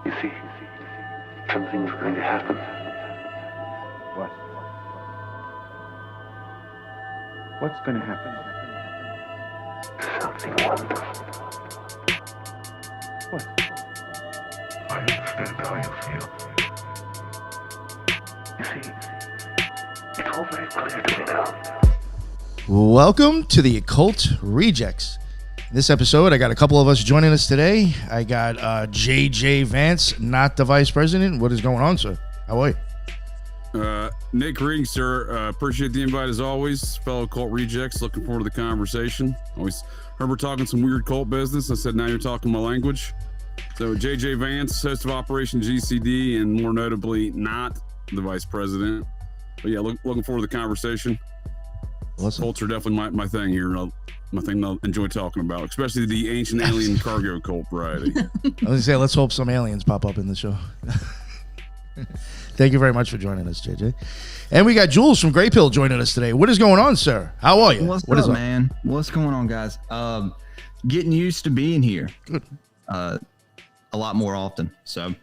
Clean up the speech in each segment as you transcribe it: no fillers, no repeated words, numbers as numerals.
You see, something's going to happen. What? What's going to happen? Something wonderful. What? I understand how you feel. You see, it's all very clear to me now. Welcome to the Occult Rejects. In this episode, I got a couple of us joining us today. I got JJ Vance, not the vice president. What is going on, sir? How are you? Nick Reading, sir. Appreciate the invite as always. Fellow Occult Rejects, looking forward to the conversation. Always heard we're talking some weird cult business. I said, now you're talking my language. So JJ Vance, host of Operation GCD, and more notably, not the vice president. But yeah, looking forward to the conversation. Awesome. Cults are definitely my thing here. My thing I'll enjoy talking about, especially the ancient alien cargo cult variety. I was going to say, let's hope some aliens pop up in the show. Thank you very much for joining us, JJ. And we got Jules from Grey Pill joining us today. What is going on, sir? How are you? What is up, man? What's going on, guys? Getting used to being here. Good. A lot more often. So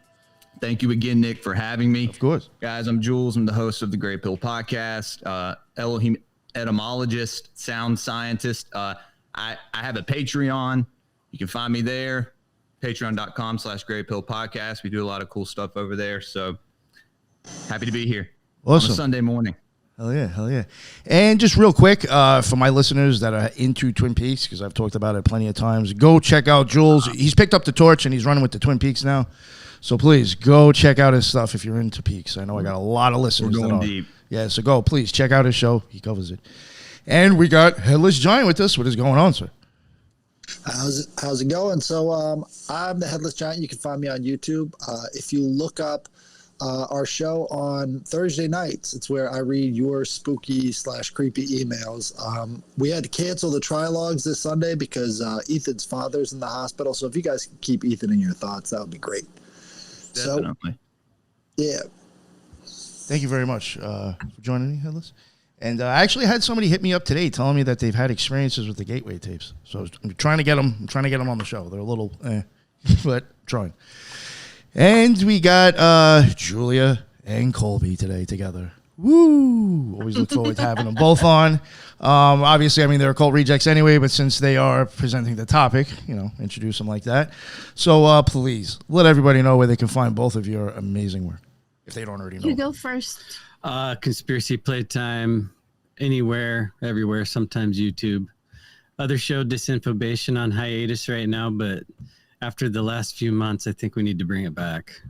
thank you again, Nick, for having me. Of course. Guys, I'm Jules. I'm the host of the Grey Pill Podcast. Elohim etymologist, sound scientist. I have a Patreon. You can find me there. Patreon.com/greypillepodcast. We do a lot of cool stuff over there. So happy to be here. Awesome. On a Sunday morning. Hell yeah, hell yeah. And just real quick, for my listeners that are into Twin Peaks, because I've talked about it plenty of times, go check out Jules. He's picked up the torch and he's running with the Twin Peaks now. So please go check out his stuff if you're into Peaks. I know I got a lot of listeners. We're going deep. Yeah, so go, please check out his show. He covers it. And we got Headless Giant with us. What is going on, sir? How's it going? So I'm the Headless Giant. You can find me on YouTube. If you look up our show on Thursday nights, it's where I read your spooky/creepy emails. We had to cancel the trilogues this Sunday because Ethan's father's in the hospital. So if you guys can keep Ethan in your thoughts, that would be great. Definitely. So, yeah. Thank you very much for joining me, Headless. And I actually had somebody hit me up today telling me that they've had experiences with the Gateway tapes. So I'm trying to get them. I'm trying to get them on the show. They're a little, but trying. And we got Julia and Colby today together. Woo! Always look forward to having them both on. Obviously, I mean, they're Occult Rejects anyway, but since they are presenting the topic, introduce them like that. So please let everybody know where they can find both of your amazing work, if they don't already know. You go first. Conspiracy Playtime, anywhere, everywhere, sometimes YouTube. Other show, Disinfobation, on hiatus right now, but after the last few months, I think we need to bring it back.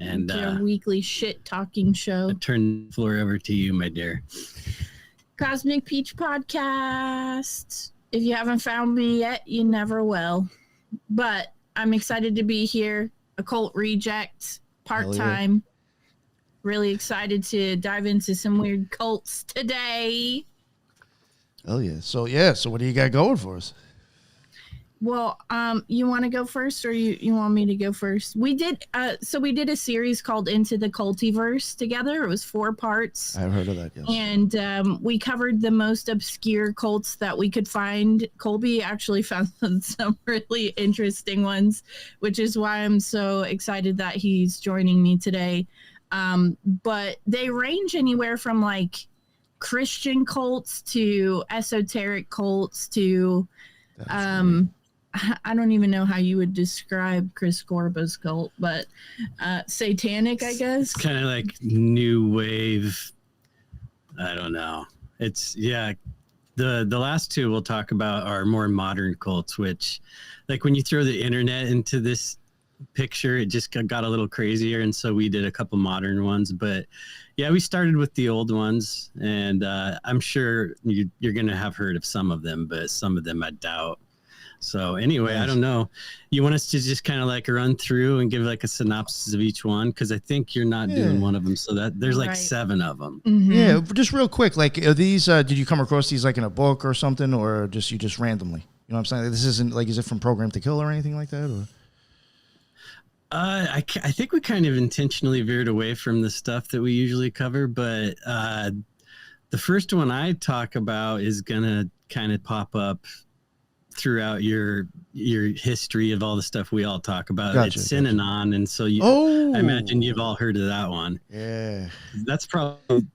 And your weekly shit-talking show. I turn the floor over to you, my dear. Cosmic Peach Podcast. If you haven't found me yet, you never will. But I'm excited to be here. Occult Rejects, part-time. Really excited to dive into some weird cults today. Oh yeah. So what do you got going for us? Well, you want to go first, or you want me to go first? We did we did a series called Into the Cultiverse together. It was 4 parts. I've heard of that, yes. And we covered the most obscure cults that we could find. Colby actually found some really interesting ones, which is why I'm so excited that he's joining me today. But they range anywhere from like Christian cults to esoteric cults to I don't even know how you would describe Chris Gorba's cult, but satanic, I guess. It's kind of like new wave. I don't know. It's the last 2 we'll talk about are more modern cults, which, like, when you throw the internet into this picture, it just got a little crazier, and so we did a couple modern ones. But yeah, we started with the old ones, and I'm sure you're gonna have heard of some of them, but some of them I doubt. So anyway, I don't know. You want us to just kind of like run through and give like a synopsis of each one? Because I think you're not doing one of them, so that there's like 7 of them. Mm-hmm. Yeah, just real quick, like, are these? Did you come across these like in a book or something, or just randomly? You know what I'm saying? This isn't like, is it from Program to Kill or anything like that? Or I think we kind of intentionally veered away from the stuff that we usually cover, but the first one I talk about is gonna kind of pop up throughout your history of all the stuff we all talk about. Gotcha, It's Synanon, and so I imagine you've all heard of that one. Yeah, that's probably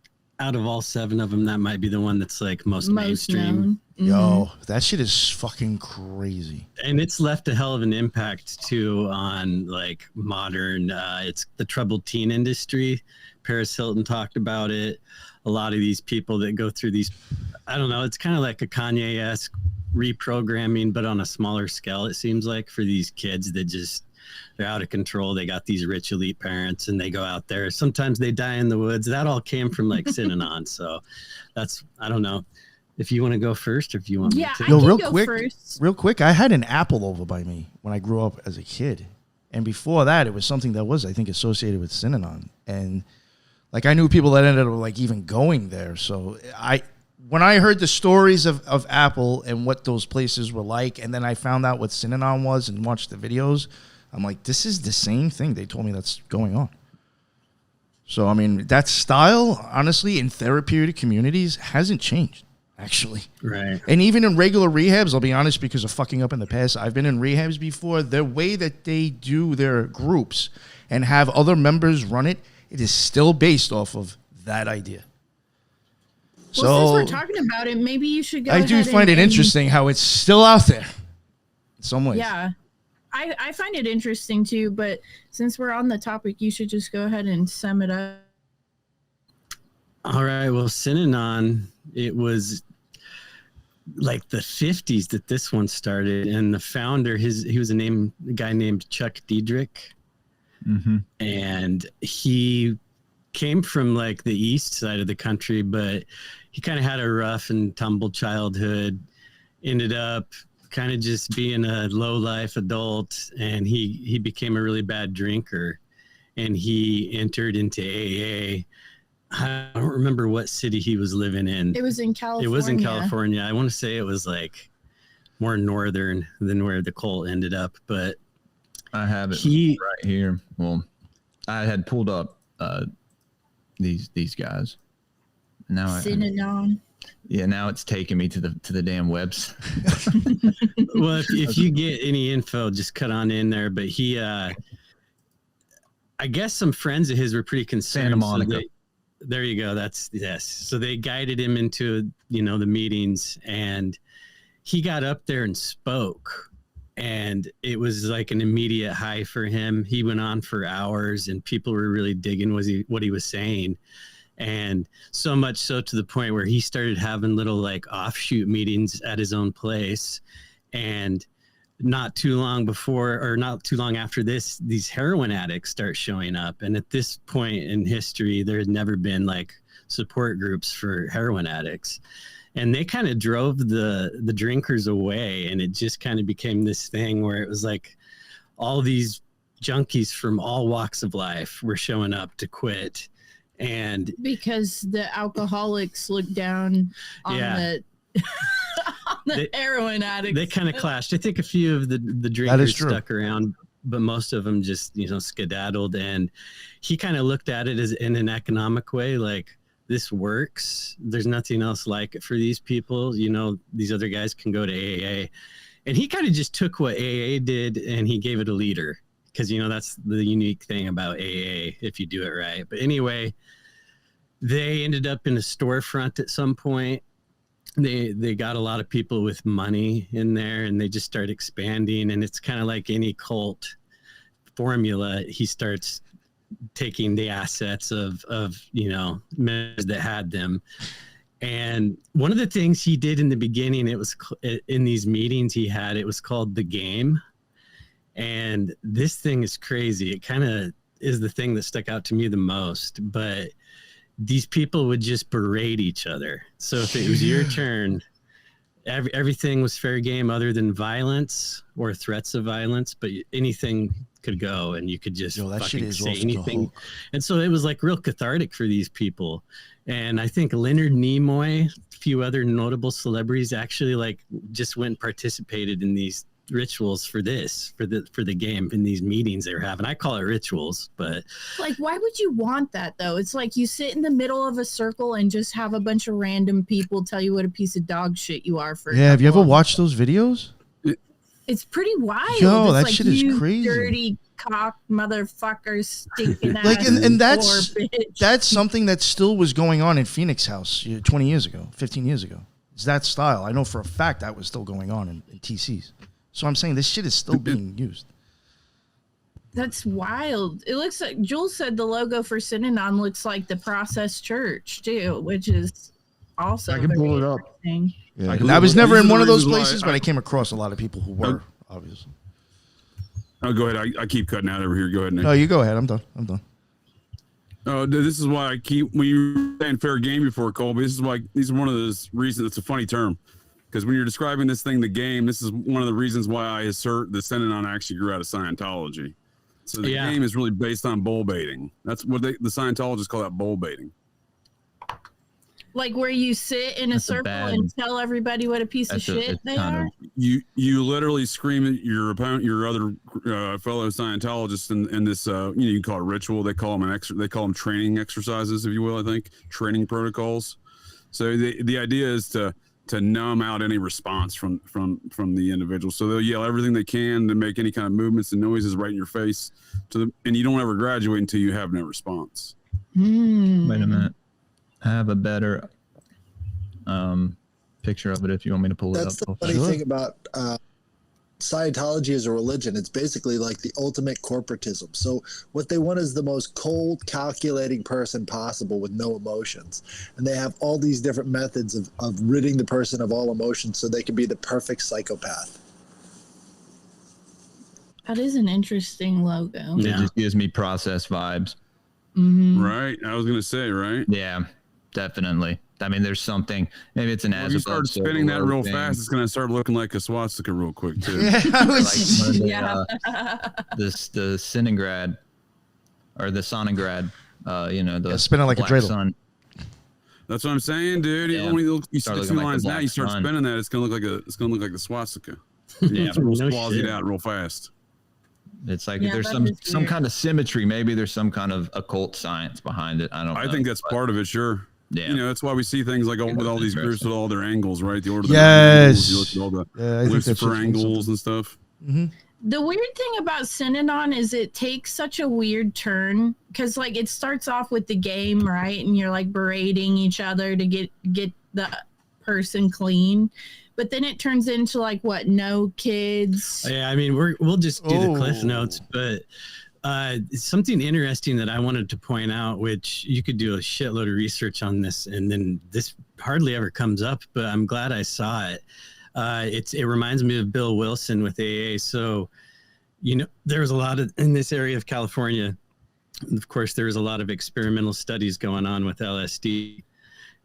out of all 7 of them, that might be the one that's like most mainstream. Yo, that shit is fucking crazy. And it's left a hell of an impact too on like modern. It's the troubled teen industry. Paris Hilton talked about it. A lot of these people that go through these, I don't know, it's kind of like a Kanye-esque reprogramming, but on a smaller scale, it seems like, for these kids that just, they're out of control. They got these rich elite parents and they go out there. Sometimes they die in the woods. That all came from like Synanon. So that's, I don't know if you want to go first or if you want me to. I can real go quick, first. Real quick. I had an apple over by me when I grew up as a kid. And before that, it was something that was, I think, associated with Synanon. And like, I knew people that ended up like even going there. So when I heard the stories of Apple and what those places were like, and then I found out what Synanon was and watched the videos, I'm like, this is the same thing they told me that's going on. So, I mean, that style, honestly, in therapeutic communities hasn't changed, actually. Right. And even in regular rehabs, I'll be honest, because of fucking up in the past, I've been in rehabs before. The way that they do their groups and have other members run it, it is still based off of that idea. Well, since we're talking about it, maybe you should go I do find it interesting how it's still out there in some ways. Yeah. I find it interesting too, but since we're on the topic, you should just go ahead and sum it up. All right. Well, Synanon, it was like the 50s that this one started, and the founder, he was a guy named Chuck Diedrich, and he came from like the east side of the country, but he kind of had a rough and tumble childhood, ended up kind of just being a low life adult, and he became a really bad drinker, and he entered into AA. I don't remember what city he was living in. It was in California. It was in California. I want to say it was like more northern than where the cult ended up, but I have it right here. Well, I had pulled up these guys. Now Synanon. Yeah, now it's taking me to the damn webs. Well, if you get any info, just cut on in there. But he, I guess some friends of his were pretty concerned. Santa Monica. So there you go. Yes. So they guided him into, the meetings, and he got up there and spoke, and it was like an immediate high for him. He went on for hours, and people were really digging what he was saying. And so much so to the point where he started having little like offshoot meetings at his own place. And not too long after this, these heroin addicts start showing up. And at this point in history, there had never been like support groups for heroin addicts. And they kind of drove the drinkers away. And it just kind of became this thing where it was like all these junkies from all walks of life were showing up to quit. And because the alcoholics looked down on the heroin addicts. They kind of clashed. I think a few of the drinkers stuck around, but most of them just skedaddled. And he kind of looked at it as in an economic way, like, this works. There's nothing else like it for these people. These other guys can go to AA. And he kind of just took what AA did and he gave it a leader. Because, that's the unique thing about AA if you do it right. But anyway, they ended up in a storefront at some point. They got a lot of people with money in there, and they just start expanding. And it's kind of like any cult formula. He starts taking the assets of members that had them. And one of the things he did in the beginning, it was in these meetings he had, it was called The Game. And this thing is crazy. It kind of is the thing that stuck out to me the most. But these people would just berate each other. So if it was your turn, everything was fair game other than violence or threats of violence. But anything could go, and you could just fucking say anything. And so it was like real cathartic for these people. And I think Leonard Nimoy, a few other notable celebrities, actually like just went and participated in these rituals for the game in these meetings they were having. I call it rituals, but like, why would you want that though? It's like you sit in the middle of a circle and just have a bunch of random people tell you what a piece of dog shit you are for. Yeah, have you ever watched those videos? It's pretty wild. Yo, it's that like, shit is you crazy. dirty cock motherfucker, stinking ass. Like, and that's poor bitch. that's something that still was going on in Phoenix House 20 years ago, 15 years ago. It's that style. I know for a fact that was still going on in TCs. So I'm saying this shit is still being used. That's wild. It looks like Jules said the logo for Synanon looks like the Process Church too, which is also I can very pull it up. interesting. Yeah. I was never in one of those These are the reasons places, why but I came across a lot of people who were, obviously. Oh, go ahead. I keep cutting out over here. Go ahead, Nick. No, you go ahead. I'm done. Oh, this is why I keep, when you were saying fair game before, Colby, this is why, these are one of those reasons. It's a funny term, because when you're describing this thing, the game, this is one of the reasons why I assert the Synanon actually grew out of Scientology. So the game is really based on bull baiting. That's what the Scientologists call that, bull baiting. Like where you sit in a circle and tell everybody what a piece of shit they are. You literally scream at your opponent, your other fellow Scientologists in this you can call it ritual. They call them training exercises, if you will. I think training protocols. So the idea is to numb out any response from the individual. So they'll yell everything they can to make any kind of movements and noises right in your face, and you don't ever graduate until you have no response. Wait a minute. I have a better picture of it if you want me to pull it up. That's the funny thing about Scientology as a religion. It's basically like the ultimate corporatism. So what they want is the most cold, calculating person possible with no emotions. And they have all these different methods of ridding the person of all emotions so they can be the perfect psychopath. That is an interesting logo. It just gives me Process vibes. Mm-hmm. Right. I was going to say, right? Yeah, definitely. I mean, there's something. Maybe it's an If you start spinning that real fast, it's going to start looking like a swastika real quick too. The Synagrad or the Sonigrad, the spinning like a black dreidel. sun. That's what I'm saying, dude. Yeah. When you Start stick looking two like lines the now, black you start sun. spinning that, it's going to look like the swastika. Yeah, It's real no squazied shit. out real fast. It's like Yeah, there's that is some weird. kind of symmetry. Maybe there's some kind of occult science behind it. I don't know. I think that's part of it, sure. Yeah. That's why we see things like with all these groups with all their angles, right? The order of the Yes. angles, you look at all the Yeah, I think that's Lucifer something. angles and stuff. The weird thing about Synanon is it takes such a weird turn because like it starts off with the game, right? And you're like berating each other to get the person clean. But then it turns into like what? No kids. Yeah, I mean, we'll just do the cliff notes, but something interesting that I wanted to point out, which you could do a shitload of research on this, and then this hardly ever comes up, but I'm glad I saw it. It reminds me of Bill Wilson with AA. So, there was a lot in this area of California. Of course, there was a lot of experimental studies going on with LSD,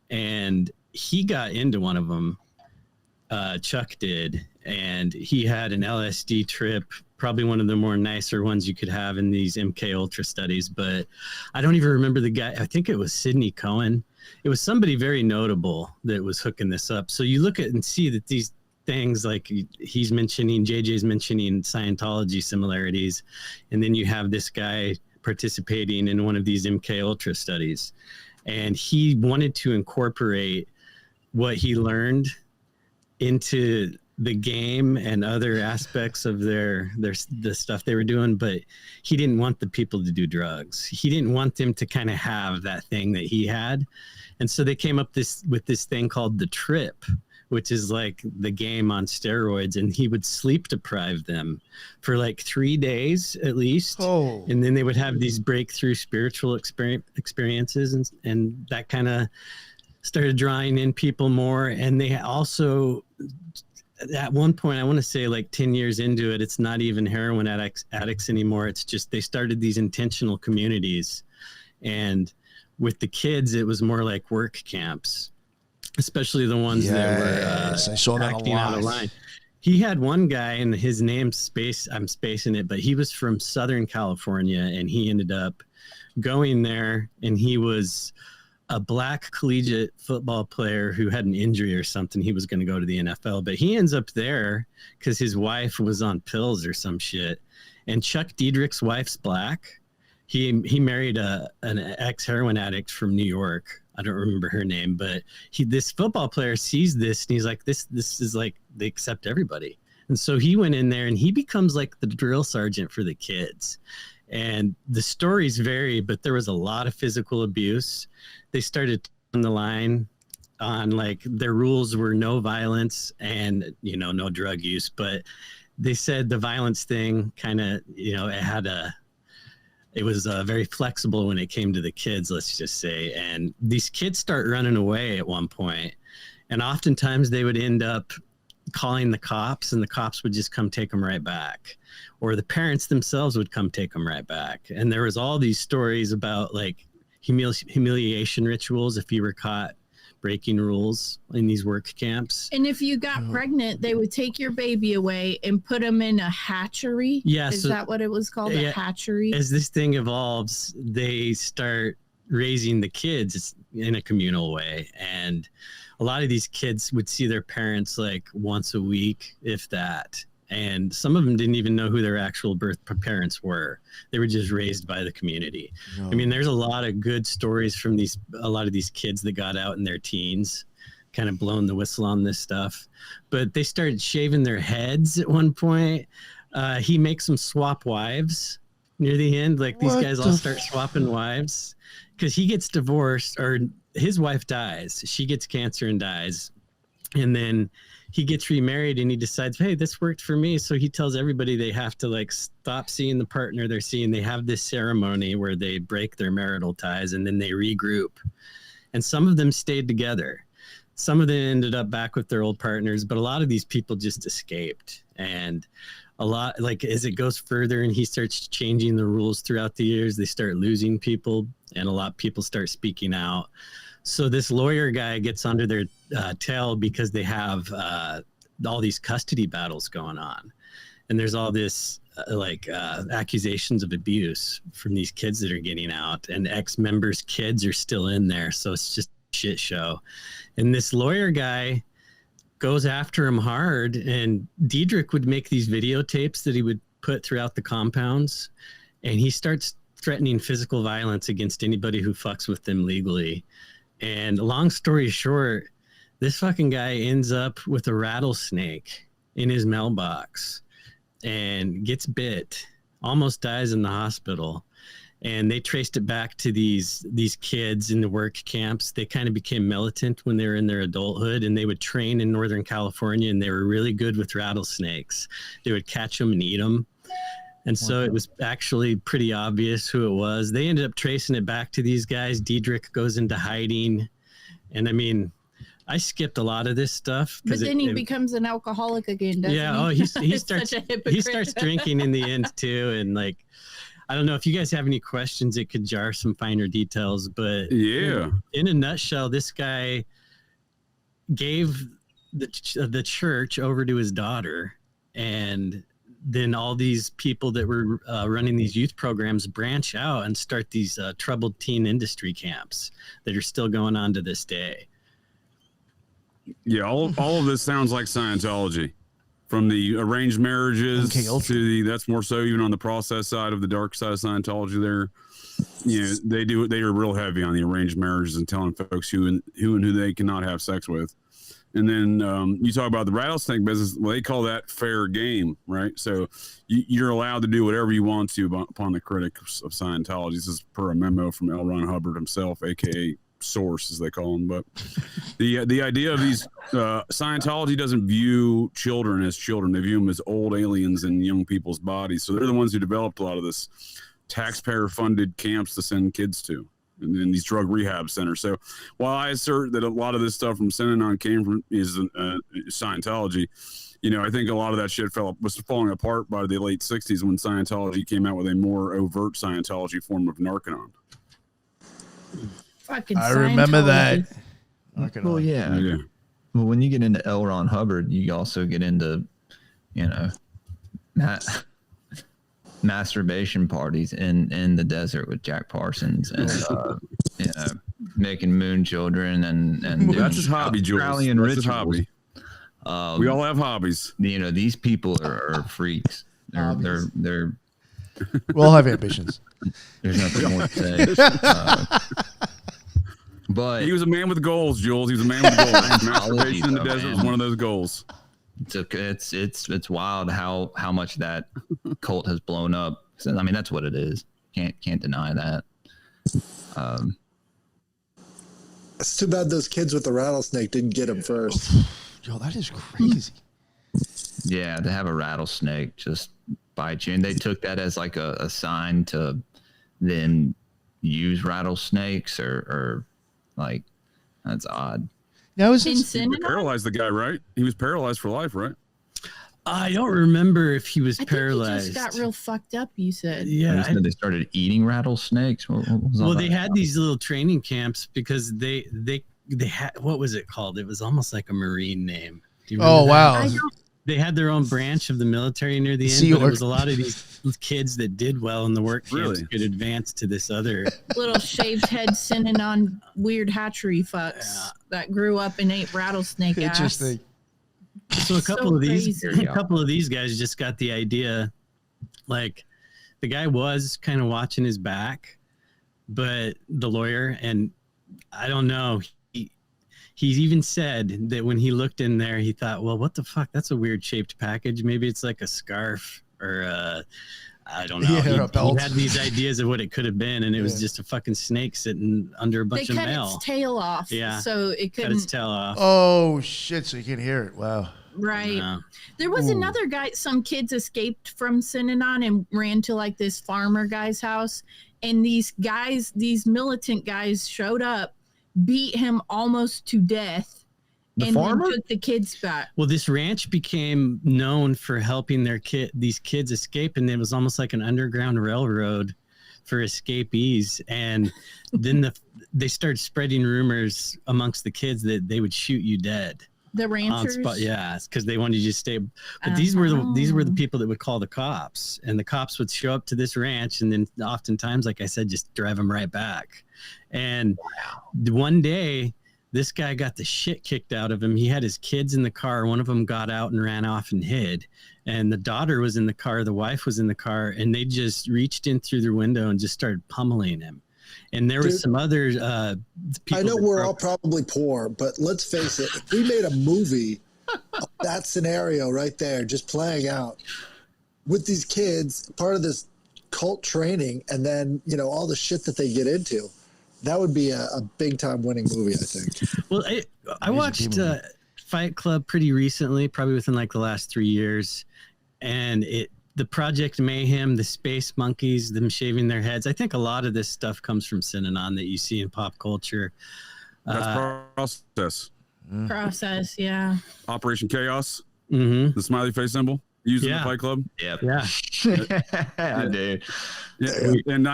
and he got into one of them. Chuck did, and he had an LSD trip, probably one of the more nicer ones you could have in these MK Ultra studies, but I don't even remember the guy. I think it was Sidney Cohen. It was somebody very notable that was hooking this up. So you look at and see that these things like he's mentioning, JJ's mentioning Scientology similarities, and then you have this guy participating in one of these MK Ultra studies, and he wanted to incorporate what he learned into the game and other aspects of the stuff they were doing, but he didn't want the people to do drugs. He didn't want them to kind of have that thing that he had. And so they came up with this thing called the trip, which is like the game on steroids, and he would sleep deprive them for like 3 days at least. And then they would have these breakthrough spiritual experiences, and that kind of started drawing in people more. And they also, at one point, I want to say like 10 years into it, it's not even heroin addicts anymore. It's just they started these intentional communities. And with the kids, it was more like work camps, especially the ones that were I saw that acting a lot. out of line. He had one guy, and his name's I'm spacing it, but he was from Southern California, and he ended up going there, and he was a black collegiate football player who had an injury or something. He was going to go to the NFL, but he ends up there because his wife was on pills or some shit. And Chuck Diedrich's wife's black. He married an ex-heroin addict from New York. I don't remember her name, but this football player sees this and he's like, this is like, they accept everybody. And so he went in there and he becomes like the drill sergeant for the kids. And the stories vary, but there was a lot of physical abuse. They started on the line on like their rules were no violence and, you know, no drug use. But they said the violence thing kind of, you know, it was very flexible when it came to the kids, let's just say. And these kids start running away at one point. And oftentimes they would end up calling the cops, and the cops would just come take them right back. Or the parents themselves would come take them right back. And there was all these stories about like humiliation rituals if you were caught breaking rules in these work camps. And if you got pregnant, they would take your baby away and put them in a hatchery. Yeah, Is that what it was called? A hatchery? As this thing evolves, they start raising the kids in a communal way. And a lot of these kids would see their parents like once a week, if that. And some of them didn't even know who their actual birth parents were. They were just raised by the community. I mean, there's a lot of good stories from a lot of these kids that got out in their teens, kind of blowing the whistle on this stuff. But they started shaving their heads at one point. He makes them swap wives near the end. Like these guys all start swapping wives because he gets divorced, or his wife dies. She gets cancer and dies. And then he gets remarried and he decides, hey, this worked for me. So he tells everybody they have to like stop seeing the partner they're seeing. They have this ceremony where they break their marital ties and then they regroup. And some of them stayed together. Some of them ended up back with their old partners, but a lot of these people just escaped. And a lot, like as it goes further and he starts changing the rules throughout the years, they start losing people and a lot of people start speaking out. So this lawyer guy gets under their tail because they have all these custody battles going on. And there's all this accusations of abuse from these kids that are getting out, and ex-members' kids are still in there. So it's just a shit show. And this lawyer guy goes after him hard, and Diedrich would make these videotapes that he would put throughout the compounds. And he starts threatening physical violence against anybody who fucks with them legally. And long story short, this fucking guy ends up with a rattlesnake in his mailbox and gets bit, almost dies in the hospital. And they traced it back to these kids in the work camps. They kind of became militant when they were in their adulthood, and they would train in Northern California, and they were really good with rattlesnakes. They would catch them and eat them. And so it was actually pretty obvious who it was. They ended up tracing it back to these guys. Diedrich goes into hiding. And I mean, I skipped a lot of this stuff. But then he becomes an alcoholic again, doesn't he? Yeah, he starts drinking in the end too. And like, I don't know if you guys have any questions, it could jar some finer details, but yeah, in a nutshell, this guy gave the church over to his daughter, and then all these people that were running these youth programs branch out and start these troubled teen industry camps that are still going on to this day. Yeah, all of this sounds like Scientology, from the arranged marriages to that's more so even on the process side of the dark side of Scientology. There, you know, they are real heavy on the arranged marriages and telling folks who they cannot have sex with. And then you talk about the rattlesnake business. Well, they call that fair game, right? So you're allowed to do whatever you want to upon the critics of Scientology. This is per a memo from L. Ron Hubbard himself, a.k.a. Source, as they call him. But the idea of these Scientology doesn't view children as children. They view them as old aliens in young people's bodies. So they're the ones who developed a lot of this taxpayer-funded camps to send kids to, and then these drug rehab centers. So while I assert that a lot of this stuff from Synanon came from Scientology, you know, I think a lot of that shit was falling apart by the late 60s when Scientology came out with a more overt Scientology form of Narconon. I remember that. Well, yeah. Well, when you get into L. Ron Hubbard, you also get into, you know, masturbation parties in the desert with Jack Parsons, and you know, making moon children and that's his hobby, Jules. That's his hobby. We all have hobbies. You know, these people are freaks. They're we all have ambitions. There's nothing more to say. But he was a man with goals, Jules. He was a man with goals. Masturbation in the desert was one of those goals. It's wild how much that cult has blown up. I mean, that's what it is. Can't deny that. It's too bad those kids with the rattlesnake didn't get him first. Yo, that is crazy. Yeah, to have a rattlesnake just bite you, and they took that as like a sign to then use rattlesnakes or like, that's odd. Now is In it Synanon? Paralyzed the guy, right? He was paralyzed for life, right? I don't remember if he was I think paralyzed. he just got real fucked up, you said. Yeah. They started eating rattlesnakes. What was all Well, that they had about? these little training camps because they had, what was it called? It was almost like a Marine name. Do you remember Oh, that? wow. I don't, They had their own branch of the military near the end, Sea but it Org. was a lot of these kids that did well in the work camps Really? could advance to this other. little shaved head Synanon weird hatchery fucks that grew up and ate rattlesnake ass. interesting? So a couple So of these, crazy. a couple of these guys just got the idea. Like, the guy was kind of watching his back, but the lawyer, and I don't know. He even said that when he looked in there, he thought, well, what the fuck? That's a weird shaped package. Maybe it's like a scarf or I don't know. Yeah, he, a belt. he had these ideas of what it could have been, and it was Yeah. just a fucking snake sitting under a They bunch of cut mail. its tail off, Yeah. so it Cut its couldn't. tail off. Oh shit! So you can hear it. Wow. Right. No. There was Ooh. another guy. Some kids escaped from Synanon and ran to like this farmer guy's house, and these militant guys showed up, beat him almost to death, and farmer? then took the kids back. Well, this ranch became known for helping these kids escape, and it was almost like an underground railroad for escapees. And then they started spreading rumors amongst the kids that they would shoot you dead The on ranchers. spot. Yeah, because they wanted you to stay. But these were the Oh. people that would call the cops, and the cops would show up to this ranch, and then oftentimes, like I said, just drive them right back. And one day, this guy got the shit kicked out of him. He had his kids in the car. One of them got out and ran off and hid. And the daughter was in the car. The wife was in the car. And they just reached in through the window and just started pummeling him. And there was Dude, some other people. I know that we're broke- all probably poor, but let's face it, if we made a movie of that scenario right there, just playing out with these kids, part of this cult training, and then, all the shit that they get into, that would be a big time winning movie, I think. Well, I watched Fight Club pretty recently, probably within like the last 3 years. And the Project Mayhem, the Space Monkeys, them shaving their heads. I think a lot of this stuff comes from Synanon that you see in pop culture. That's process. Process, yeah. Operation Chaos, Mm-hmm. the smiley face symbol used in the Yeah. Fight Club. Yep. Yeah. I do. Yeah, and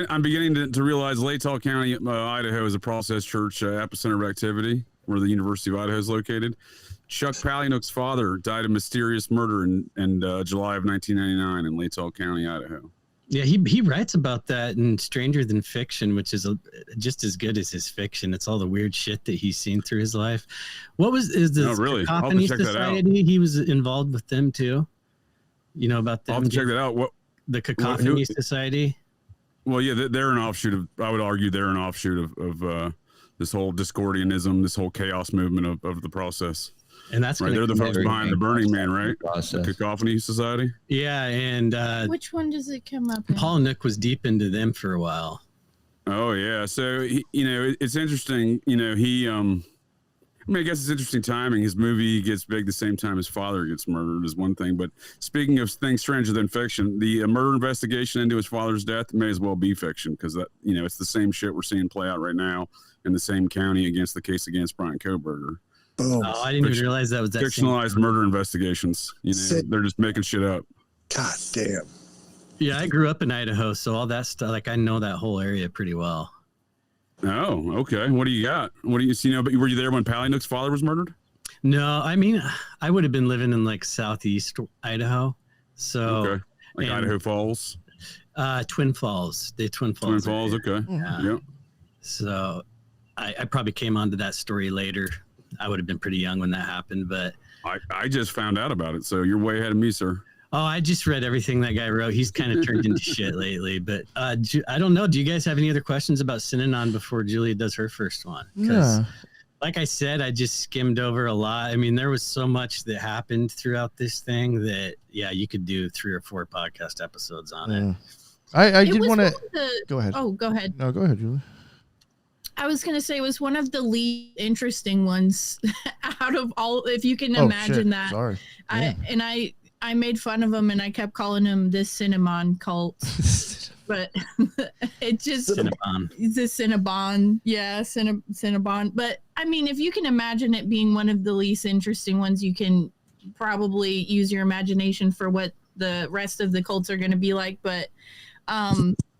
I'm beginning to realize Latol County, Idaho, is a process church epicenter of activity where the University of Idaho is located. Chuck Palahniuk's father died of mysterious murder in July of 1999 in Latol County, Idaho. Yeah, he writes about that in Stranger Than Fiction, which is just as good as his fiction. It's all the weird shit that he's seen through his life. Is the Oh, really? I'll have to Cacophony check that out. Society? He was involved with them too. You know about them? I'll have to check that out. The Cacophony who- Society. Well, yeah, they're an offshoot of. I would argue they're an offshoot of this whole Discordianism, this whole chaos movement of the process. And that's Right, gonna they're the come folks out- behind the Burning Man, right? The Process. Cacophony Society. Yeah, and Which one does it come up in? Paul Nook was deep into them for a while. Oh yeah, so it's interesting. I guess it's interesting timing. His movie gets big the same time his father gets murdered is one thing. But speaking of things stranger than fiction, the murder investigation into his father's death may as well be fiction because that it's the same shit we're seeing play out right now in the same county against the case against Brian Kohberger. Boom. Oh, I didn't even realize that was that same- Fictionalized murder investigations. They're just making shit up. God damn. Yeah, I grew up in Idaho, so all that stuff, like I know that whole area pretty well. Oh, okay. What do you got? What do you see? But were you there when Palahniuk's father was murdered? No, I mean, I would have been living in like southeast Idaho. So, Okay. Like and- Idaho Falls. Twin Falls, Twin Twin Falls. Falls, area. okay. Yeah. Yep. So I probably came onto that story later. I would have been pretty young when that happened, but I just found out about it, so you're way ahead of me, sir. oh, I just read everything that guy wrote. He's kind of turned into shit lately, but I don't know. Do you guys have any other questions about Synanon before Julia does her first one? 'Cause Yeah. Like I said, I just skimmed over a lot. I mean, there was so much that happened throughout this thing that, yeah, you could do 3 or 4 podcast episodes on it. I did want to go ahead. Oh, go ahead. No, go ahead, Julie. I was going to say it was one of the least interesting ones out of all, if you can imagine that. Sorry. I made fun of him and I kept calling him the Synanon cult. But it just Cinnabon. It's a Cinnabon. Yeah, Cinnabon. But I mean, if you can imagine it being one of the least interesting ones, you can probably use your imagination for what the rest of the cults are going to be like. But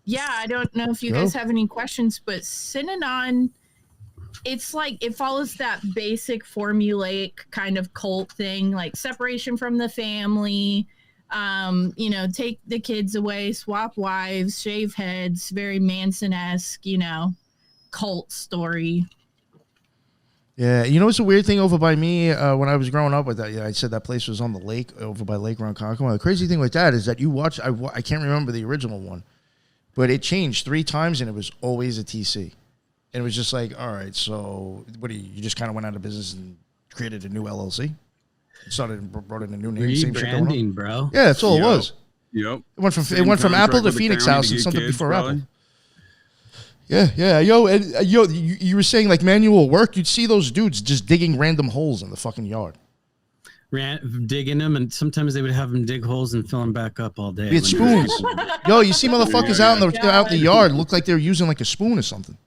yeah, I don't know if you guys have any questions, but Synanon, it's like it follows that basic formulaic kind of cult thing, like separation from the family, you know, take the kids away, swap wives, shave heads, very Manson-esque, you know, cult story. Yeah, you know what's a weird thing over by me when I was growing up with that? Yeah, I said that place was on the lake over by Lake Ronkonkoma. The crazy thing with that is that you watch. I can't remember the original one, but it changed 3 times and it was always a TC. And it was just like, all right, so what do you just kind of went out of business and created a new LLC? Brought in a new name, same shit going on. Rebranding, bro. Yeah, that's all it was. Yep. It went from Apple to Phoenix House and something before Apple. Yeah. Yo, you were saying like manual work. You'd see those dudes just digging random holes in the fucking yard. Digging them, and sometimes they would have them dig holes and fill them back up all day. It's spoons. Yo, you see motherfuckers out in the yard look like they're using like a spoon or something.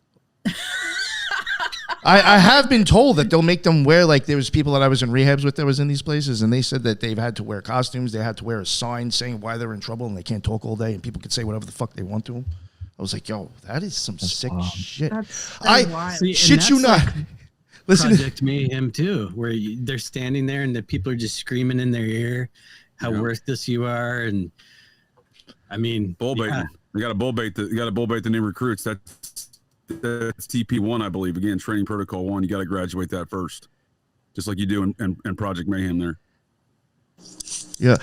I have been told that they'll make them wear, like there was people that I was in rehabs with that was in these places, and they said that they've had to wear costumes. They had to wear a sign saying why they're in trouble and they can't talk all day, and people could say whatever the fuck they want to them. I was like, yo, that is some sick shit. Shit you not. Listen, Project Mayhem too, where they're standing there and the people are just screaming in their ear how worthless you are, and I mean, bull baiting. Yeah. You got to bull bait the new recruits. That's TP1, I believe. Again, training protocol 1. You got to graduate that first, just like you do in Project Mayhem there. Yeah.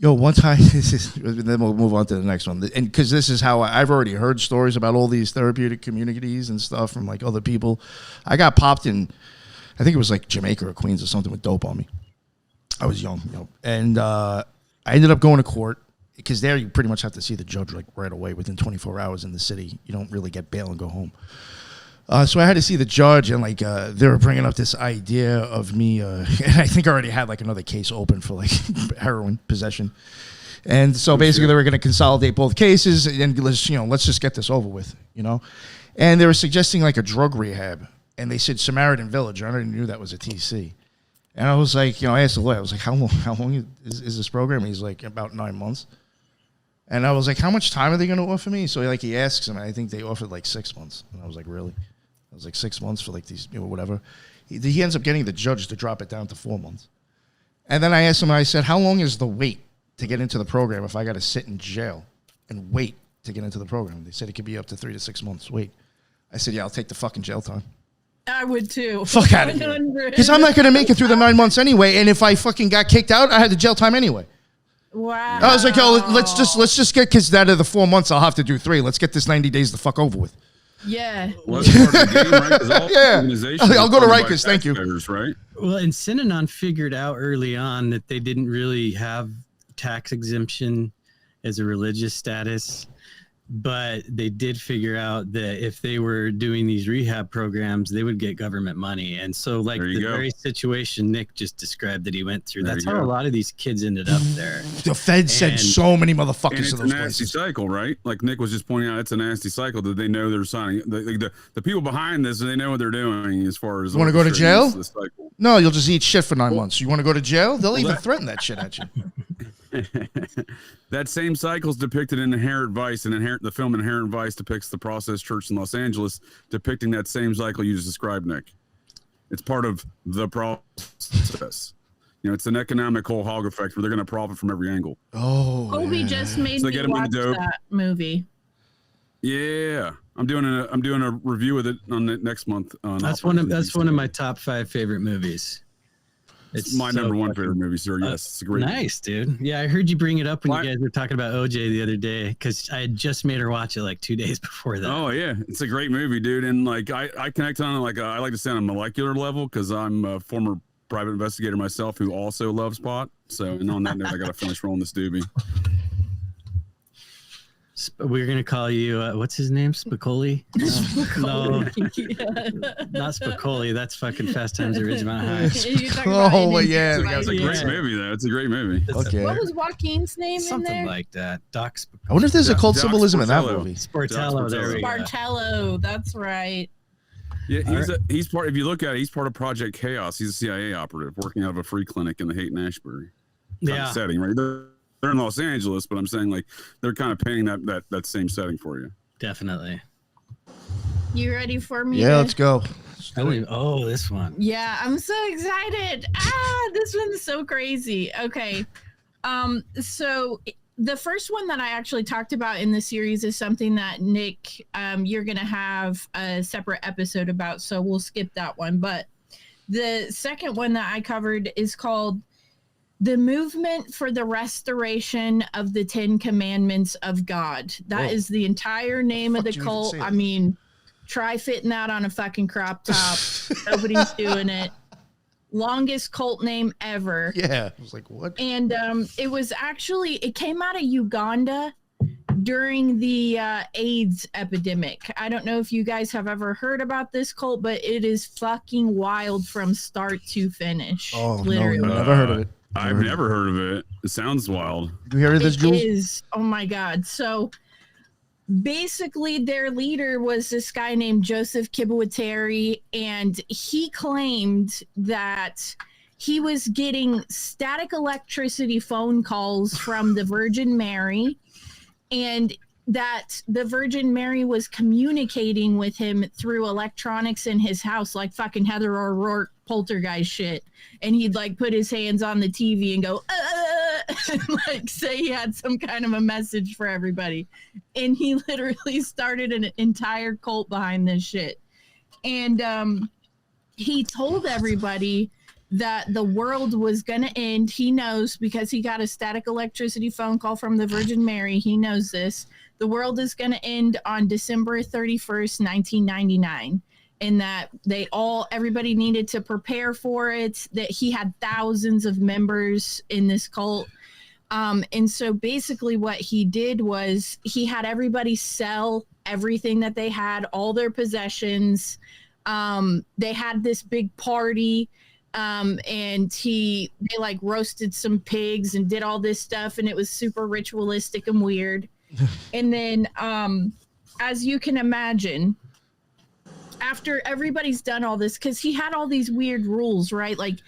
Yo, one time, then we'll move on to the next one. And because this is how I've already heard stories about all these therapeutic communities and stuff from like other people. I got popped in, I think it was like Jamaica or Queens or something with dope on me. I was young, and I ended up going to court because there you pretty much have to see the judge like right away within 24 hours in the city. You don't really get bail and go home. So I had to see the judge, and like they were bringing up this idea of me, and I think I already had like another case open for like heroin possession, and so basically they were going to consolidate both cases and let's just get this over with, and they were suggesting like a drug rehab, and they said Samaritan Village. I already knew that was a TC, and I was like, I asked the lawyer, I was like, how long is this program? And he's like, about 9 months, and I was like, how much time are they going to offer me? So like he asks him, and I think they offered like 6 months, and I was like, really? It was like 6 months for like these, whatever. He ends up getting the judge to drop it down to 4 months. And then I asked him, I said, how long is the wait to get into the program if I got to sit in jail and wait to get into the program? They said it could be up to 3 to 6 months wait. I said, yeah, I'll take the fucking jail time. I would too. Fuck out of here. Because I'm not going to make it through the 9 months anyway. And if I fucking got kicked out, I had the jail time anyway. Wow. I was like, yo, let's just get, because out of the 4 months, I'll have to do 3. Let's get this 90 days the fuck over with. Yeah. Well, that's part of the game, right? 'Cause all organizations I'll go to are funded by Rikers. Thank you. taxpayers, right? Well, and Synanon figured out early on that they didn't really have tax exemption as a religious status, but they did figure out that if they were doing these rehab programs, they would get government money. And so like the very situation Nick just described that he went through, that's how a lot of these kids ended up there. The Fed sent so many motherfuckers to It's those a nasty places. cycle, right? Like Nick was just pointing out, it's a nasty cycle that they know they're signing. The people behind this, they know what they're doing as far as. You want to go to jail? The cycle. No, you'll just eat shit for 9 months. You want to go to jail? They'll even threaten that shit at you. That same cycle is depicted in Inherent Vice, and the film Inherent Vice depicts the Process Church in Los Angeles, depicting that same cycle you just described, Nick. It's part of the process. It's an economic whole hog effect where they're going to profit from every angle. Oh, Colby just made me watch that movie. Yeah, I'm doing a review of it on the next month. That's one of my top 5 favorite movies. It's my number one favorite movie, sir. Yes, it's a great nice, dude. Yeah, I heard you bring it up when you guys were talking about OJ the other day because I had just made her watch it like 2 days before that. Oh yeah, it's a great movie, dude. And like I connect on like I like to say on a molecular level because I'm a former private investigator myself who also loves pot. So and on that note, I got to finish rolling this doobie. We're gonna call you what's his name? Spicoli? No, not Spicoli. That's fucking Fast Times at Ridgemont High. Oh yeah, it's a great movie though. It's a great movie. Okay. What was Joaquin's name Something in there? like that. Doc Spicoli. I wonder if there's occult Doc symbolism in that Sportello. movie. Sportello. There we go. Spartello, that's right. Yeah, he's part. If you look at it, he's part of Project Chaos. He's a CIA operative working out of a free clinic in the Haight Ashbury setting, right? They're in Los Angeles, but I'm saying like they're kind of painting that same setting for you. Definitely. You ready for me? Yeah, let's go. Oh, this one. Yeah, I'm so excited. This one's so crazy. Okay. So the first one that I actually talked about in the series is something that Nick, you're going to have a separate episode about, so we'll skip that one. But the second one that I covered is called The Movement for the Restoration of the 10 Commandments of God. That is the entire name of the cult. I mean, try fitting that on a fucking crop top. Nobody's doing it. Longest cult name ever. Yeah. I was like, what? And it came out of Uganda during the AIDS epidemic. I don't know if you guys have ever heard about this cult, but it is fucking wild from start to finish. Oh, literally. no, never heard of it. I've never heard of it. It sounds wild. You hear of this, Jules? It is. Oh my God. So basically their leader was this guy named Joseph Kibweteri, and he claimed that he was getting static electricity phone calls from the Virgin Mary, and that the Virgin Mary was communicating with him through electronics in his house, like fucking Heather O'Rourke poltergeist shit. And he'd like put his hands on the TV and go, and like say he had some kind of a message for everybody. And he literally started an entire cult behind this shit. And he told everybody that the world was going to end. He knows because he got a static electricity phone call from the Virgin Mary. He knows this. The world is going to end on December 31st, 1999. And that everybody needed to prepare for it, that he had thousands of members in this cult. And so basically what he did was he had everybody sell everything that they had, all their possessions. They had this big party. And they like roasted some pigs and did all this stuff, and it was super ritualistic and weird. And then, as you can imagine, after everybody's done all this, because he had all these weird rules, right? Like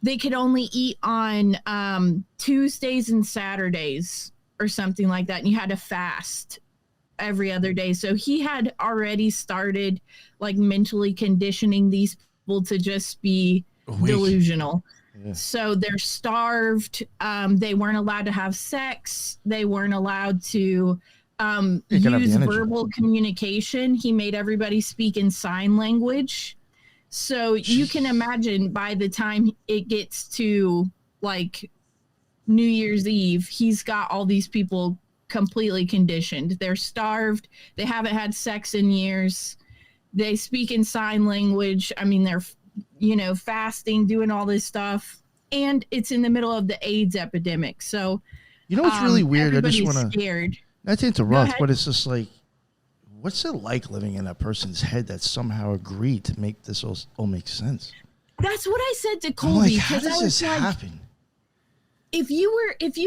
they could only eat on Tuesdays and Saturdays or something like that, and you had to fast every other day. So he had already started like mentally conditioning these people to just be delusional. Yeah. So they're starved. They weren't allowed to have sex. They weren't allowed to use verbal communication. He made everybody speak in sign language. So you can imagine by the time it gets to like New Year's Eve, he's got all these people completely conditioned. They're starved. They haven't had sex in years. They speak in sign language. I mean, they're fasting, doing all this stuff, and it's in the middle of the AIDS epidemic. So, what's really weird? I just want to scared. Not to interrupt, but it's just like, what's it like living in a person's head that somehow agreed to make this all make sense? That's what I said to Colby. Like, how does this happen? If you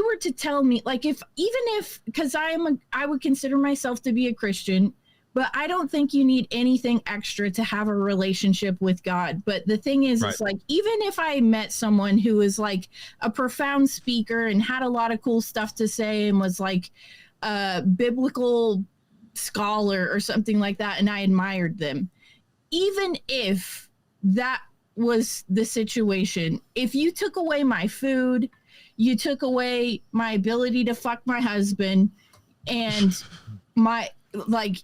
were to tell me, like, because I would consider myself to be a Christian. But I don't think you need anything extra to have a relationship with God. But the thing is, it's like, even if I met someone who was like a profound speaker and had a lot of cool stuff to say and was like a biblical scholar or something like that, and I admired them, even if that was the situation, if you took away my food, you took away my ability to fuck my husband, and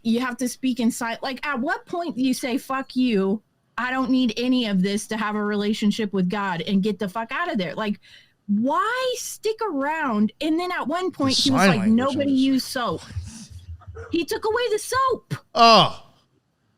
you have to speak in silence. Like, at what point do you say, fuck you, I don't need any of this to have a relationship with God and get the fuck out of there. Like, why stick around? And then at one point, he was sign like, language nobody is- use soap. He took away the soap. Oh,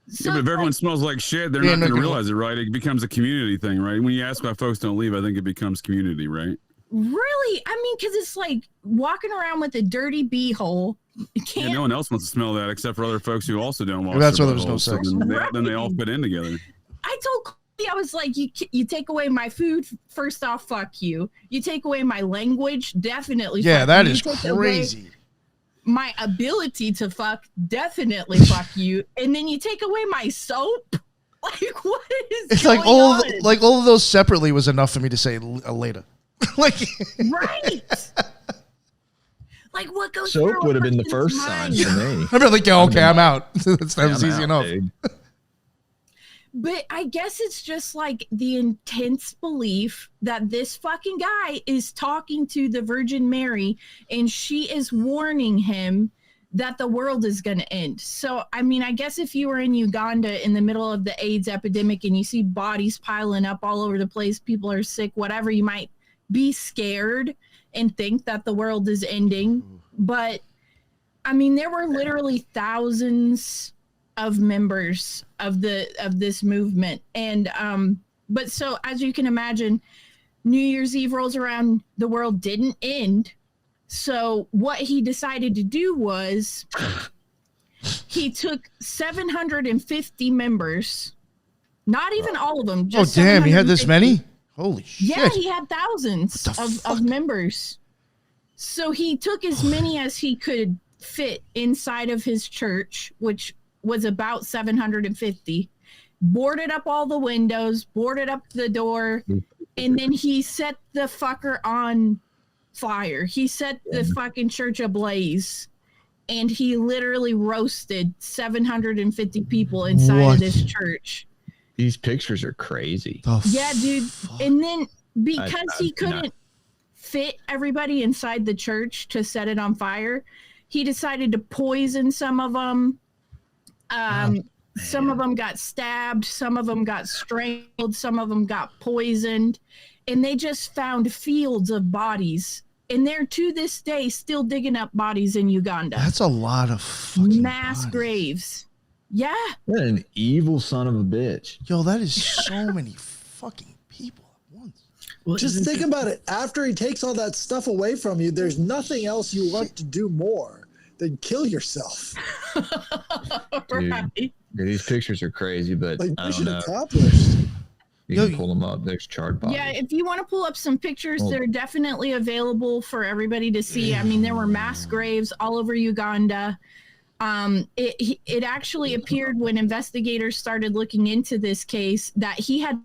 So Yeah, but if it's everyone like, smells like shit, they're Yeah, not no, going to no. realize it, right? It becomes a community thing, right? When you ask why folks don't leave, I think it becomes community, right? really? I mean, because it's like walking around with a dirty beehole. You Yeah, can't. no one else wants to smell that except for other folks who also don't wash. That's their why there's no buttholes, so sex. then they all fit in together. I told Colby, I was like, you take away my food, first off, fuck you. You take away my language, definitely. yeah, fuck that you. is You take away crazy. my ability to fuck, definitely fuck you. And then you take away my soap. Like, what is It's going like all on? all of those separately was enough for me to say later. Like, Right. Like, what goes Soap through a would have been the person's first sign mind? for me. I'm like, yeah, okay, I'm out. that was I'm easy out, enough. dude. But I guess it's just like the intense belief that this fucking guy is talking to the Virgin Mary and she is warning him that the world is going to end. So, I mean, I guess if you were in Uganda in the middle of the AIDS epidemic and you see bodies piling up all over the place, people are sick, whatever, you might be scared and think that the world is ending. But, I mean, there were literally thousands of members of this movement, and but so as you can imagine, New Year's Eve rolls around, the world didn't end. So what he decided to do was he took 750 members, not even all of them. Oh, Just damn, he had this 750. many? Holy shit. Yeah, he had thousands What the of fuck? members. So he took as many as he could fit inside of his church, which was about 750, boarded up all the windows, boarded up the door, and then he set the fucker on fire. He set the fucking church ablaze, and he literally roasted 750 people inside What? of this church. These pictures are crazy. The Yeah, dude. fuck? And then because I- he I- no. couldn't fit everybody inside the church to set it on fire, he decided to poison some of them. Some of them got stabbed, some of them got strangled, some of them got poisoned, and they just found fields of bodies. And they're to this day still digging up bodies in Uganda. That's a lot of fucking Mass bodies. graves. Yeah. What an evil son of a bitch. Yo, that is so many fucking people at once. Well, Just isn't think about it. After he takes all that stuff away from you, there's nothing else you want to do more than kill yourself. Dude. Right. Dude, these pictures are crazy, but Like I don't mission know. accomplished. You Yo, can pull them up. There's charred bodies. Yeah, if you want to pull up some pictures, Oh. they're definitely available for everybody to see. I mean, there were mass graves all over Uganda. It actually appeared when investigators started looking into this case that he had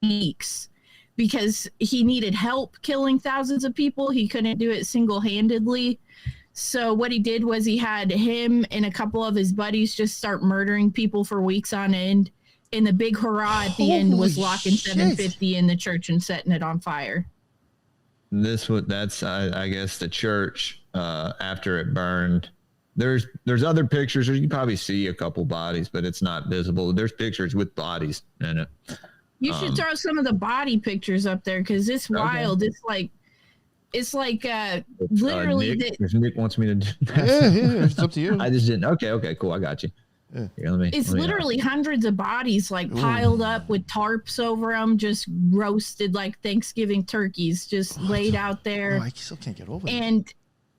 weeks because he needed help killing thousands of people. He couldn't do it single-handedly. So what he did was he had him and a couple of his buddies just start murdering people for weeks on end. And the big hurrah at the end was Holy locking shit. 750 in the church and setting it on fire. That's I guess the church after it burned. There's other pictures. You can probably see a couple bodies, but it's not visible. There's pictures with bodies in it. You should throw some of the body pictures up there because it's wild. It's like literally Nick, if Nick wants me to do that. Yeah, it's up to you. I just didn't. Okay, cool. I got you. Yeah. Here, let me. it's let me- literally hundreds of bodies like piled up with tarps over them, just roasted like Thanksgiving turkeys, just laid out there. Oh, I still can't get over it. And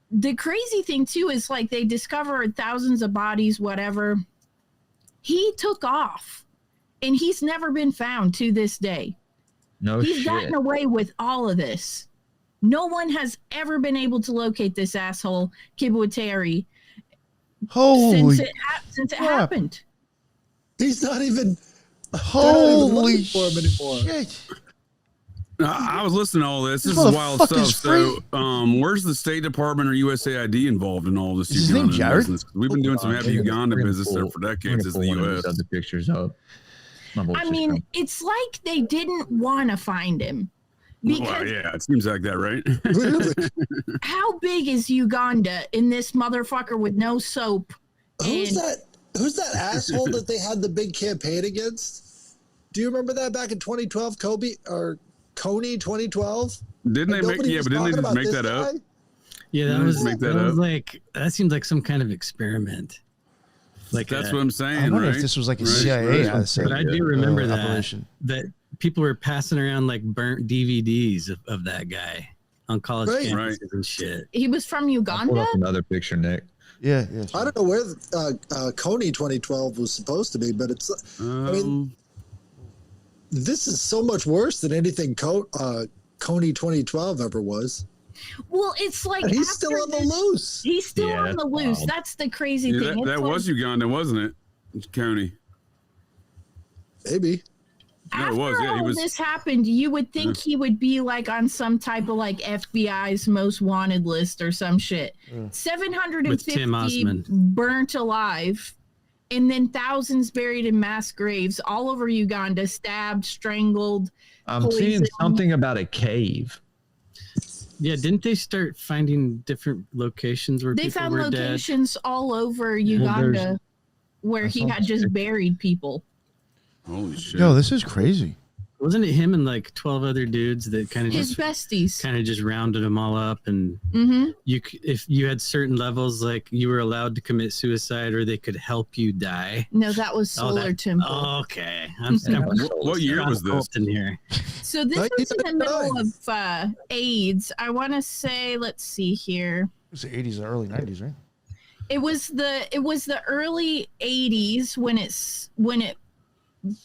the crazy thing too is like they discovered thousands of bodies, whatever. He took off and he's never been found to this day. No He's shit. gotten away with all of this. No one has ever been able to locate this asshole, Kibweteri, Holy, since it crap. happened. He's not even. holy looking for him anymore. shit. I was listening to all this. This This is wild stuff. motherfucker's So, where's the State Department or USAID involved in all this Is his name Ugandan Jared? business? We've been doing some We're heavy gonna- Uganda we're gonna business there pull- for we're decades gonna as pull the one of these U.S. other pictures up. My voice I is mean, coming. it's like they didn't want to find him. Well, Because yeah, it seems like that, right? Really? how big is Uganda in this motherfucker with no soap? Who's And that? Who's that asshole that they had the big campaign against? Do you remember that back in 2012, Kobe or Coney 2012? Didn't they make? Yeah, but didn't they just make that up? Yeah, Didn't that they was just make that was up? like that seemed like some kind of experiment. Like That's a- what I'm saying. I wonder right? if this was like a Right, CIA right. asset. But I do remember that operation. that people were passing around like burnt DVDs of that guy on college Right. campuses Right. and shit. He was from Pull Uganda. up another picture, Nick. Yeah. I don't know where Coney 2012 was supposed to be, but it's. Um, This is so much worse than anything Coney 2012 ever was. Well, it's like And he's after still on the this- loose. He's still Yeah, on the that's loose. wild. That's the crazy yeah, thing. that It's was like, Uganda, wasn't it? County. Maybe. Yeah, after it was. Yeah, he all was. this happened, you would think he would be like on some type of like FBI's most wanted list or some shit. Yeah. 750 With Tim Osmond. burnt alive, and then thousands buried in mass graves all over Uganda, stabbed, strangled. I'm seeing Poison. something about a cave. Yeah, didn't they start finding different locations where They people found were dead? locations all over Uganda where he had just buried people. Holy shit. Yo, this is crazy. Wasn't it him and like 12 other dudes that kind of His just besties. rounded them all up, and Mm-hmm. if you had certain levels, like you were allowed to commit suicide or they could help you die. No, that was Oh, Solar Temple. Okay, I'm What year was this? in here. So this was in the 1999. middle of AIDS. I want to say, let's see here. It was the 80s or early 90s, right? It was the early 80s when it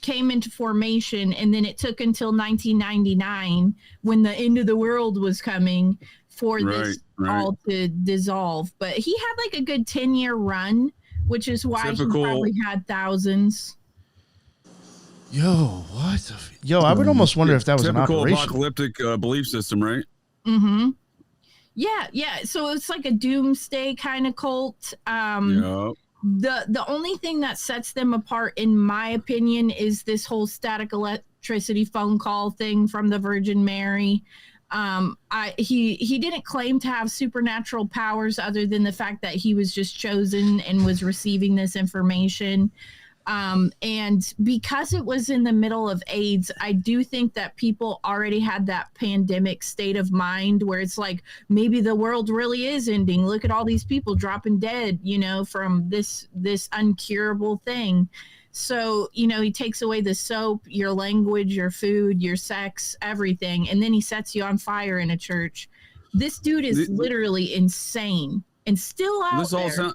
came into formation, and then it took until 1999 when the end of the world was coming for this Right. all to dissolve. But he had like a good 10-year run, which is why Typical- he probably had thousands. Yo, what? Yo, I would almost wonder if that was an Typical operation. apocalyptic belief system, right? Mm-hmm. Yeah. So it's like a doomsday kind of cult. Yeah. The only thing that sets them apart, in my opinion, is this whole static electricity phone call thing from the Virgin Mary. He didn't claim to have supernatural powers other than the fact that he was just chosen and was receiving this information. And because it was in the middle of AIDS, I do think that people already had that pandemic state of mind where it's like, maybe the world really is ending. Look at all these people dropping dead, from this uncurable thing. So, he takes away the soap, your language, your food, your sex, everything. And then he sets you on fire in a church. This dude is literally insane and still out This there. all sounds.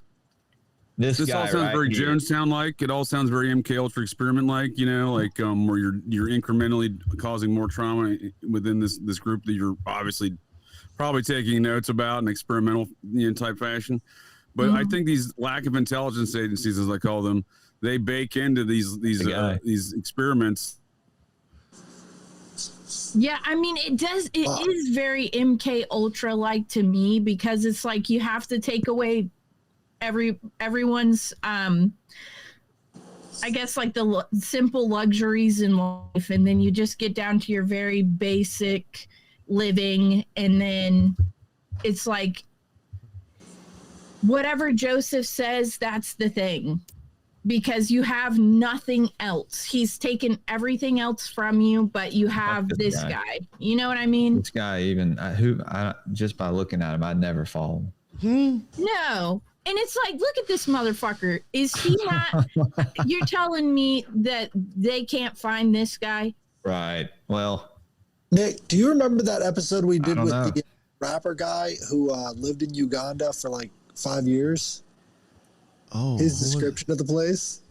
This This guy all sounds right very here. Jonestown-like. It all sounds very MK Ultra experiment-like. Where you're incrementally causing more trauma within this group that you're obviously probably taking notes about in experimental type fashion. But I think these lack of intelligence agencies, as I call them, they bake into these experiments. Yeah, I mean, it is very MK Ultra like to me, because it's like you have to take away everyone's I guess like the simple luxuries in life, and then you just get down to your very basic living, and then it's like whatever Joseph says, that's the thing, because you have nothing else. He's taken everything else from you, but you have this guy. You know what I mean? This guy, even just by looking at him, I'd never fall. No. And it's like, look at this motherfucker. Is he not? You're telling me that they can't find this guy? Right. Well, Nick, do you remember that episode we did don't with know. the rapper guy who lived in Uganda for like 5 years? Oh, His what was- description of the place?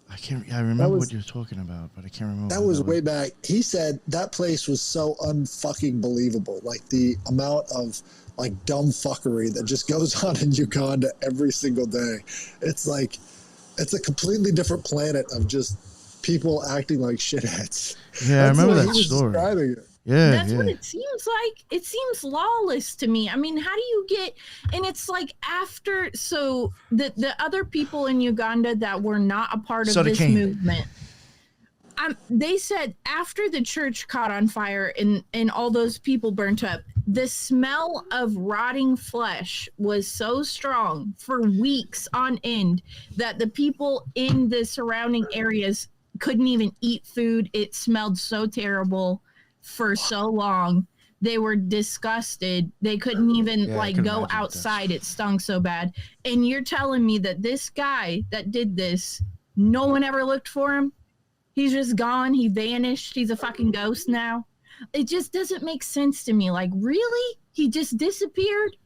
I remember was- what you're talking about, but I can't remember. That what was way back. He said that place was so unfucking believable. Like the amount of like dumb fuckery that just goes on in Uganda every single day. It's like, it's a completely different planet of just people acting like shitheads. Yeah, I That's remember the way that he was story. describing it. Yeah, That's yeah. what it seems like. It seems lawless to me. I mean, how do you get? And it's like after, so the other people in Uganda that were not a part of Soda this cane. movement, they said after the church caught on fire and all those people burnt up, the smell of rotting flesh was so strong for weeks on end that the people in the surrounding areas couldn't even eat food. It smelled so terrible for so long. They were disgusted. They couldn't even go outside. It stunk so bad. And you're telling me that this guy that did this, no one ever looked for him? He's just gone. He vanished. He's a fucking ghost now. It just doesn't make sense to me. Like, really? He just disappeared?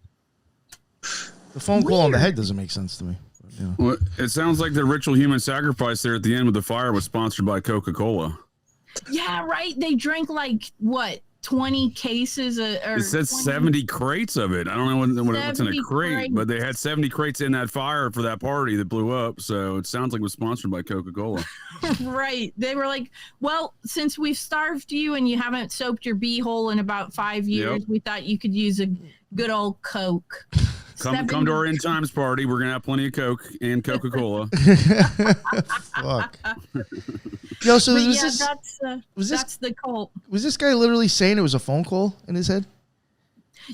The phone call on the head doesn't make sense to me. Yeah. Well, it sounds like the ritual human sacrifice there at the end with the fire was sponsored by Coca-Cola. Yeah, right. They drank 20 cases or it says 70 crates of it. I don't know what's in a crate, but they had 70 crates in that fire for that party that blew up. So it sounds like it was sponsored by Coca-Cola. Right. They were like, well, since we've starved you and you haven't soaped your beehole in about 5 years, we thought you could use a good old Coke. Come to our end times party. We're gonna have plenty of Coke and Coca-Cola. Fuck. Yo, so that's the cult. Was this guy literally saying it was a phone call in his head?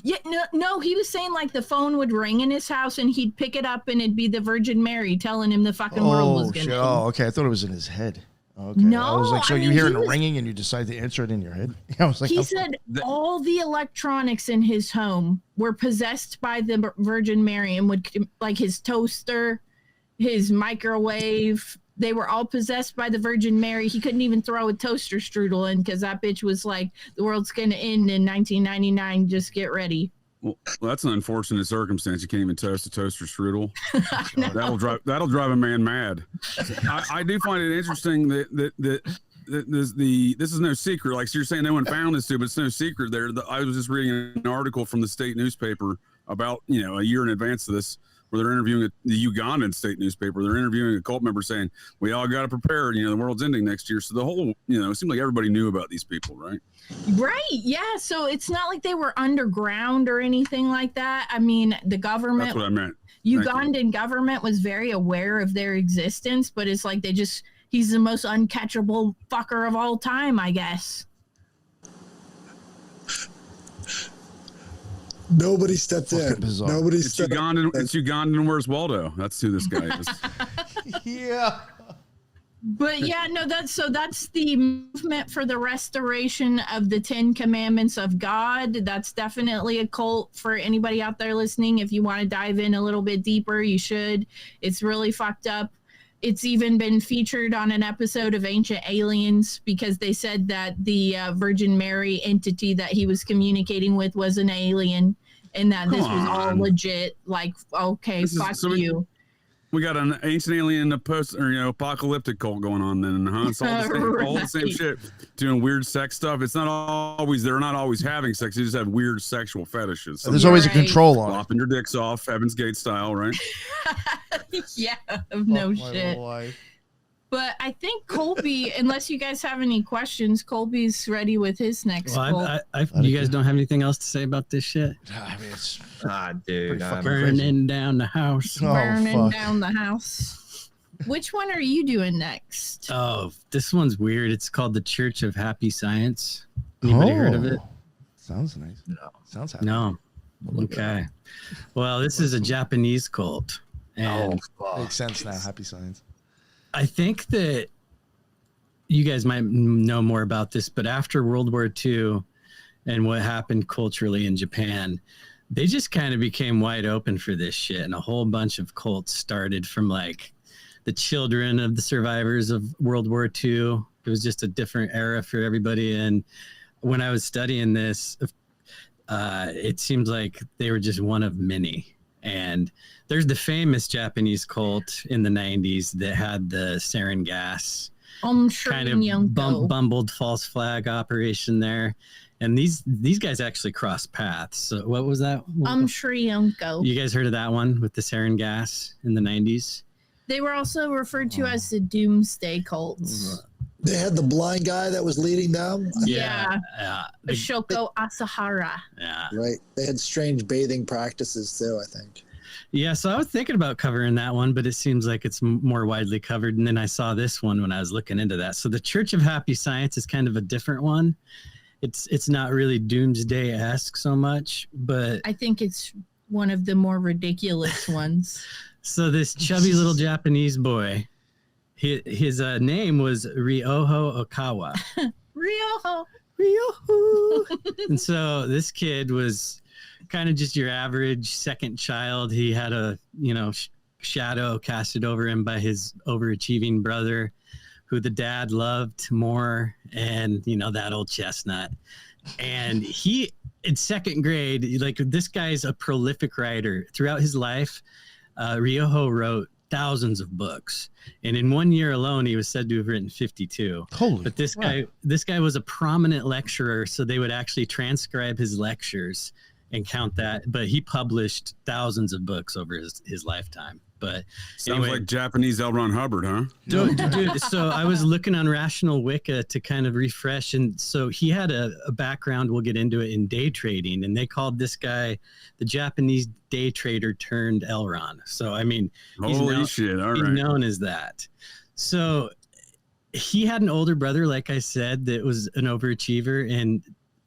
Yeah, no, he was saying the phone would ring in his house and he'd pick it up and it'd be the Virgin Mary telling him the fucking world was gonna end. Oh, okay. I thought it was in his head. Okay. No, I was like, so you hearing a ringing and you decide to answer it in your head? I was like, he said all the electronics in his home were possessed by the Virgin Mary and would his toaster, his microwave. They were all possessed by the Virgin Mary. He couldn't even throw a toaster strudel in because that bitch was like, the world's going to end in 1999. Just get ready. Well, that's an unfortunate circumstance. You can't even toast a toaster strudel. That'll drive a man mad. I do find it interesting that this is no secret. Like, so you're saying no one found this too, but it's no secret. I was just reading an article from the state newspaper about a year in advance of this, where they're interviewing the Ugandan state newspaper. They're interviewing a cult member saying, we all got to prepare, the world's ending next year. So the whole, it seemed like everybody knew about these people, right? Right. Yeah. So it's not like they were underground or anything like that. I mean, the government. That's what I meant. Ugandan government was very aware of their existence, but it's like he's the most uncatchable fucker of all time, I guess. Nobody stepped in. Bizarre. Nobody it's stepped Ugandan. It's Ugandan. Where's Waldo? That's who this guy is. Yeah. But yeah, no, that's the movement for the restoration of the 10 Commandments of God. That's definitely a cult for anybody out there listening. If you want to dive in a little bit deeper, you should. It's really fucked up. It's even been featured on an episode of Ancient Aliens because they said that the Virgin Mary entity that he was communicating with was an alien and that this was all legit. Like, okay, fuck you. We got an ancient alien, apocalyptic cult going on then, huh? It's all the same shit, doing weird sex stuff. They're not always having sex. They just have weird sexual fetishes. So there's always a control on flopping your dicks off, Heaven's Gate style, right? Yeah, no shit. But I think Colby, unless you guys have any questions, Colby's ready with his next cult. You guys don't have anything else to say about this shit? I mean, it's dude, burning down the house. Burning down the house. Which one are you doing next? Oh, this one's weird. It's called the Church of Happy Science. Anybody heard of it? Sounds nice. No. Sounds happy. No. Okay. Well, this is a Japanese cult. And makes sense now. Happy Science. I think that you guys might know more about this, but after World War II and what happened culturally in Japan, they just kind of became wide open for this shit. And a whole bunch of cults started from the children of the survivors of World War II. It was just a different era for everybody. And when I was studying this, it seems like they were just one of many. And there's the famous Japanese cult in the 90s that had the sarin gas kind of bumbled false flag operation there. And these guys actually crossed paths. So what was that? Shrionko. You guys heard of that one with the sarin gas in the 90s? They were also referred to as the Doomsday Cults. They had the blind guy that was leading them. Yeah. Shoko Asahara. Yeah. Right. They had strange bathing practices too, I think. Yeah, so I was thinking about covering that one, but it seems like it's more widely covered. And then I saw this one when I was looking into that. So the Church of Happy Science is kind of a different one. it's not really doomsday-esque so much, but I think it's one of the more ridiculous ones. So this chubby little Japanese boy, his name was Ryoho Okawa. Ryoho. And so this kid was kind of just your average second child. He had a, shadow casted over him by his overachieving brother, who the dad loved more, and that old chestnut. And he, in second grade, like, this guy's a prolific writer. Throughout his life, Ryoho wrote thousands of books, and in 1 year alone, he was said to have written 52. Holy! But this guy was a prominent lecturer, so they would actually transcribe his lectures and count that. But he published thousands of books over his lifetime. But sounds like Japanese L. Ron Hubbard, huh? Dude, so I was looking on Rational Wicca to kind of refresh, and so he had a background, we'll get into it, in day trading, and they called this guy the Japanese day trader turned L. Ron. So I mean, holy shit! All right, he's known as that. So he had an older brother, like I said, that was an overachiever, and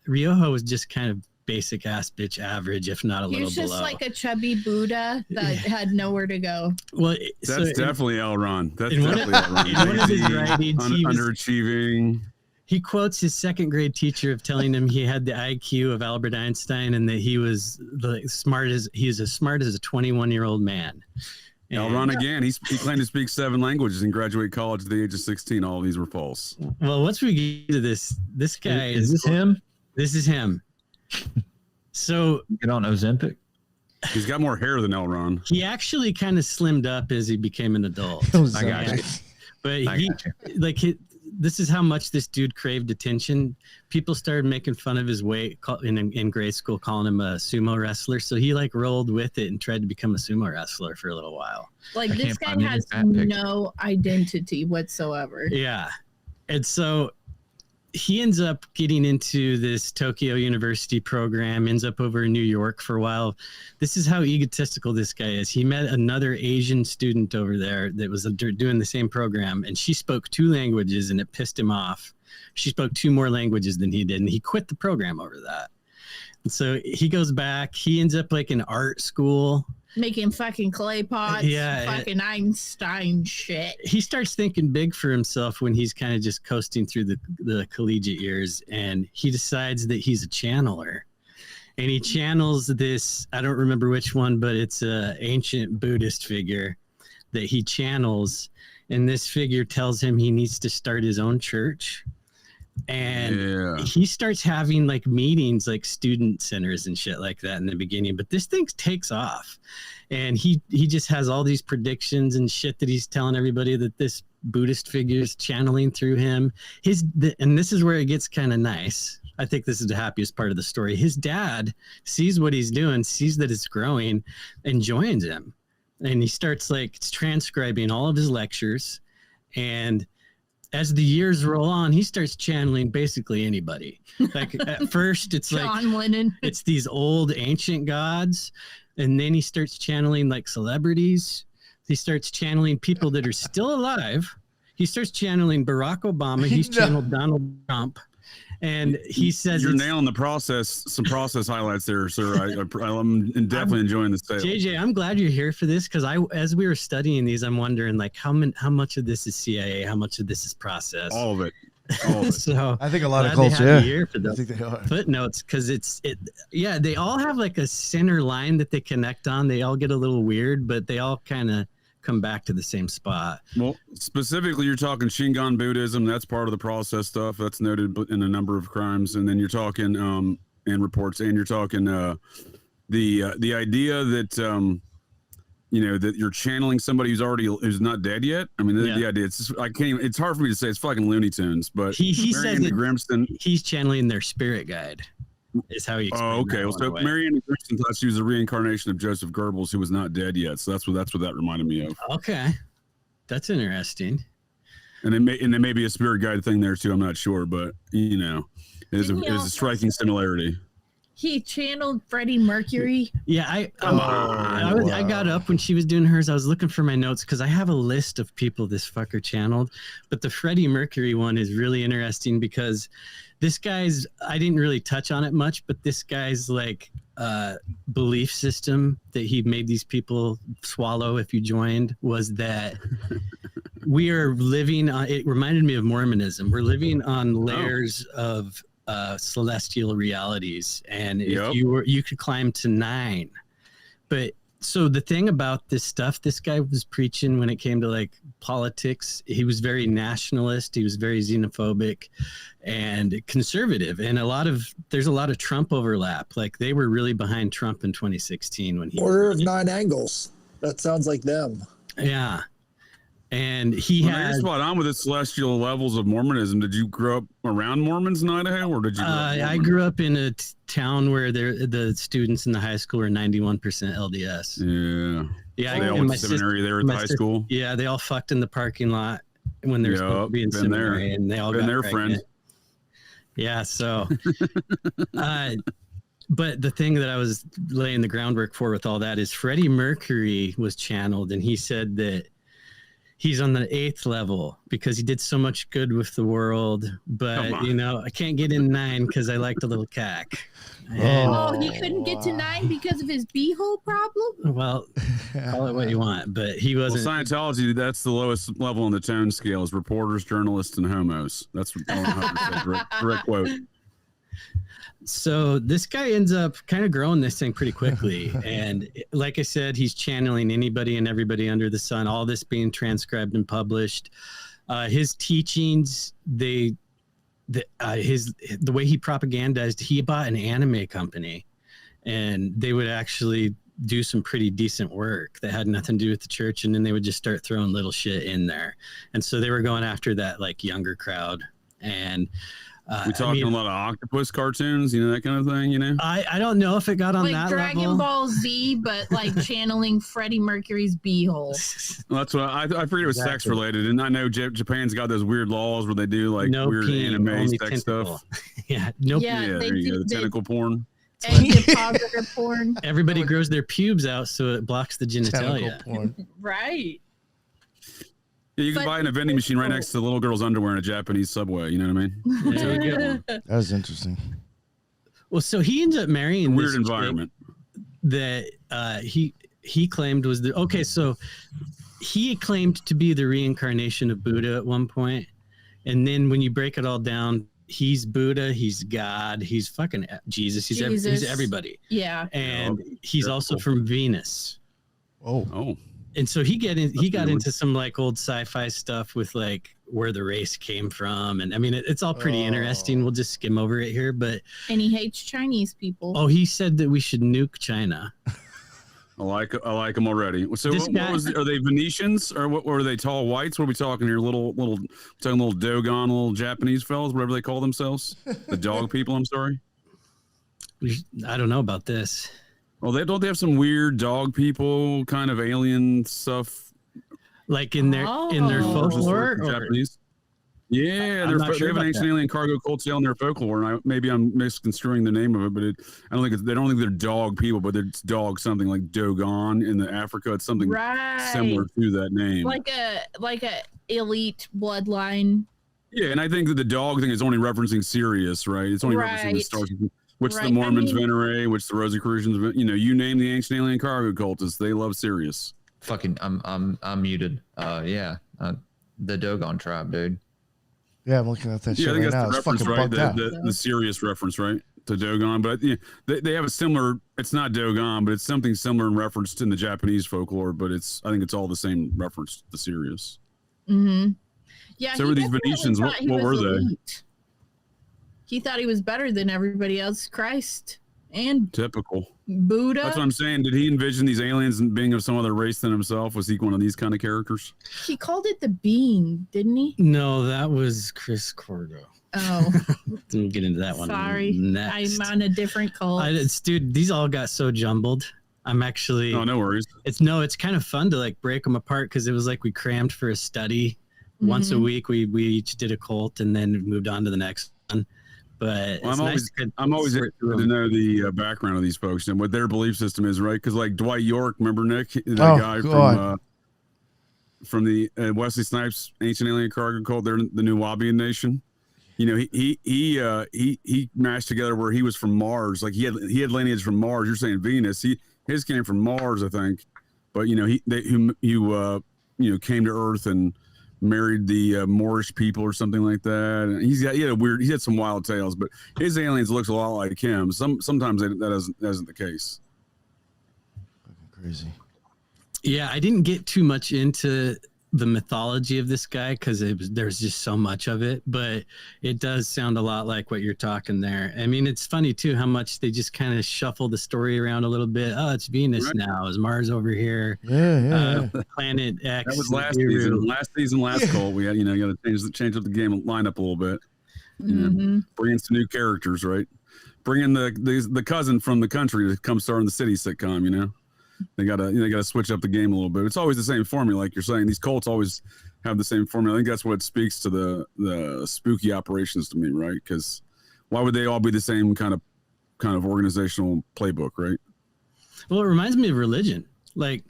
Ryoho was just kind of basic ass bitch average, if not a little below. He was just like a chubby Buddha that had nowhere to go. Well, that's definitely L. Ron. That's in definitely L. Ron. In one of his writings, underachieving. He quotes his second grade teacher of telling him he had the IQ of Albert Einstein and that he was as smart as a 21-year-old man. L. Ron again. He claimed to speak 7 languages and graduate college at the age of 16. All of these were false. Well, once we get to this guy is this him? This is him. So get on Ozempic. He's got more hair than L. Ron. He actually kind of slimmed up as he became an adult. I got you. But this is how much this dude craved attention. People started making fun of his weight in grade school, calling him a sumo wrestler. So he rolled with it and tried to become a sumo wrestler for a little while. This guy has no identity whatsoever. Yeah. And so he ends up getting into this Tokyo University program, ends up over in New York for a while. This is how egotistical this guy is. He met another Asian student over there that was doing the same program, and she spoke 2 languages, and it pissed him off. She spoke 2 more languages than he did, and he quit the program over that. And so he goes back. He ends up in art school. Making fucking clay pots, fucking Einstein shit. He starts thinking big for himself when he's kind of just coasting through the collegiate years, and he decides that he's a channeler. And he channels this, I don't remember which one, but it's an ancient Buddhist figure that he channels, and this figure tells him he needs to start his own church. And he starts having meetings, student centers and shit like that in the beginning, but this thing takes off, and he just has all these predictions and shit that he's telling everybody that this Buddhist figure is channeling through him. And this is where it gets kind of nice. I think this is the happiest part of the story. His dad sees what he's doing, sees that it's growing, and joins him, and he starts transcribing all of his lectures. And as the years roll on, he starts channeling basically anybody. At first, it's John Lennon. It's these old ancient gods, and then he starts channeling celebrities. He starts channeling people that are still alive. He starts channeling Barack Obama. He's channeled Donald Trump. And he says you're nailing the process. Some process highlights there, sir. I'm definitely enjoying the sale. JJ, I'm glad you're here for this, because as we were studying these, I'm wondering how much of this is CIA, how much of this is process. All of it. All of it. So I think a lot of cults, here for the I think they are. footnotes, because they all have a center line that they connect on. They all get a little weird, but they all kind of come back to the same spot. Well, specifically, you're talking Shingon Buddhism. That's part of the process stuff. That's noted in a number of crimes. And then you're talking and reports, and you're talking the idea that that you're channeling somebody who's not dead yet. I mean, the idea it's hard for me to say. It's fucking Looney Tunes, but he says that Grimston, he's channeling their spirit guide. Is how he explained okay. Well, so Marianne Grimston thought she was a reincarnation of Joseph Goebbels, who was not dead yet. So that's what that reminded me of. Okay, that's interesting. And there may be a spirit guide thing there too. I'm not sure, but it is a striking similarity. He channeled Freddie Mercury. Yeah, I got up when she was doing hers. I was looking for my notes because I have a list of people this fucker channeled. But the Freddie Mercury one is really interesting because this guy's, I didn't really touch on it much, but this guy's like belief system that he made these people swallow if you joined was that we are living on, it reminded me of Mormonism. We're living on layers of celestial realities, and if you could climb to 9. But so the thing about this stuff this guy was preaching when it came to like politics, he was very nationalist, he was very xenophobic and conservative, and there's a lot of Trump overlap. Like they were really behind Trump in 2016 when he Order of 9 Angles. That sounds like them. Yeah. And he you're spot on with the celestial levels of Mormonism. Did you grow up around Mormons in Idaho, or did you? I grew up in a town where the students in the high school were 91% LDS. Yeah. They all went to seminary there at the high school. Yeah, they all fucked in the parking lot when they were supposed to be in seminary, and they all got their pregnant. Friend. Yeah, so. But the thing that I was laying the groundwork for with all that is Freddie Mercury was channeled, and he said that he's on the 8th level because he did so much good with the world, but I can't get in 9 because I liked a little cack. And, he couldn't get to 9 because of his beehole problem? Well, call it what you want, but he wasn't. Well, Scientology, that's the lowest level on the tone scale is reporters, journalists, and homos. That's what direct quote. So this guy ends up kind of growing this thing pretty quickly. And like I said, he's channeling anybody and everybody under the sun, all this being transcribed and published. His teachings, the way he propagandized, he bought an anime company and they would actually do some pretty decent work that had nothing to do with the church. And then they would just start throwing little shit in there. And so they were going after that like younger crowd. And we talking a lot of octopus cartoons, that kind of thing, I don't know if it got on like that Dragon level. Ball Z, but like channeling Freddie Mercury's beehole. Well, that's what I figured it was sex related, and I know Japan's got those weird laws where they do like weird anime sex stuff. Yeah, nope. Yeah, there you go, the tentacle porn. And depositor porn. Everybody grows their pubes out so it blocks the genitalia. Right. Yeah, you can buy in a vending machine right next to the little girl's underwear in a Japanese subway. You know what I mean? That was interesting. Well, so he ends up marrying weird environment that he claimed was so he claimed to be the reincarnation of Buddha at one point, and then when you break it all down, he's Buddha, he's God, he's fucking Jesus, he's everybody. Yeah, and he's also from Venus. Oh. And so he got into some like old sci-fi stuff with like where the race came from, and I mean it's all pretty interesting. We'll just skim over it here, but and he hates Chinese people. Oh, he said that we should nuke China. I like them already. So are they Venetians or what were they? Tall whites? What are we talking here? Little Dogon, little Japanese fellas, whatever they call themselves. The dog people. I'm sorry. I don't know about this. Well, don't they have some weird dog people kind of alien stuff? Like in their folklore? Japanese? Yeah, they have an ancient alien cargo cult tale in their folklore, and maybe I'm misconstruing the name of it, but they don't think they're dog people, but it's dog something like Dogon in Africa. It's something similar to that name, like a elite bloodline. Yeah, and I think that the dog thing is only referencing Sirius, right? It's only referencing the stars. Which the Mormons venerate, which the Rosicrucians, you name the ancient alien cargo cultists, they love Sirius. Fucking, I'm muted. The Dogon tribe, dude. Yeah, I'm looking at that shit right now. It's fucking bugged out. The Sirius reference, right, to Dogon, but they have a similar. It's not Dogon, but it's something similar in reference to in the Japanese folklore. But I think it's all the same reference to Sirius. Mm-hmm. Yeah. So were these Venetians? What were they? He thought he was better than everybody else. Christ and typical Buddha. That's what I'm saying. Did he envision these aliens being of some other race than himself? Was he one of these kind of characters? He called it the Being, didn't he? No, that was Chris Cordo. Oh, didn't get into that one. Sorry, next. I'm on a different cult. Dude, these all got so jumbled. I'm actually. Oh, no worries. It's kind of fun to like break them apart because it was like we crammed for a study. Once a week, we each did a cult and then moved on to the next one. But Well, it's I'm always sort interested through to 'em. know the background of these folks and what their belief system is, right? Because like Dwight York, remember Nick, that Oh, guy God. from the Wesley Snipes Ancient Alien Cargo Cult. They're the New Wabian Nation. You know, he mashed together where he was from Mars. Like he had lineage from Mars. You're saying Venus. His came from Mars, I think. But you know, he came to Earth and married the Moorish people or something like that. And he had some wild tales, but his aliens looks a lot like him. Sometimes that isn't the case. Crazy. Yeah, I didn't get too much into the mythology of this guy because there's just so much of it, but it does sound a lot like what you're talking there. I mean, it's funny too how much they just kind of shuffle the story around a little bit. Oh, it's Venus now. Is Mars over here? Yeah. Planet X. That was last season. Last call we had. You know, you got to change up the game lineup a little bit. You know, bring in some new characters, right? Bring in the cousin from the country to come star in the city sitcom. You know. They gotta switch up the game a little bit. It's always the same formula, like you're saying. These cults always have the same formula. I think that's what speaks to the spooky operations to me, right? Because why would they all be the same kind of organizational playbook, right? Well, it reminds me of religion, like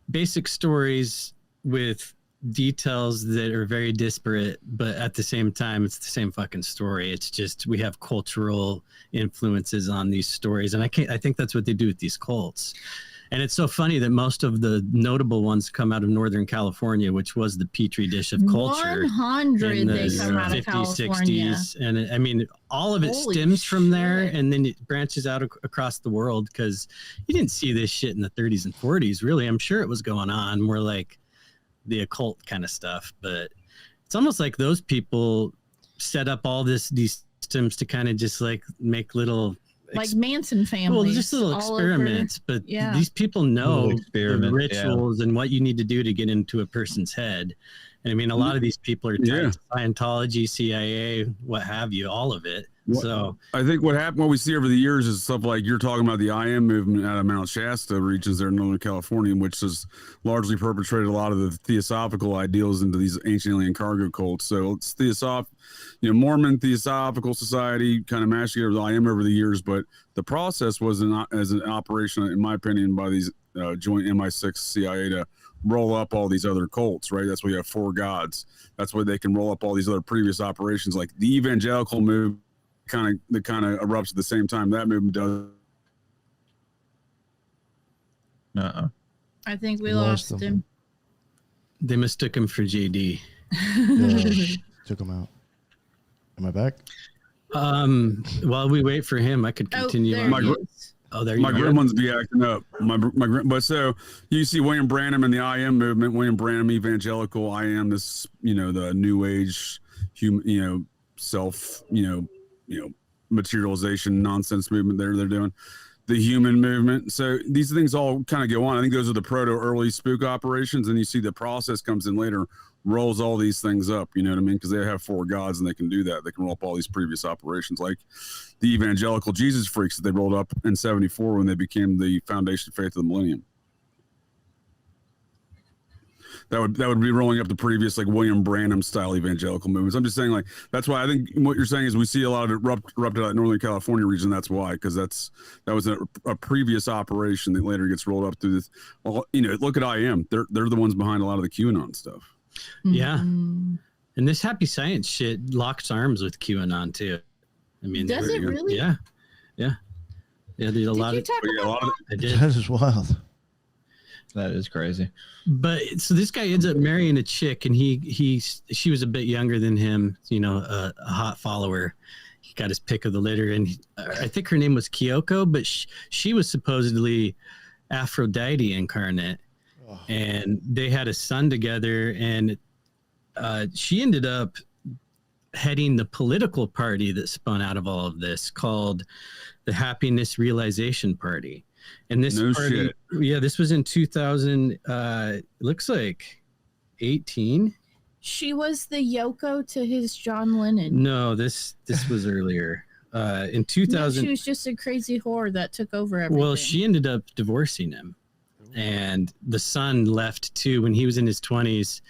basic stories with details that are very disparate, but at the same time, it's the same fucking story. It's just we have cultural influences on these stories, and I think that's what they do with these cults. And it's so funny that most of the notable ones come out of Northern California, which was the petri dish of culture. 100 in the they come out of 50s, California. 60s. And I mean, all of it Holy stems from there, shit. and then it branches out across the world because you didn't see this shit in the 30s and 40s, really. I'm sure it was going on more like the occult kind of stuff. But it's almost like those people set up all these systems to kind of just like make little... Like Manson family. Well, just little experiments, but these people know the rituals and what you need to do to get into a person's head. And I mean, a lot of these people are tied to Scientology, CIA, what have you, all of it. So I think what we see over the years is stuff like you're talking about the IM movement out of Mount Shasta regions there in Northern California, which has largely perpetrated a lot of the theosophical ideals into these ancient alien cargo cults. So it's Mormon Theosophical Society kind of mashed together with IM over the years, but the process was as an operation, in my opinion, by these joint MI6 CIA to roll up all these other cults, right? That's why you have four gods. That's why they can roll up all these other previous operations, like the evangelical movement. That kind of erupts at the same time that movement does. I think we lost him. They mistook him for JD. Took him out. Am I back? While we wait for him, I could continue on. My gremlins be acting up. But so you see William Branham and the IM movement. William Branham, evangelical. IM, this the New Age, self materialization nonsense movement they're doing, the human movement. So these things all kind of go on. I think those are the early spook operations, and you see the process comes in later, rolls all these things up, you know what I mean? Because they have four gods and they can do that. They can roll up all these previous operations, like the evangelical Jesus freaks that they rolled up in 74 when they became the foundation faith of the millennium. That would be rolling up the previous like William Branham style evangelical movements. I'm just saying, like, that's why I think what you're saying is we see a lot of it erupted out in Northern California region. That's why, because that was a previous operation that later gets rolled up through this. Well, look at IM. They're the ones behind a lot of the QAnon stuff. Yeah, and this happy science shit locks arms with QAnon too. I mean, does it really? Yeah. There's a lot of. I did. That is wild. That is crazy. But so this guy ends up marrying a chick, and she was a bit younger than him. A hot follower. He got his pick of the litter, and I think her name was Kyoko, but she was supposedly Aphrodite incarnate, and they had a son together, and she ended up heading the political party that spun out of all of this, called the Happiness Realization Party. And this party, this was in 2000. Looks like 18. She was the Yoko to his John Lennon. No, this was earlier. In 2000, she was just a crazy whore that took over everything. Well, she ended up divorcing him, and the son left too when he was in his 20s.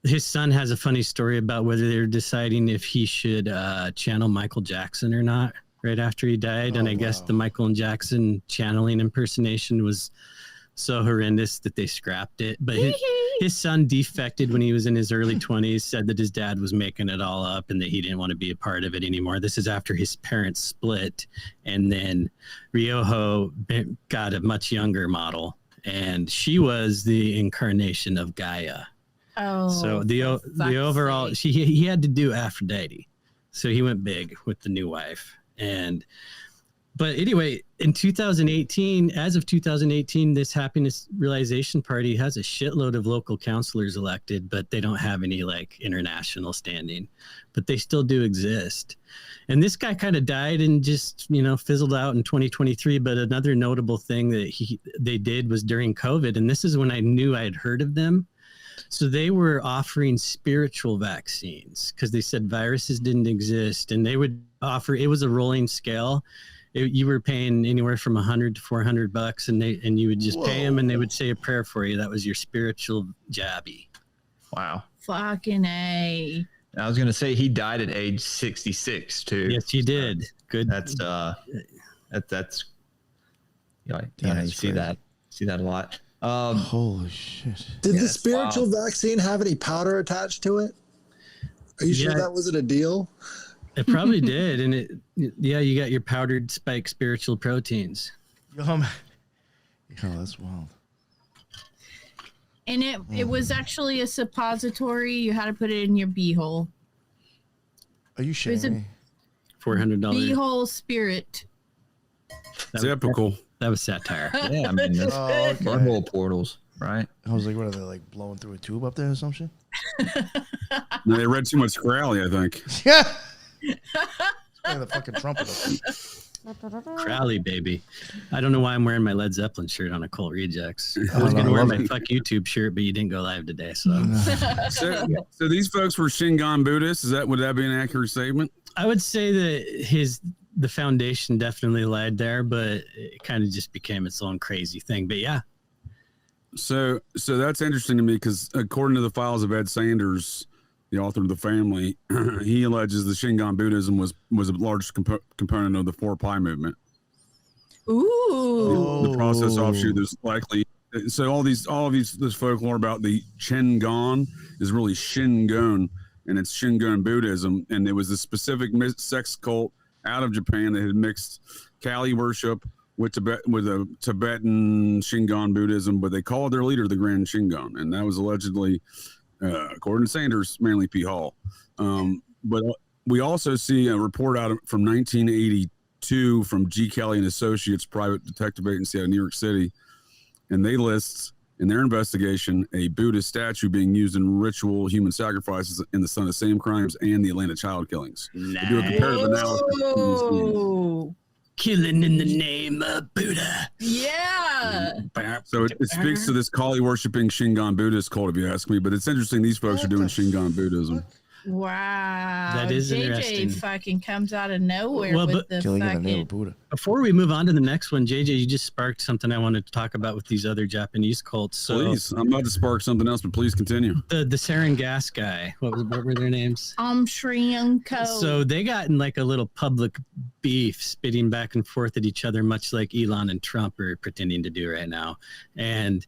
his son has a funny story about whether they're deciding if he should channel Michael Jackson or not right after he died. And I guess the Michael Jackson channeling impersonation was so horrendous that they scrapped it. But his son defected when he was in his early 20s, said that his dad was making it all up and that he didn't want to be a part of it anymore. This is after his parents split. And then Ryoho got a much younger model, and she was the incarnation of Gaia. Oh, so the overall, he had to do Aphrodite. So he went big with the new wife. But anyway, in 2018, as of 2018, this happiness realization party has a shitload of local councilors elected, but they don't have any like international standing, but they still do exist. And this guy kind of died and just, fizzled out in 2023. But another notable thing that they did was during COVID. And this is when I knew I had heard of them. So they were offering spiritual vaccines because they said viruses didn't exist, and they would offer, it was a rolling scale. You were paying anywhere from $100 to $400, and you would just pay them, and they would say a prayer for you. That was your spiritual jabby. Wow. Fucking A. I was gonna say he died at age 66 too. Yes, he did. Good. That's you see that a lot. Holy shit. Did the spiritual vaccine have any powder attached to it? Are you sure that wasn't a deal? It probably did. And you got your powdered spike spiritual proteins. Yo, that's wild. And it was actually a suppository. You had to put it in your beehole. Are you shitting me? $400. Beehole spirit. Typical. That was satire. Yeah, I mean, that's butthole portals, right? I was like, what are they, like blowing through a tube up there or some shit? No, they read too much Crowley, I think. Yeah. Play the fucking trumpet. Crowley, baby. I don't know why I'm wearing my Led Zeppelin shirt on Occult Rejects. I was going to wear my Fuck YouTube shirt, but you didn't go live today, so. So these folks were Shingon Buddhists. Would that be an accurate statement? I would say that the foundation definitely lied there, but it kind of just became its own crazy thing. But yeah. So that's interesting to me because according to the files of Ed Sanders, the author of The Family, he alleges the Shingon Buddhism was a large component of the 4-Pi movement. Ooh. The process offshoot is likely. So all of this folklore about the Shingon is really Shingon, and it's Shingon Buddhism, and it was a specific sex cult out of Japan that had mixed Kali worship with a Tibetan Shingon Buddhism, but they called their leader the Grand Shingon, and that was allegedly, according to Sanders, Manly P. Hall. But we also see a report from 1982 from G. Kelly and Associates, private detective agency out of New York City, and they list in their investigation a Buddhist statue being used in ritual human sacrifices in the son of same crimes and the Atlanta child killings. Nice. They do a comparative analysis. Killing in the name of Buddha. Yeah. So it speaks to this Kali worshipping Shingon Buddhist cult, if you ask me. But it's interesting these folks are doing Shingon Buddhism. Wow. That is interesting. JJ fucking comes out of nowhere with the Killing in the name fucking... of Buddha. Before we move on to the next one, JJ, you just sparked something I wanted to talk about with these other Japanese cults. So Please, I'm about to spark something else, but please continue. the sarin gas guy, what were their names? Sri Lanka. So they got in like a little public beef, spitting back and forth at each other, much like Elon and Trump are pretending to do right now. And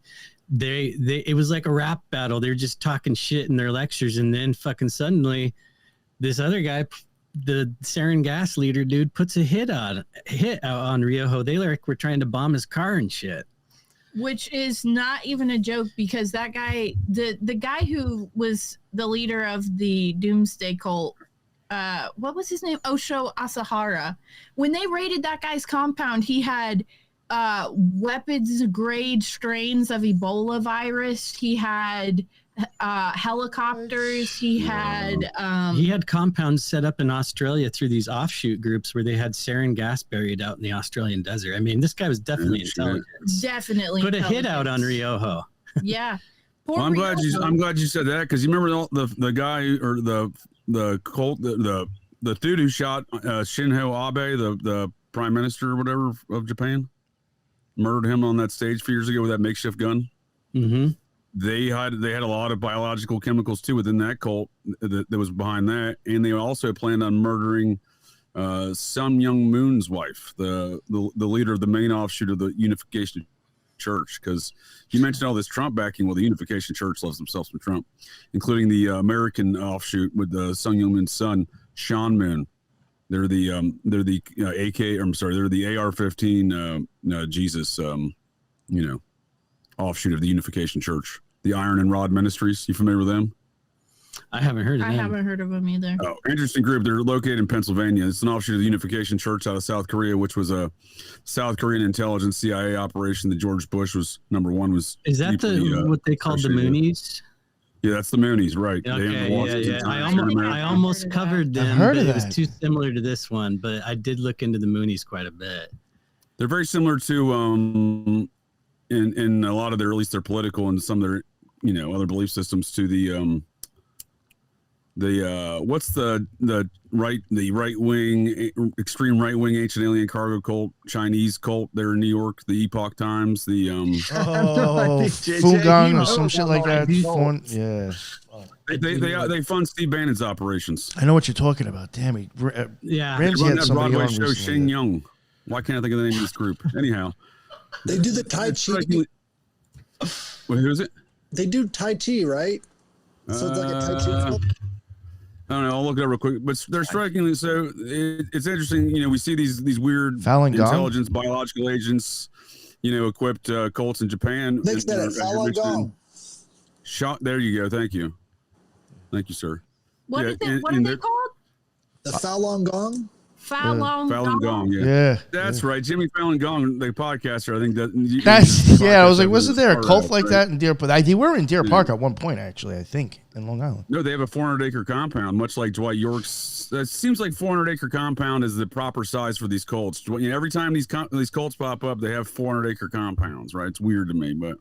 it was like a rap battle. They were just talking shit in their lectures, and then fucking suddenly this other guy, the sarin gas leader dude, puts a hit out on Ryoho. They were trying to bomb his car and shit. Which is not even a joke, because that guy, the guy who was the leader of the Doomsday cult, what was his name? Osho Asahara. When they raided that guy's compound, he had weapons grade strains of Ebola virus. He had helicopters. He had compounds set up in Australia through these offshoot groups where they had sarin gas buried out in the Australian desert. I mean, this guy was definitely intelligent. Definitely put a hit out on Ryoho. Yeah. Well, I'm glad you said that, because you remember the guy or the cult, the dude who shot Shinzo Abe, the prime minister or whatever of Japan, murdered him on that stage a few years ago with that makeshift gun. Mm-hmm. they had a lot of biological chemicals too within that cult that was behind that, and they also planned on murdering Sun Myung Moon's wife, the leader of the main offshoot of the Unification Church, because you mentioned all this Trump backing. Well, the Unification Church loves themselves from Trump, including the American offshoot with Sun Myung Moon's son, Sean Moon. They're the AR-15 Jesus, offshoot of the Unification Church, the Iron and Rod Ministries. You familiar with them? I haven't heard of them. I haven't heard of them either. Oh, interesting group. They're located in Pennsylvania. It's an offshoot of the Unification Church out of South Korea, which was a South Korean intelligence CIA operation that George Bush was number one. Is that what they called the Moonies? Yeah, that's the Moonies, right? Okay, yeah. I almost covered them, but it was too similar to this one. But I did look into the Moonies quite a bit. They're very similar to, in a lot of their, at least their political and some of their, other belief systems, to the what's the right wing, extreme right wing ancient alien cargo cult, Chinese cult there in New York, the Epoch Times, the Fugang or some shit like that. Yeah, they fund Steve Bannon's operations. I know what you're talking about. Damn it, yeah. Ramsey had somebody Broadway on show, Shane Young. Why can't I think of the name of this group? Anyhow, they do the Tai Chi. Wait, who is it? They do Tai Chi, right? So it's like a Tai Chi film. I don't know. I'll look it up real quick. But they're strikingly so. It's interesting. We see these weird intelligence, biological agents, equipped cults in Japan. They said it. Falun Gong. There you go. Thank you, sir. What are they called? The Falun Gong. Falun Gong. Yeah, that's right. Jimmy Falun Gong, the podcaster. I think that's I was like, wasn't there a cult like that in Deer Park? They were in Deer Park at one point, actually. I think in Long Island. No, they have a 400-acre compound, much like Dwight York's. It seems like 400-acre compound is the proper size for these cults. Every time these cults pop up, they have 400-acre compounds. Right? It's weird to me, but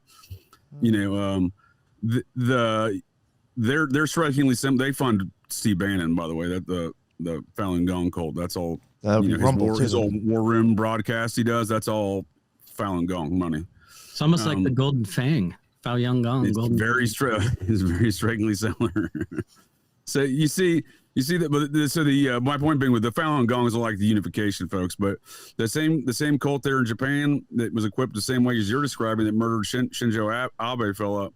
they're strikingly similar. They fund Steve Bannon, by the way. That the Falun Gong cult. That's all. His old war room broadcast he does. That's all Falun Gong money. It's almost like the Golden Fang. Falun Gong. It's very strikingly similar. So you see that. But my point being with the Falun Gong is like the unification folks, but the same cult there in Japan that was equipped the same way as you're describing that murdered Shinzo Abe fella.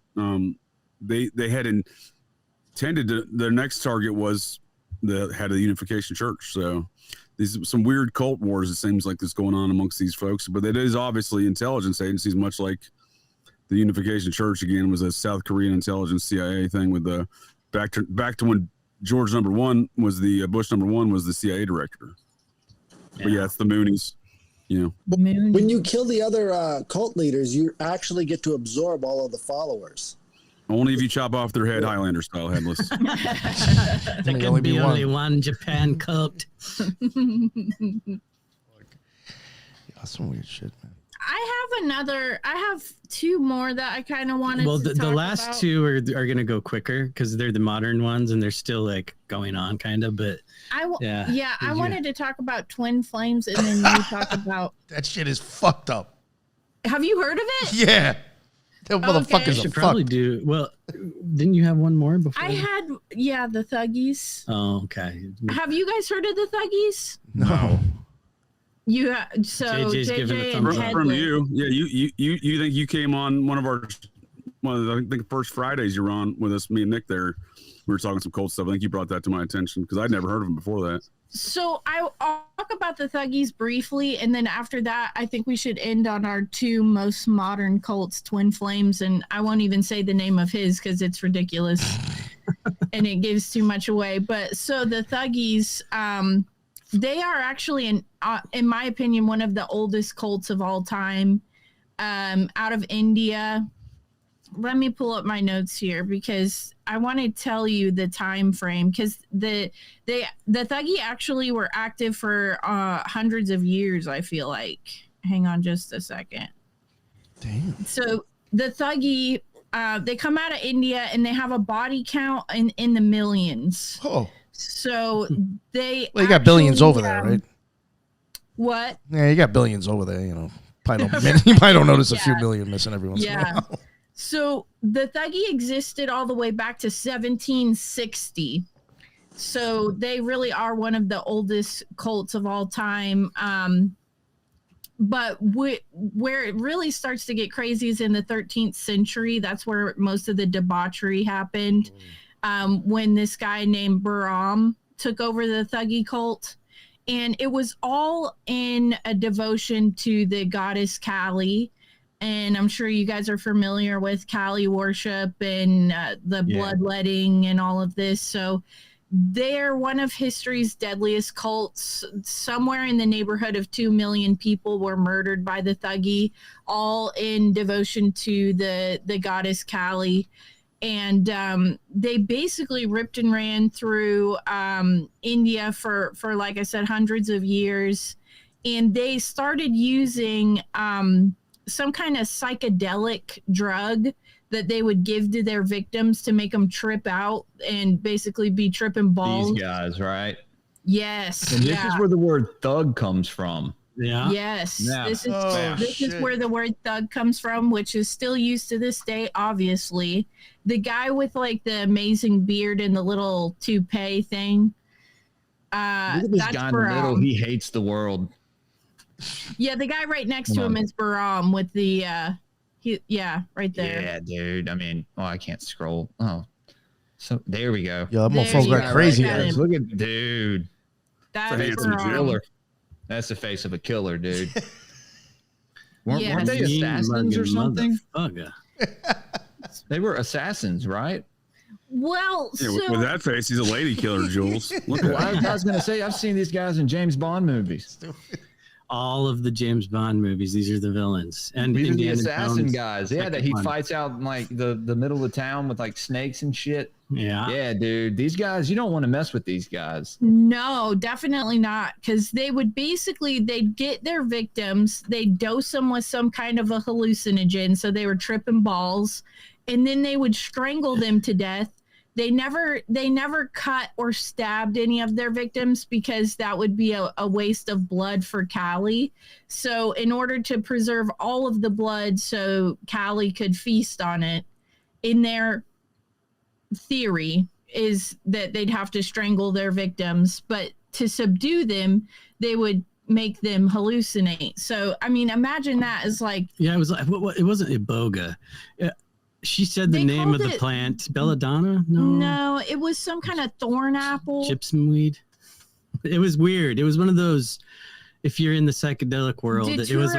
They had intended to, their next target was the head of the Unification Church. So these some weird cult wars, it seems like, that's going on amongst these folks. But it is obviously intelligence agencies, much like the Unification Church again was a South Korean intelligence CIA thing with the back to when George number one was the Bush number one was the CIA director. Yeah. But yeah, it's the Moonies. When you kill the other cult leaders, you actually get to absorb all of the followers. Only if you chop off their head, Highlander style, headless. There can be only one Japan cult. That's some weird shit, man. I have two more that I kind of wanted to talk about. The last two are going to go quicker because they're the modern ones and they're still like going on kind of, but I wanted to talk about Twin Flames and then you talk about that shit is fucked up. Have you heard of it? Yeah. That motherfuckers should probably do. Well, didn't you have one more before? I had, the Thuggies. Oh, okay. Have you guys heard of the Thuggies? No. JJ's giving a thumbs up from you. Yeah, you think you came on one of the first Fridays you were on with us, me and Nick there. We were talking some cold stuff. I think you brought that to my attention because I'd never heard of them before that. So I'll talk about the Thuggies briefly, and then after that, I think we should end on our two most modern cults, Twin Flames, and I won't even say the name of his because it's ridiculous and it gives too much away. But so the Thuggies, they are actually, in my opinion, one of the oldest cults of all time, out of India. Let me pull up my notes here because I want to tell you the time frame because the Thuggy actually were active for hundreds of years, I feel like. Hang on just a second. Damn. So the Thuggy, they come out of India and they have a body count in the millions. Oh. So they you got billions over there, right? What? Yeah, you got billions over there, You probably don't notice a few million missing every once in a while. So the Thuggee existed all the way back to 1760. So they really are one of the oldest cults of all time. But where it really starts to get crazy is in the 13th century. That's where most of the debauchery happened. When this guy named Bahram took over the Thuggee cult. And it was all in a devotion to the goddess Kali. And I'm sure you guys are familiar with Kali worship and the bloodletting and all of this. So they're one of history's deadliest cults. Somewhere in the neighborhood of 2 million people were murdered by the Thuggee, all in devotion to the goddess Kali. And they basically ripped and ran through India for, like I said, hundreds of years. And they started using some kind of psychedelic drug that they would give to their victims to make them trip out and basically be tripping balls. These guys, right? Yes. And this is where the word thug comes from. Yeah. Yes. Yeah. This is where the word thug comes from, which is still used to this day, obviously. The guy with like the amazing beard and the little toupee thing. Look at this guy in the middle. He hates the world. Yeah, the guy right next to him is Bahram with the right there. Yeah, dude. I mean, I can't scroll. Oh, so there we go. Yeah, that motherfucker got crazy. Right, Look at dude. That's killer. That's the face of a killer, dude. Weren't they Mean assassins or something? motherfucker. They were assassins, right? Well, Yeah, so with that face, he's a lady killer, Jules. Look at Well, that. I was gonna say I've seen these guys in James Bond movies. All of the James Bond movies, these are the villains. And These are the Indiana assassin Jones, guys. Yeah, that he fights out in like the middle of town with like snakes and shit. Yeah. Yeah, dude. These guys, you don't want to mess with these guys. no, definitely not, because they'd get their victims, they'd dose them with some kind of a hallucinogen, so they were tripping balls, and then they would strangle them to death. They never cut or stabbed any of their victims because that would be a waste of blood for Kali. So in order to preserve all of the blood so Kali could feast on it, in their theory is that they'd have to strangle their victims, but to subdue them, they would make them hallucinate. So, I mean, imagine that as like... Yeah, it was like, it wasn't Iboga. She said the They name of called the it- plant. Belladonna? No, it was some kind of thorn apple. Gypsum weed. It was weird. It was one of those, if you're in the psychedelic world, it was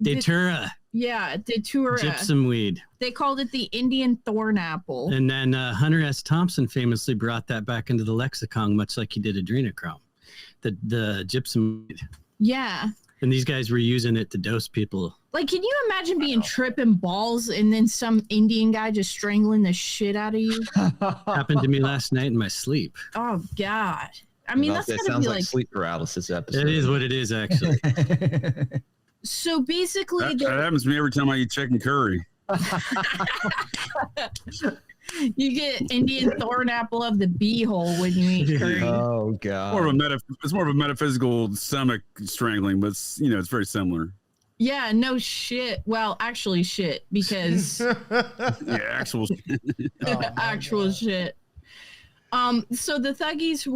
Datura. Yeah, Datura. Gypsum weed. They called it the Indian thorn apple. And then Hunter S. Thompson famously brought that back into the lexicon, much like he did adrenochrome. The gypsum weed. Yeah. And these guys were using it to dose people. Like, can you imagine being tripping balls and then some Indian guy just strangling the shit out of you? Happened to me last night in my sleep. Oh, God. I mean, That that's gotta sounds be like like... sleep paralysis episode. It is what it is, actually. So basically... That happens to me every time I eat chicken curry. You get Indian thorn apple of the beehole when you eat curry. Oh god. It's more of a metaphysical stomach strangling, but it's very similar. Yeah, no shit. Well, actually shit, because Yeah, actual. actual shit. So the Thuggees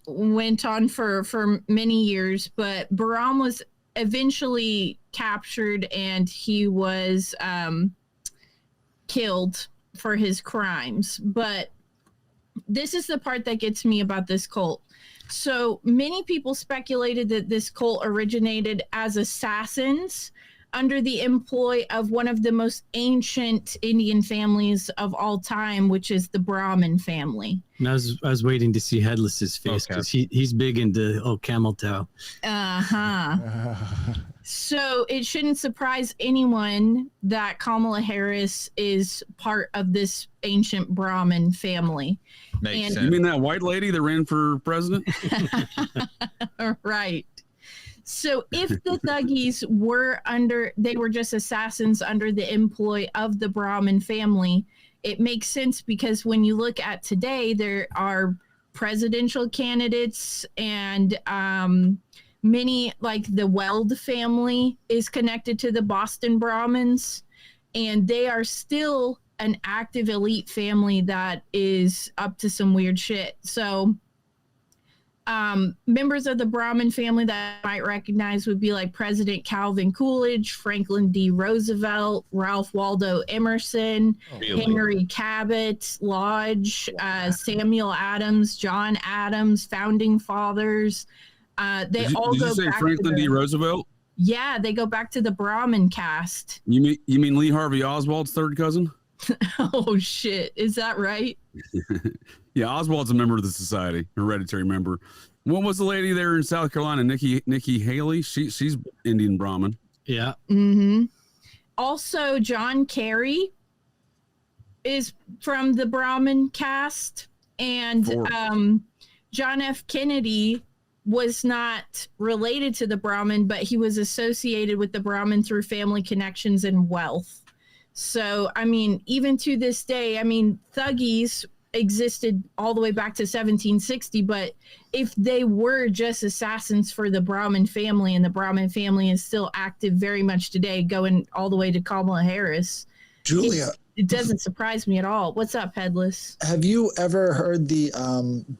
went on for many years, but Bahram was eventually captured and he was killed for his crimes. But this is the part that gets me about this cult. So many people speculated that this cult originated as assassins under the employ of one of the most ancient Indian families of all time, which is the Brahmin family. And I was waiting to see Headless's face because he's big into camel toe. So it shouldn't surprise anyone that Kamala Harris is part of this ancient Brahmin family. Makes And- sense. You mean that white lady that ran for president? Right. So if the Thuggees were just assassins under the employ of the Brahmin family, it makes sense because when you look at today, there are presidential candidates and many, like the Weld family is connected to the Boston Brahmins. and they are still an active elite family that is up to some weird shit. So members of the Brahmin family that I might recognize would be like President Calvin Coolidge, Franklin D. Roosevelt, Ralph Waldo Emerson, Henry Cabot Lodge, Samuel Adams, John Adams, founding fathers. Did you say Franklin D. Roosevelt? Yeah, they go back to the Brahmin caste. You mean Lee Harvey Oswald's third cousin? Oh shit, is that right? Yeah, Oswald's a member of the society, hereditary member. What was the lady there in South Carolina? Nikki Haley. She's Indian Brahmin. Yeah. Mm-hmm. Also, John Kerry is from the Brahmin caste, and John F. Kennedy was not related to the Brahmin, but he was associated with the Brahmin through family connections and wealth. So, I mean, even to this day, I mean, thuggies existed all the way back to 1760, but if they were just assassins for the Brahmin family, and the Brahmin family is still active very much today, going all the way to Kamala Harris, Julia, it doesn't surprise me at all. What's up, Headless? have you ever heard the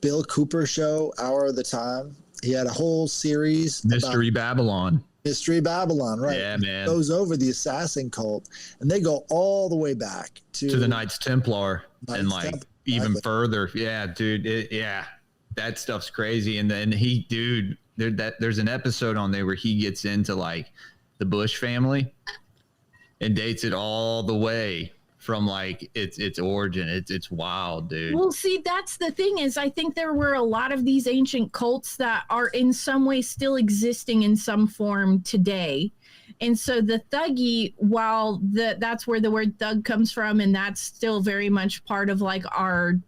Bill Cooper show, Hour of the Time? He had a whole series. Mystery Babylon. Mystery Babylon, right? Yeah, man. It goes over the assassin cult, and they go all the way back to the Knights Templar and like Templar, even exactly. further. Yeah, dude. That stuff's crazy. And then there's an episode on there where he gets into like the Bush family and dates it all the way from like its origin. It's wild, dude. Well, see, that's the thing is I think there were a lot of these ancient cults that are in some way still existing in some form today. And so the thuggy, while that's where the word thug comes from, and that's still very much part of like our,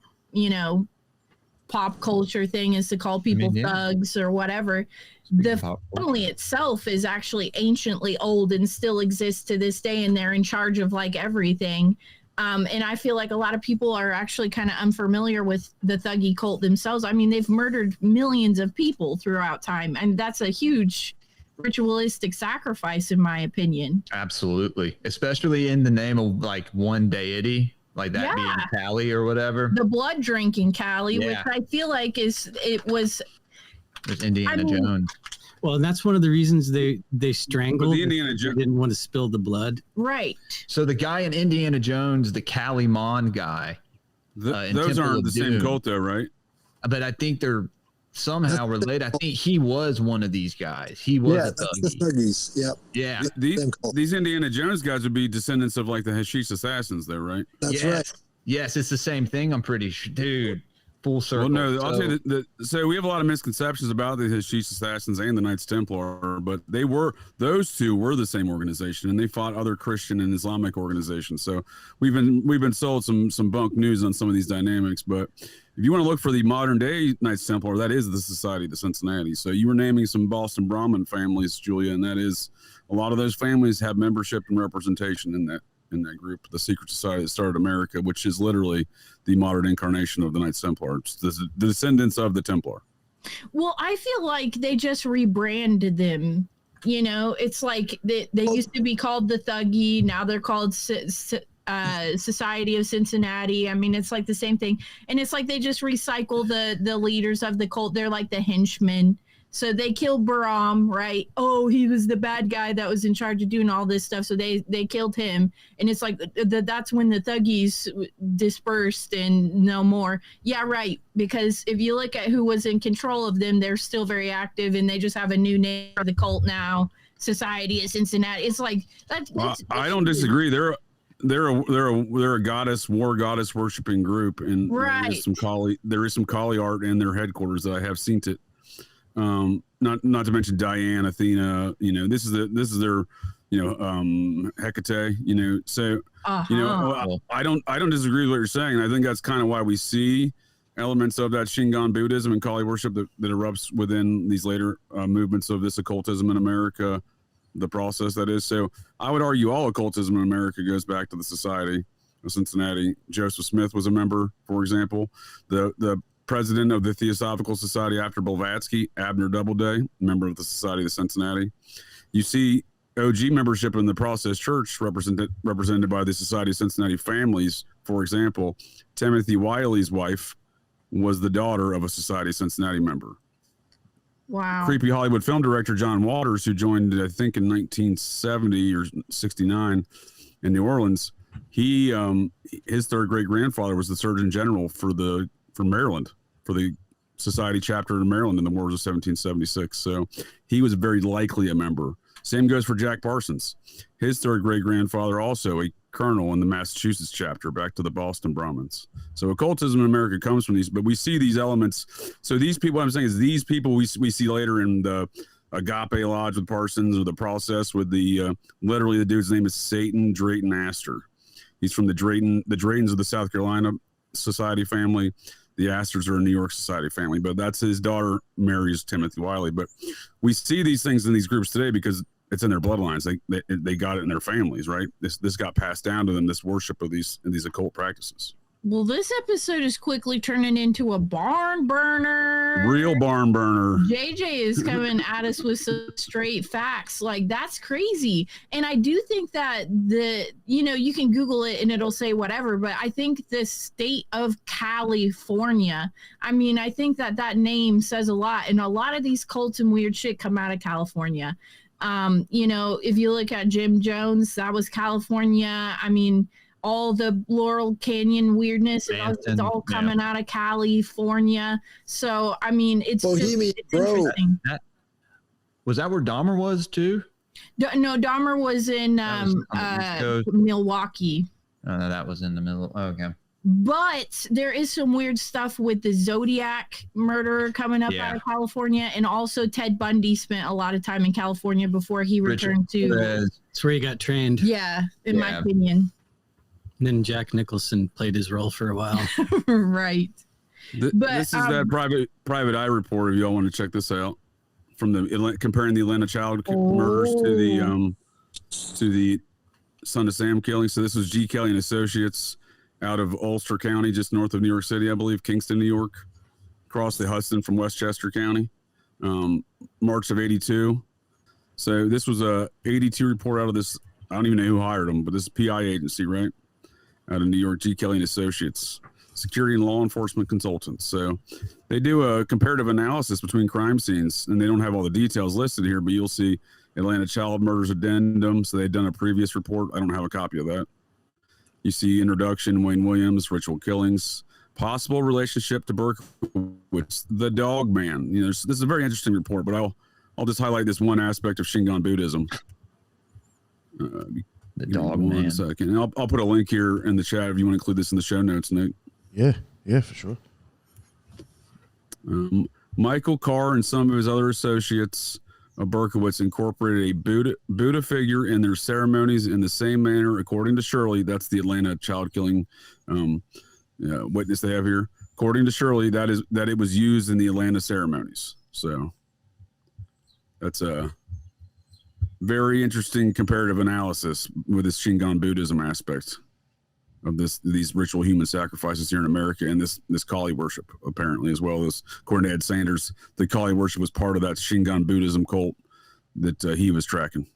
pop culture thing is to call people thugs or whatever. The family itself is actually anciently old and still exists to this day, and they're in charge of like everything. And I feel like a lot of people are actually kind of unfamiliar with the thuggy cult themselves. I mean, they've murdered millions of people throughout time, and that's a huge ritualistic sacrifice, in my opinion. Absolutely. Especially in the name of like one deity, like that being Kali or whatever. The blood drinking Kali, which I feel like There's Indiana mean, Jones. Well, and that's one of the reasons they strangled. The Indiana Jones didn't want to spill the blood. Right. So the guy in Indiana Jones, the Kali Mon guy. Those aren't the same cult though, right? But I think they're somehow related. I think he was one of these guys. He was a that's the thuggies. Yep. Yeah. These Indiana Jones guys would be descendants of like the Hashish assassins though, right? That's right. Yes, it's the same thing. I'm pretty sure, dude. Full circle. Well, no, I'll tell you so we have a lot of misconceptions about the Hashish assassins and the Knights Templar, but those two were the same organization, and they fought other Christian and Islamic organizations. So we've been sold some bunk news on some of these dynamics, but if you want to look for the modern day Knights Templar, that is the Society of Cincinnati. So you were naming some Boston Brahmin families, Julia, and that is a lot of those families have membership and representation in that group, the secret society that started America, which is literally the modern incarnation of the Knights Templar, the descendants of the Templar. Well, I feel like they just rebranded them. It's like they used to be called the Thuggy. Now they're called Society of Cincinnati. I mean, it's like the same thing. And it's like they just recycle the leaders of the cult. They're like the henchmen. So they killed Bahram, right? Oh, he was the bad guy that was in charge of doing all this stuff. So they killed him. And it's like that's when the thuggies dispersed and no more. Yeah, right. Because if you look at who was in control of them, they're still very active, and they just have a new name for the cult now, Society of Cincinnati. It's like that's I don't disagree. They're a war goddess worshiping group, and there is some Kali art in their headquarters that I have seen it. Not to mention Diane, Athena, this is their, Hecate, so, I don't disagree with what you're saying. I think that's kind of why we see elements of that Shingon Buddhism and Kali worship that erupts within these later movements of this occultism in America, the process that is. So I would argue all occultism in America goes back to the Society of Cincinnati. Joseph Smith was a member, for example. The president of the Theosophical Society after Blavatsky, Abner Doubleday, member of the Society of Cincinnati. You see OG membership in the Process Church, represented by the Society of Cincinnati Families. For example, Timothy Wiley's wife was the daughter of a Society of Cincinnati member. Wow. Creepy Hollywood film director John Waters, who joined, I think, in 1970 or 69 in New Orleans, his third great grandfather was the Surgeon General for Maryland, for the Society chapter in Maryland in the Wars of 1776. So he was very likely a member. Same goes for Jack Parsons. His third great grandfather, also a colonel in the Massachusetts chapter, back to the Boston Brahmins. So occultism in America comes from these, but we see these elements. So these people, what I'm saying is these people we see later in the Agape Lodge with Parsons, or the Process with the literally the dude's name is Satan Drayton Astor. He's from the Draytons of the South Carolina Society family. The Astors are a New York Society family, but that's his daughter marries Timothy Wiley. But we see these things in these groups today because it's in their bloodlines. They got it in their families, right? This got passed down to them, this worship of these occult practices. Well, this episode is quickly turning into a barn burner. Real barn burner. JJ is coming at us with some straight facts. Like, that's crazy. And I do think that you can Google it and it'll say whatever, but I think the state of California, I think that name says a lot. And a lot of these cults and weird shit come out of California. If you look at Jim Jones, that was California. All the Laurel Canyon weirdness, it's all coming out of California. So, it's Bohemian interesting. Was that where Dahmer was too? No, Dahmer was in Milwaukee. Oh, no, that was in the middle. Oh, okay. But there is some weird stuff with the Zodiac murderer coming up out of California. And also Ted Bundy spent a lot of time in California before he returned to... That's where he got trained. Yeah, in my opinion. And then Jack Nicholson played his role for a while. Right. This is that private eye report. If y'all want to check this out, from comparing the Atlanta child murders to the Son of Sam killing. So this was G. Kelly and Associates out of Ulster County, just north of New York City, I believe, Kingston, New York, across the Hudson from Westchester County, March of '82. So this was a '82 report out of this. I don't even know who hired them, but this is PI agency, right? Out of New York, G. Kelly and Associates, security and law enforcement consultants. So they do a comparative analysis between crime scenes, and they don't have all the details listed here, but you'll see Atlanta child murders addendum. So they've done a previous report. I don't have a copy of that. You see introduction, Wayne Williams, ritual killings, possible relationship to Berkowitz, the dog man. This is a very interesting report, but I'll just highlight this one aspect of Shingon Buddhism. The dog man. 1 second. And I'll put a link here in the chat if you want to include this in the show notes, Nick. Yeah, for sure. Michael Carr and some of his other associates of Berkowitz incorporated a Buddha figure in their ceremonies in the same manner, according to Shirley. That's the Atlanta child killing witness they have here. According to Shirley, that it was used in the Atlanta ceremonies. So that's a very interesting comparative analysis with this Shingon Buddhism aspect of these ritual human sacrifices here in America, and this Kali worship apparently, as well as, according to Ed Sanders, the Kali worship was part of that Shingon Buddhism cult that he was tracking.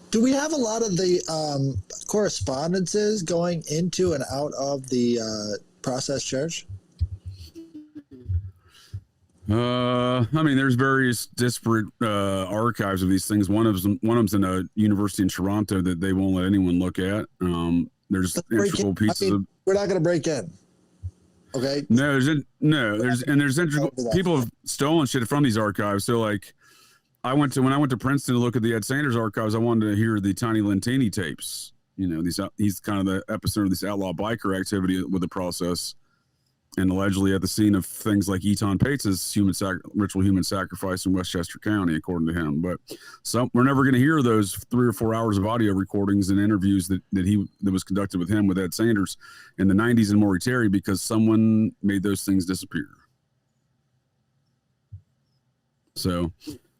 Do we have a lot of the correspondences going into and out of the Process Church? There's various disparate archives of these things. One of them's in a university in Toronto that they won't let anyone look at. There's integral pieces of. We're not going to break in. Okay. No, there's integral. People have stolen shit from these archives. So like, when I went to Princeton to look at the Ed Sanders archives, I wanted to hear the Tiny Lentini tapes. He's kind of the epicenter of this outlaw biker activity with the Process. And allegedly at the scene of things like Eton Pates's ritual human sacrifice in Westchester County, according to him. But we're never going to hear those 3 or 4 hours of audio recordings and interviews that was conducted with him with Ed Sanders in the 90s in Maury Terry, because someone made those things disappear. So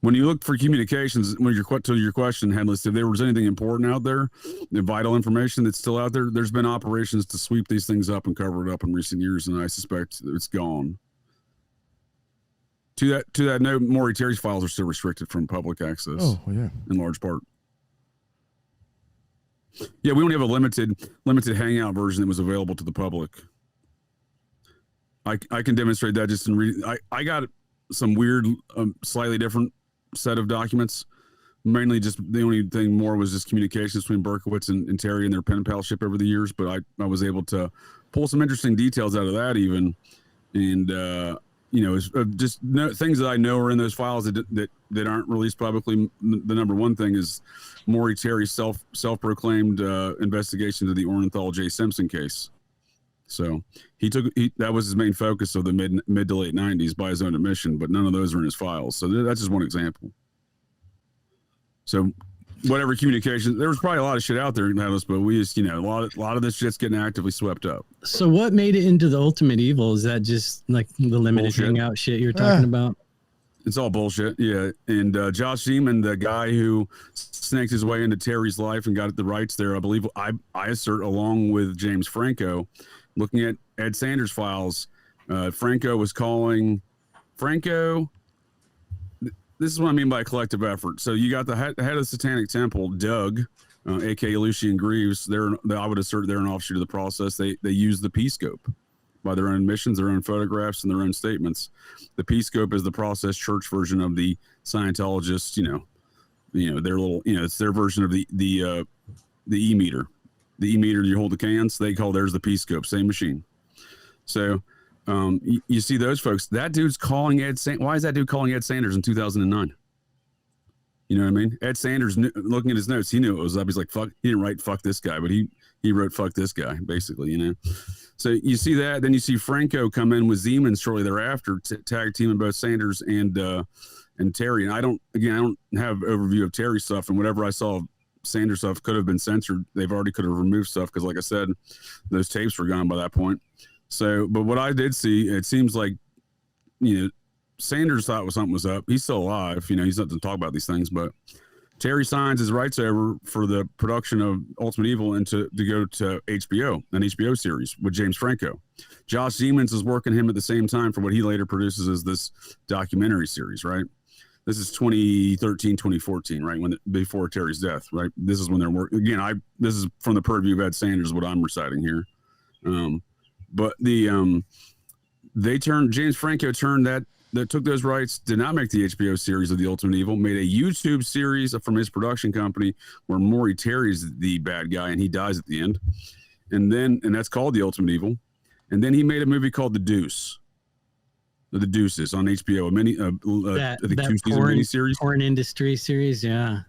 when you look for communications, to your question, Headless, if there was anything important out there, the vital information that's still out there, there's been operations to sweep these things up and cover it up in recent years, and I suspect it's gone. To that note, Maury Terry's files are still restricted from public access. Oh, yeah. In large part. Yeah, we only have a limited hangout version that was available to the public. I can demonstrate that just in reading. I got some weird, slightly different set of documents. Mainly just the only thing more was just communications between Berkowitz and Terry and their pen palship over the years. But I was able to pull some interesting details out of that even. And, it's just things that I know are in those files that aren't released publicly. The number one thing is Maury Terry's self-proclaimed investigation of the Orenthal J. Simpson case. So that was his main focus of the mid to late 90s by his own admission, but none of those are in his files. So that's just one example. So whatever communication, there was probably a lot of shit out there, but we just, a lot of this shit's getting actively swept up. So what made it into the Ultimate Evil? Is that just like the limited hangout shit you're talking about? It's all bullshit. Yeah. And Josh Zeman, the guy who snaked his way into Terry's life and got the rights there, I believe I assert, along with James Franco, looking at Ed Sanders' files, Franco was calling Franco. This is what I mean by collective effort. So you got the head of the Satanic Temple, Doug, aka Lucian Greaves. I would assert they're an offshoot of the process. They use the P-scope by their own admissions, their own photographs, and their own statements. The P-scope is the process church version of the Scientologists. Their little, it's their version of the E-meter. The E-meter, you hold the cans. They call theirs the P-scope. Same machine. So. You see those folks. That dude's calling why is that dude calling Ed Sanders in 2009? You know what I mean? Ed Sanders, looking at his notes, he knew it was up. He's like, fuck. He didn't write fuck this guy, but he wrote fuck this guy, basically, So you see that. Then you see Franco come in with Zeman shortly thereafter, tag teaming both Sanders and Terry. And I don't have overview of Terry stuff, and whatever I saw Sanders stuff could have been censored. They've already could have removed stuff because, like I said, those tapes were gone by that point. So, but what I did see, it seems like, Sanders thought something was up. He's still alive. He's not to talk about these things, but Terry signs his rights over for the production of Ultimate Evil and to go to HBO, an HBO series with James Franco. Josh Zeman is working him at the same time for what he later produces as this documentary series, right? This is 2013, 2014, right? Before Terry's death, right? This is when they're working. Again, this is from the purview of Ed Sanders, what I'm reciting here. But James Franco that took those rights, did not make the HBO series of The Ultimate Evil, made a YouTube series from his production company where Maury Terry's the bad guy and he dies at the end. And that's called The Ultimate Evil. And then he made a movie called The Deuce. The Deuces on HBO, that porn industry series, yeah.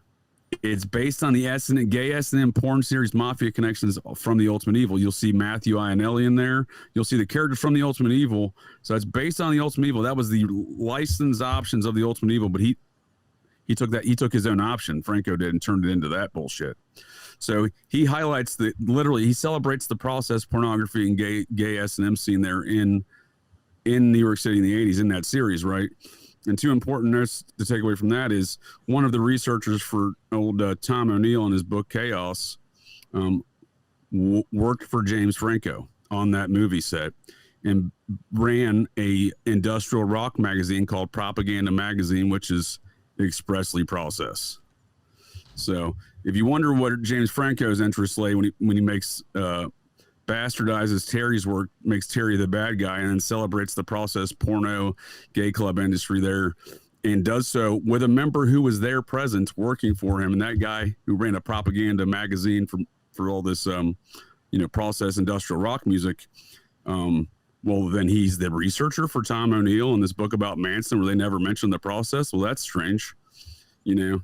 It's based on the gay S&M porn series Mafia Connections from The Ultimate Evil. You'll see Matthew Ionelli in there. You'll see the characters from The Ultimate Evil. So it's based on The Ultimate Evil. That was the licensed options of The Ultimate Evil, but he took his own option, Franco did, and turned it into that bullshit. So he highlights he celebrates the process pornography and gay S&M scene there in New York City in the 80s in that series, right? And two important notes to take away from that is one of the researchers for old Tom O'Neill in his book Chaos worked for James Franco on that movie set and ran a industrial rock magazine called Propaganda Magazine, which is expressly process. So if you wonder what James Franco's interests lay when he makes bastardizes Terry's work, makes Terry the bad guy, and then celebrates the process porno gay club industry there, and does so with a member who was there present working for him, and that guy who ran a propaganda magazine for all this process industrial rock music. Well, then he's the researcher for Tom O'Neill in this book about Manson where they never mentioned the process. Well, that's strange.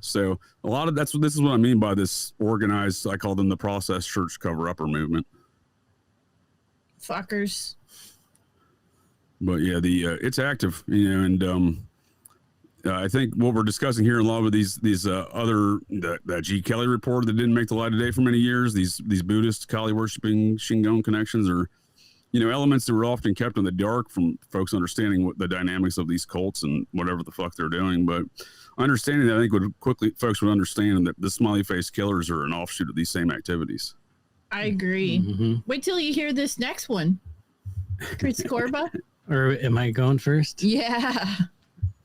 So a lot of this is what I mean by this organized, I call them the process church cover-upper movement. Fuckers. But yeah, it's active, and I think what we're discussing here, a lot of these other that G. Kelly report that didn't make the light of day for many years, these Buddhist Kali worshipping Shingon connections are, elements that were often kept in the dark from folks understanding what the dynamics of these cults and whatever the fuck they're doing. But understanding that, I think folks would understand that the smiley face killers are an offshoot of these same activities. I agree. Mm-hmm. Wait till you hear this next one. Chris Corba. Or am I going first? Yeah.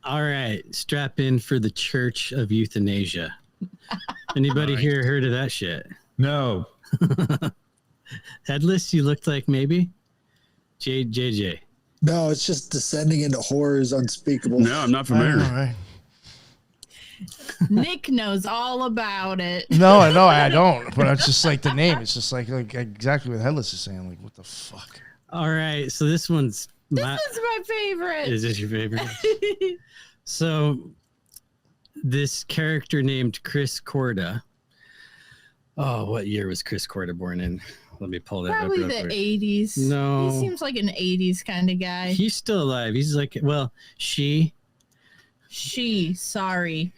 All right, strap in for the Church of Euthanasia. Anybody here heard of that shit? No. Headless, you looked like maybe? JJ. No, it's just descending into horrors unspeakable. No, I'm not familiar. All right. Nick knows all about it. No, I don't. But it's just like the name. It's just like exactly what Headless is saying. Like, what the fuck? All right, so this one's This is my favorite. Is this your favorite? So, this character named Chris Corda. Oh, what year was Chris Corda born in? Let me pull that Probably up. the Real quick. 80s. No. He seems like an 80s kind of guy. He's still alive. He's like, well, she. Sorry.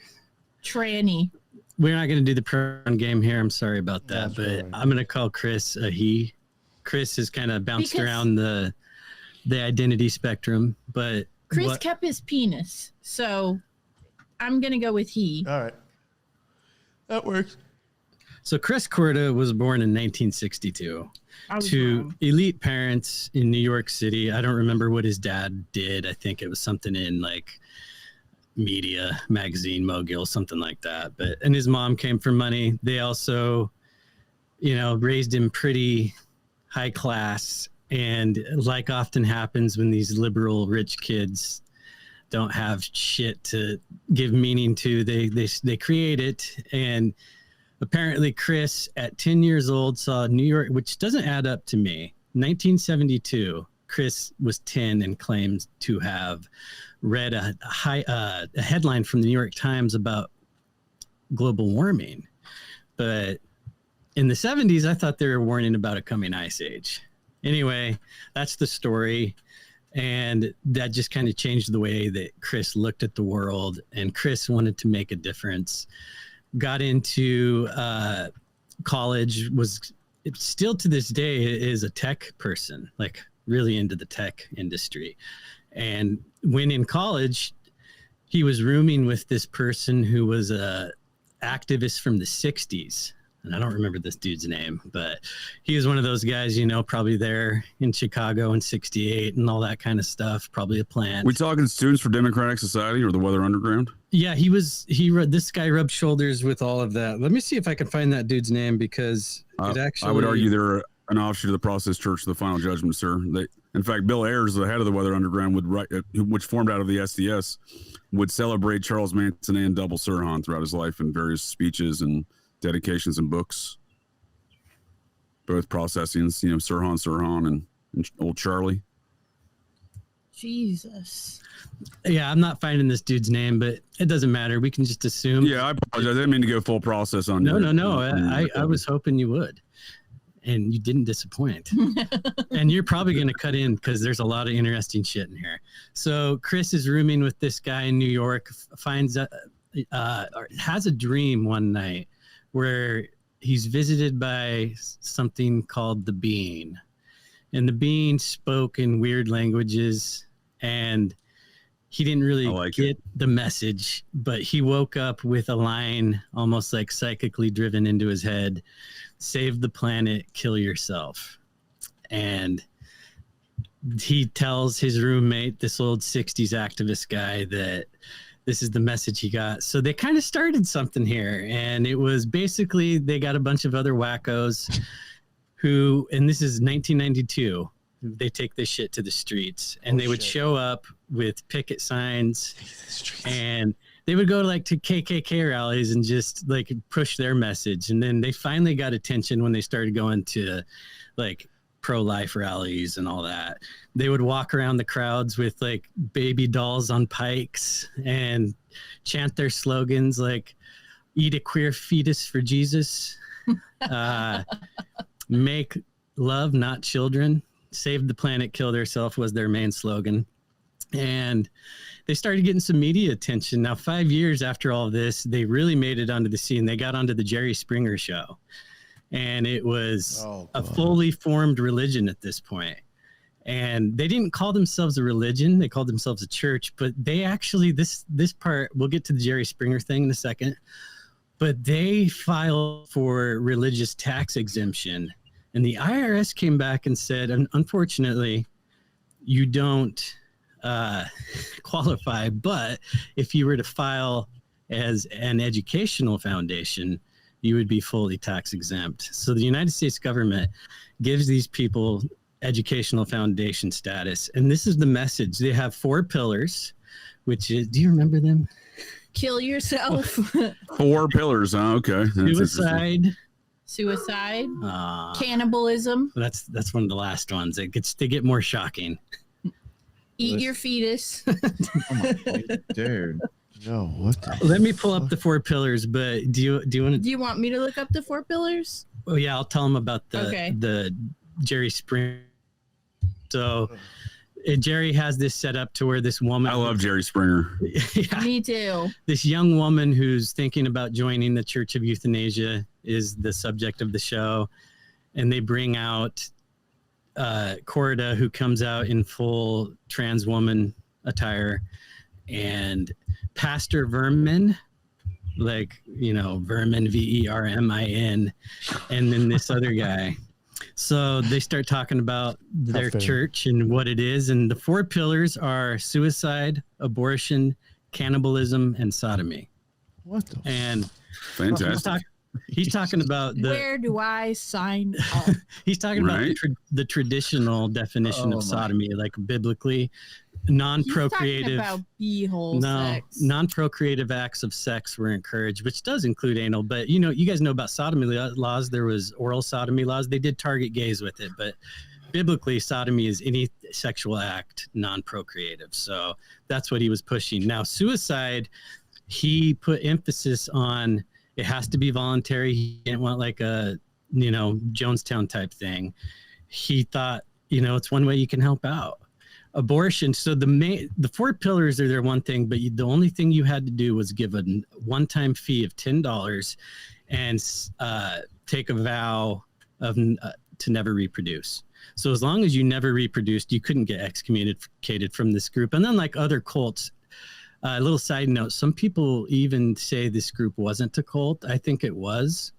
Tranny. We're not going to do the pronoun game here. I'm sorry about that, That's but right. I'm going to call Chris a he. Chris has kind of bounced Because- around the identity spectrum, but Chris kept his penis. So I'm going to go with he. All right. That works. So Chris Corda was born in 1962 I was to wrong. elite parents in New York City. I don't remember what his dad did. I think it was something in like media, magazine, mogul, something like that. And his mom came from money. They also, raised him pretty high class. And like often happens when these liberal rich kids don't have shit to give meaning to, they create it. And apparently Chris at 10 years old saw New York, which doesn't add up to me. 1972, Chris was 10 and claims to have read a headline from the New York Times about global warming. But in the 70s, I thought they were warning about a coming ice age. Anyway, that's the story. And that just kind of changed the way that Chris looked at the world. And Chris wanted to make a difference. Got into college, was still to this day is a tech person, like really into the tech industry. And when in college, he was rooming with this person who was a activist from the 60s. And I don't remember this dude's name, but he was one of those guys, probably there in Chicago in 68 and all that kind of stuff, probably a plant. We talking Students for Democratic Society or the Weather Underground? Yeah, this guy rubbed shoulders with all of that. Let me see if I can find that dude's name because it actually. I would argue they're an offshoot of the Process Church of the Final Judgment, sir. In fact, Bill Ayers, the head of the Weather Underground, which formed out of the SDS, would celebrate Charles Manson and Double Sirhan throughout his life in various speeches and dedications and books. Both processings, Sirhan and old Charlie. Jesus. Yeah, I'm not finding this dude's name, but it doesn't matter. We can just assume. Yeah, I apologize. I didn't mean to go full process on you. No. I was hoping you would. And you didn't disappoint. And you're probably going to cut in because there's a lot of interesting shit in here. So Chris is rooming with this guy in New York, has a dream one night where he's visited by something called the Being. And the Being spoke in weird languages, and he didn't really get the message, but he woke up with a line almost like psychically driven into his head: save the planet, kill yourself. And he tells his roommate, this old 60s activist guy, that this is the message he got. So they kind of started something here. And it was basically, they got a bunch of other wackos who, and this is 1992, they take this shit to the streets. And they would show up with picket signs, and they would go to KKK rallies and just like push their message. And then they finally got attention when they started going to like pro-life rallies and all that. They would walk around the crowds with like baby dolls on pikes and chant their slogans like "Eat a queer fetus for Jesus," "Make love, not children," "Save the planet, kill yourself" was their main slogan. And they started getting some media attention. Now, 5 years after all this, they really made it onto the scene. They got onto the Jerry Springer show. And it was a fully formed religion at this point. And they didn't call themselves a religion. They called themselves a church. But they actually, this part, we'll get to the Jerry Springer thing in a second. But they filed for religious tax exemption. And the IRS came back and said, unfortunately, you don't qualify, but if you were to file as an educational foundation, you would be fully tax exempt. So the United States government gives these people educational foundation status. And this is the message. They have 4 pillars, which is, do you remember them? Kill yourself. 4 pillars, huh? Okay. That's Suicide. Cannibalism. That's one of the last ones. They get more shocking. Eat your fetus. Oh my dude. Yo, what the Let me pull up the 4 pillars, but do you want to? Do you want me to look up the 4 pillars? Oh yeah, I'll tell them about Okay. the Jerry Springer. So Jerry has this set up to where this woman. I love Jerry Springer. Yeah, Me too. this young woman who's thinking about joining the Church of Euthanasia is the subject of the show, and they bring out Corda, who comes out in full trans woman attire, and Pastor Vermin, like, Vermin, Vermin, and then this other guy. So they start talking about their church and what it is. And the 4 pillars are suicide, abortion, cannibalism, and sodomy. What the? And Fantastic. he's talking about Where do I sign up? he's talking about Right. the traditional definition of sodomy, like biblically He's non-procreative. talking about b-hole sex. Non-procreative acts of sex were encouraged, which does include anal. But you guys know about sodomy laws. There was oral sodomy laws. They did target gays with it, but biblically, sodomy is any sexual act non-procreative. So that's what he was pushing. Now, suicide, he put emphasis on it has to be voluntary. He didn't want like a Jonestown type thing. He thought it's one way you can help out. Abortion. So the 4 pillars are their one thing, but the only thing you had to do was give a one-time fee of $10 and take a vow of to never reproduce. So as long as you never reproduced, you couldn't get excommunicated from this group. And unlike other cults, a little side note, some people even say this group wasn't a cult. I think it was.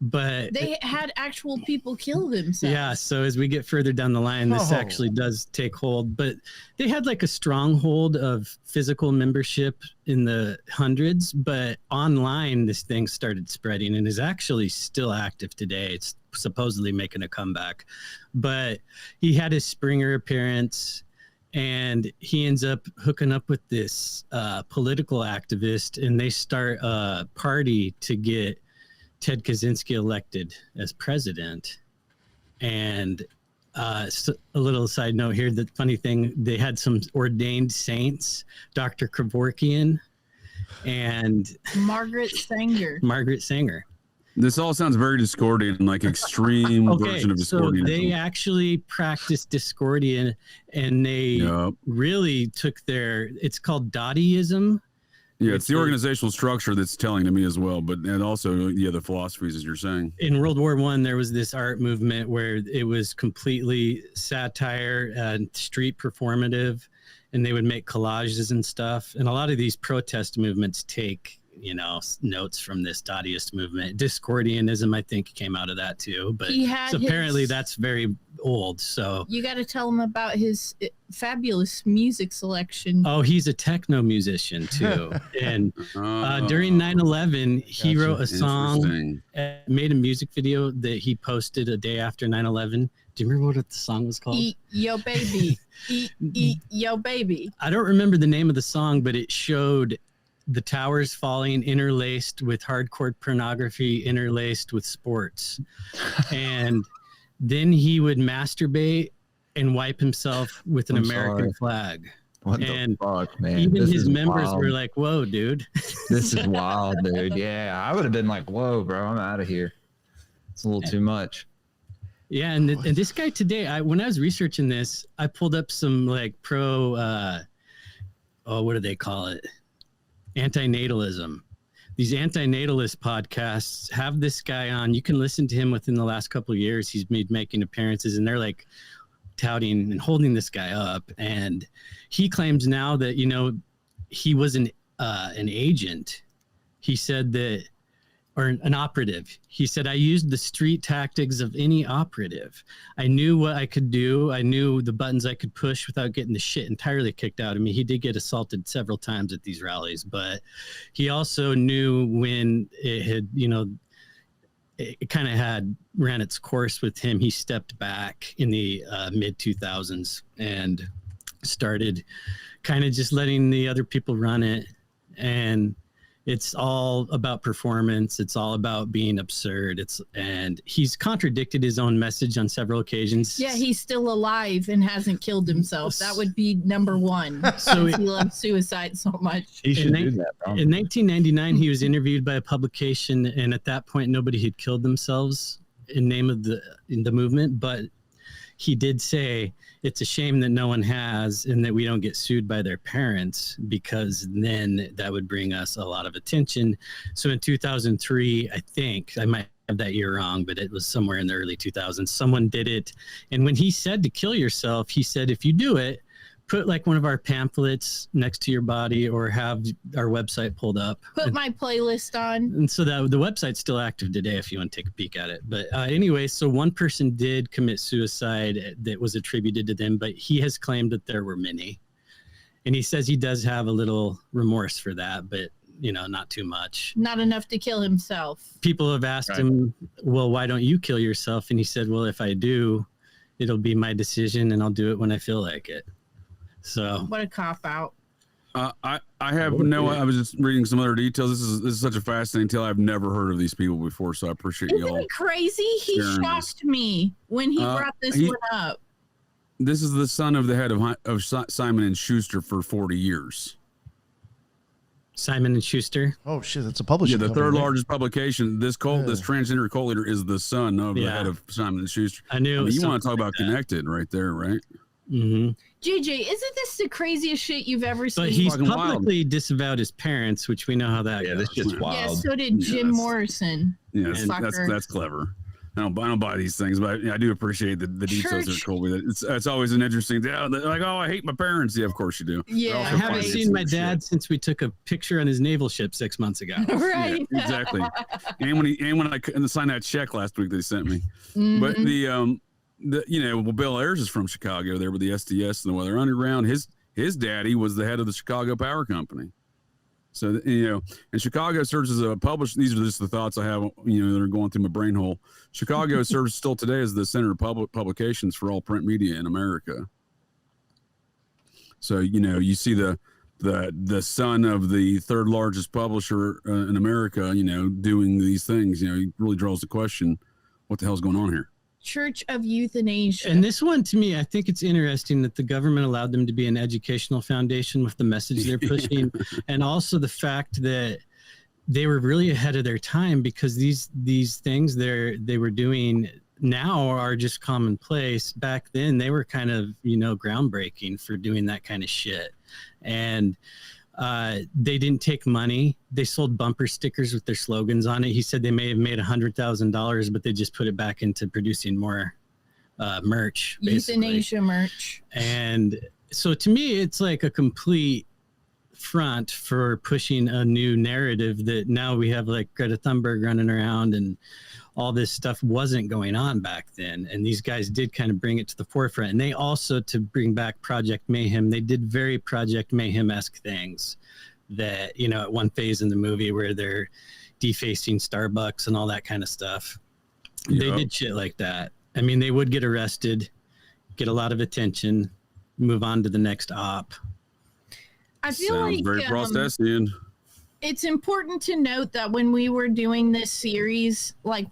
But they had actual people kill themselves. Yeah, so as we get further down the line, this actually does take hold. But they had like a stronghold of physical membership in the hundreds, but online this thing started spreading and is actually still active today. It's supposedly making a comeback. But he had his Springer appearance, and he ends up hooking up with this political activist, and they start a party to get Ted Kaczynski elected as president. And so a little side note here, the funny thing, they had some ordained saints, Dr. Kevorkian and Margaret Sanger. This all sounds very Discordian, like extreme version of Discordian. So they actually practiced Discordian, and they really took it's called Dadaism. Yeah, it's the organizational structure that's telling to me as well, and also the philosophies, as you're saying. In World War I, there was this art movement where it was completely satire and street performative, and they would make collages and stuff. And a lot of these protest movements take, notes from this Dadaist movement. Discordianism, I think, came out of that too. But apparently that's very old. So you got to tell him about his fabulous music selection. Oh, he's a techno musician too. And during 9/11, he wrote a song, made a music video that he posted a day after 9/11. Do you remember what the song was called? Eat Yo Baby. Eat Yo Baby. I don't remember the name of the song, but it showed the towers falling interlaced with hardcore pornography, interlaced with sports. And then he would masturbate and wipe himself with an American flag. What the fuck, man? Even his members were like, whoa, dude. This is wild, dude. Yeah, I would have been like, whoa, bro, I'm out of here. It's a little too much. Yeah, and this guy today, when I was researching this, I pulled up some like what do they call it? Antinatalism. These antinatalist podcasts have this guy on. You can listen to him within the last couple of years. He's making appearances, and they're like touting and holding this guy up. And he claims now that he was an agent. He said that or an operative. He said, I used the street tactics of any operative. I knew what I could do. I knew the buttons I could push without getting the shit entirely kicked out of me. He did get assaulted several times at these rallies, but he also knew when it had, it kind of had ran its course with him. He stepped back in the mid 2000s and started kind of just letting the other people run it. And it's all about performance. It's all about being absurd. And he's contradicted his own message on several occasions. Yeah, he's still alive and hasn't killed himself. That would be number one. So he loves suicide so much. He should do that. In 1999, he was interviewed by a publication, and at that point, nobody had killed themselves in name of the movement. But he did say it's a shame that no one has, and that we don't get sued by their parents, because then that would bring us a lot of attention. So in 2003, I think, I might have that year wrong, but it was somewhere in the early 2000s, someone did it. And when he said to kill yourself, he said, if you do it, put like one of our pamphlets next to your body, or have our website pulled up. Put my playlist on. And so that the website's still active today if you want to take a peek at it. But anyway, so one person did commit suicide that was attributed to them, but he has claimed that there were many. And he says he does have a little remorse for that, but not too much. Not enough to kill himself. People have asked him, well, why don't you kill yourself? And he said, well, if I do, it'll be my decision, and I'll do it when I feel like it. So what a cop out. I was just reading some other details. This is such a fascinating tale. I've never heard of these people before, so I appreciate Isn't y'all. it crazy? He shocked me when he brought this one up. This is the son of the head of Simon and Schuster for 40 years. Simon and Schuster. Oh shit, that's a publisher. Yeah, the company, third right? largest publication. This transgender cult leader is the son of the head of Simon and Schuster. I knew. You want to talk about connected right there, right? Mm-hmm. JJ, isn't this the craziest shit you've ever seen? But he's publicly disavowed his parents, which we know how that goes. Yeah, this shit's wild. Yeah, so did Jim Morrison. Yeah, that's clever. I don't buy these things, but I do appreciate the details that Colby. It's always an interesting. Yeah, like, oh, I hate my parents. Yeah, of course you do. Yeah, I haven't seen my dad since we took a picture on his naval ship 6 months ago. Right. Yeah, exactly. and when I couldn't sign that check last week they sent me, but Bill Ayers is from Chicago there with the SDS and the Weather Underground. His daddy was the head of the Chicago Power Company. So, and Chicago serves as a publisher. These are just the thoughts I have, that are going through my brain hole. Chicago serves still today as the center of public publications for all print media in America. So, you see the son of the third largest publisher in America, doing these things, he really draws the question, what the hell's going on here? Church of Euthanasia. And this one, to me, I think it's interesting that the government allowed them to be an educational foundation with the message they're pushing. And also the fact that they were really ahead of their time, because these things they were doing now are just commonplace. Back then, they were kind of, groundbreaking for doing that kind of shit. And they didn't take money. They sold bumper stickers with their slogans on it. He said they may have made $100,000, but they just put it back into producing more merch. Basically. Euthanasia merch. And so to me, it's like a complete front for pushing a new narrative that now we have like Greta Thunberg running around, and all this stuff wasn't going on back then. And these guys did kind of bring it to the forefront. And they also, to bring back Project Mayhem, they did very Project Mayhem-esque things that, at one phase in the movie where they're defacing Starbucks and all that kind of stuff. Yep. They did shit like that. I mean, they would get arrested, get a lot of attention, move on to the next op. I feel Sounds like very Processian. It's important to note that when we were doing this series, like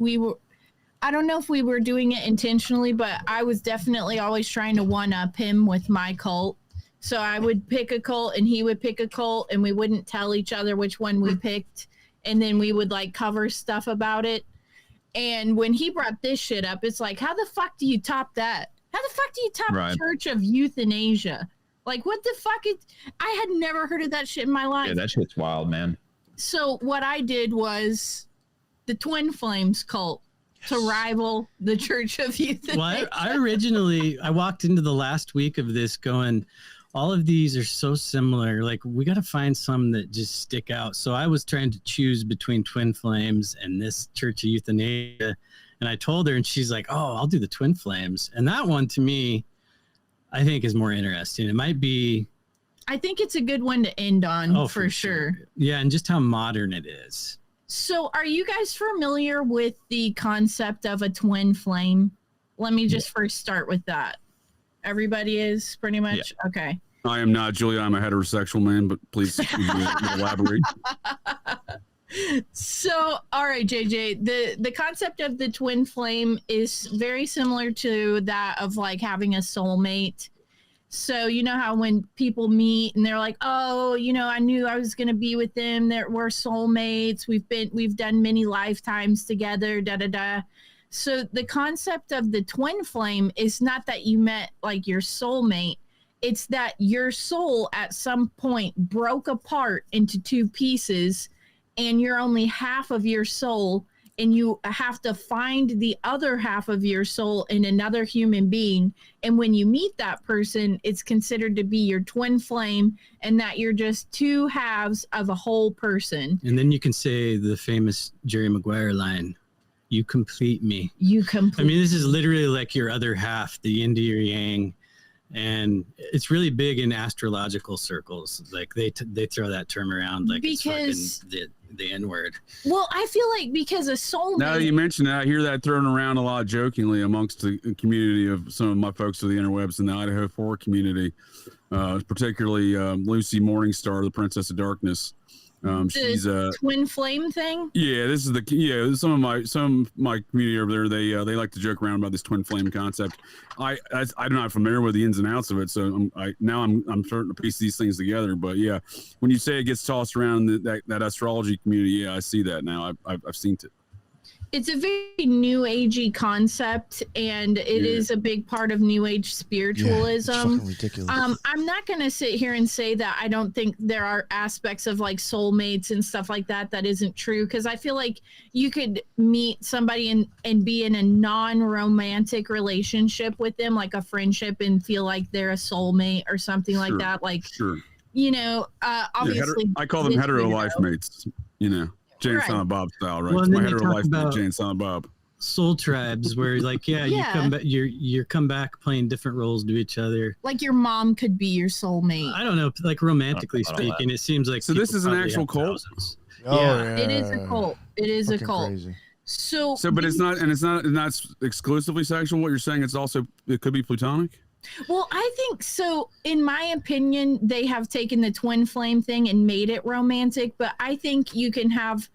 I don't know if we were doing it intentionally, but I was definitely always trying to one-up him with my cult. So I would pick a cult and he would pick a cult, and we wouldn't tell each other which one we picked. And then we would like cover stuff about it. And when he brought this shit up, it's like, how the fuck do you top that? How the fuck do you top Church of Euthanasia? Like, what the fuck? I had never heard of that shit in my life. Yeah, that shit's wild, man. So what I did was the Twin Flames cult to rival the Church of Euthanasia. Well, I walked into the last week of this going, all of these are so similar. Like, we got to find some that just stick out. So I was trying to choose between Twin Flames and this Church of Euthanasia. And I told her, and she's like, oh, I'll do the Twin Flames. And that one, to me, I think is more interesting. It might be... I think it's a good one to end on, for sure. Yeah, and just how modern it is. So are you guys familiar with the concept of a twin flame? Let me just first start with that. Everybody is pretty much? Yeah. Okay. I am not, Julia. I'm a heterosexual man, but please elaborate. So, all right, JJ, the concept of the twin flame is very similar to that of like having a soulmate. So, you know how when people meet and they're like, oh, you know, I knew I was going to be with them. We're soulmates. We've done many lifetimes together, da, da, da. So the concept of the twin flame is not that you met like your soulmate. It's that your soul at some point broke apart into two pieces and you're only half of your soul, and you have to find the other half of your soul in another human being. And when you meet that person, it's considered to be your twin flame, and that you're just two halves of a whole person. And then you can say the famous Jerry Maguire line, you complete me. You complete. I mean, this is literally like your other half, the yin to your yang. And it's really big in astrological circles. Like they throw that term around like because it's fucking the N-word. Well, I feel like because a soulmate. Now that you mention that, I hear that thrown around a lot jokingly amongst the community of some of my folks of the interwebs in the Idaho 4 community, particularly Lucy Morningstar, the Princess of Darkness. She's a twin flame thing. Yeah, this is some of my community over there. They like to joke around about this twin flame concept. I'm not familiar with the ins and outs of it, so I'm starting to piece these things together. But yeah, when you say it gets tossed around that astrology community, yeah, I see that now. I've seen it. It's a very new agey concept, and it is a big part of new age spiritualism. Yeah, it's fucking ridiculous. I'm not going to sit here and say that I don't think there are aspects of like soulmates and stuff like that isn't true, because I feel like you could meet somebody and be in a non-romantic relationship with them, like a friendship, and feel like they're a soulmate or something like that. Like, you know, obviously, I call them hetero life mates. You know. Jane Silent Bob style, right? Well, it's my hetero life mate, Jane Silent Bob. Soul tribes, where like, you come back, you're come back playing different roles to each other. Like your mom could be your soulmate. I don't know, like romantically speaking, it seems like. So this is an actual cult. It is a cult. It is a cult. Crazy. So, but it's not exclusively sexual. What you're saying, it could be platonic. Well, I think so. In my opinion, they have taken the twin flame thing and made it romantic, but I think you can have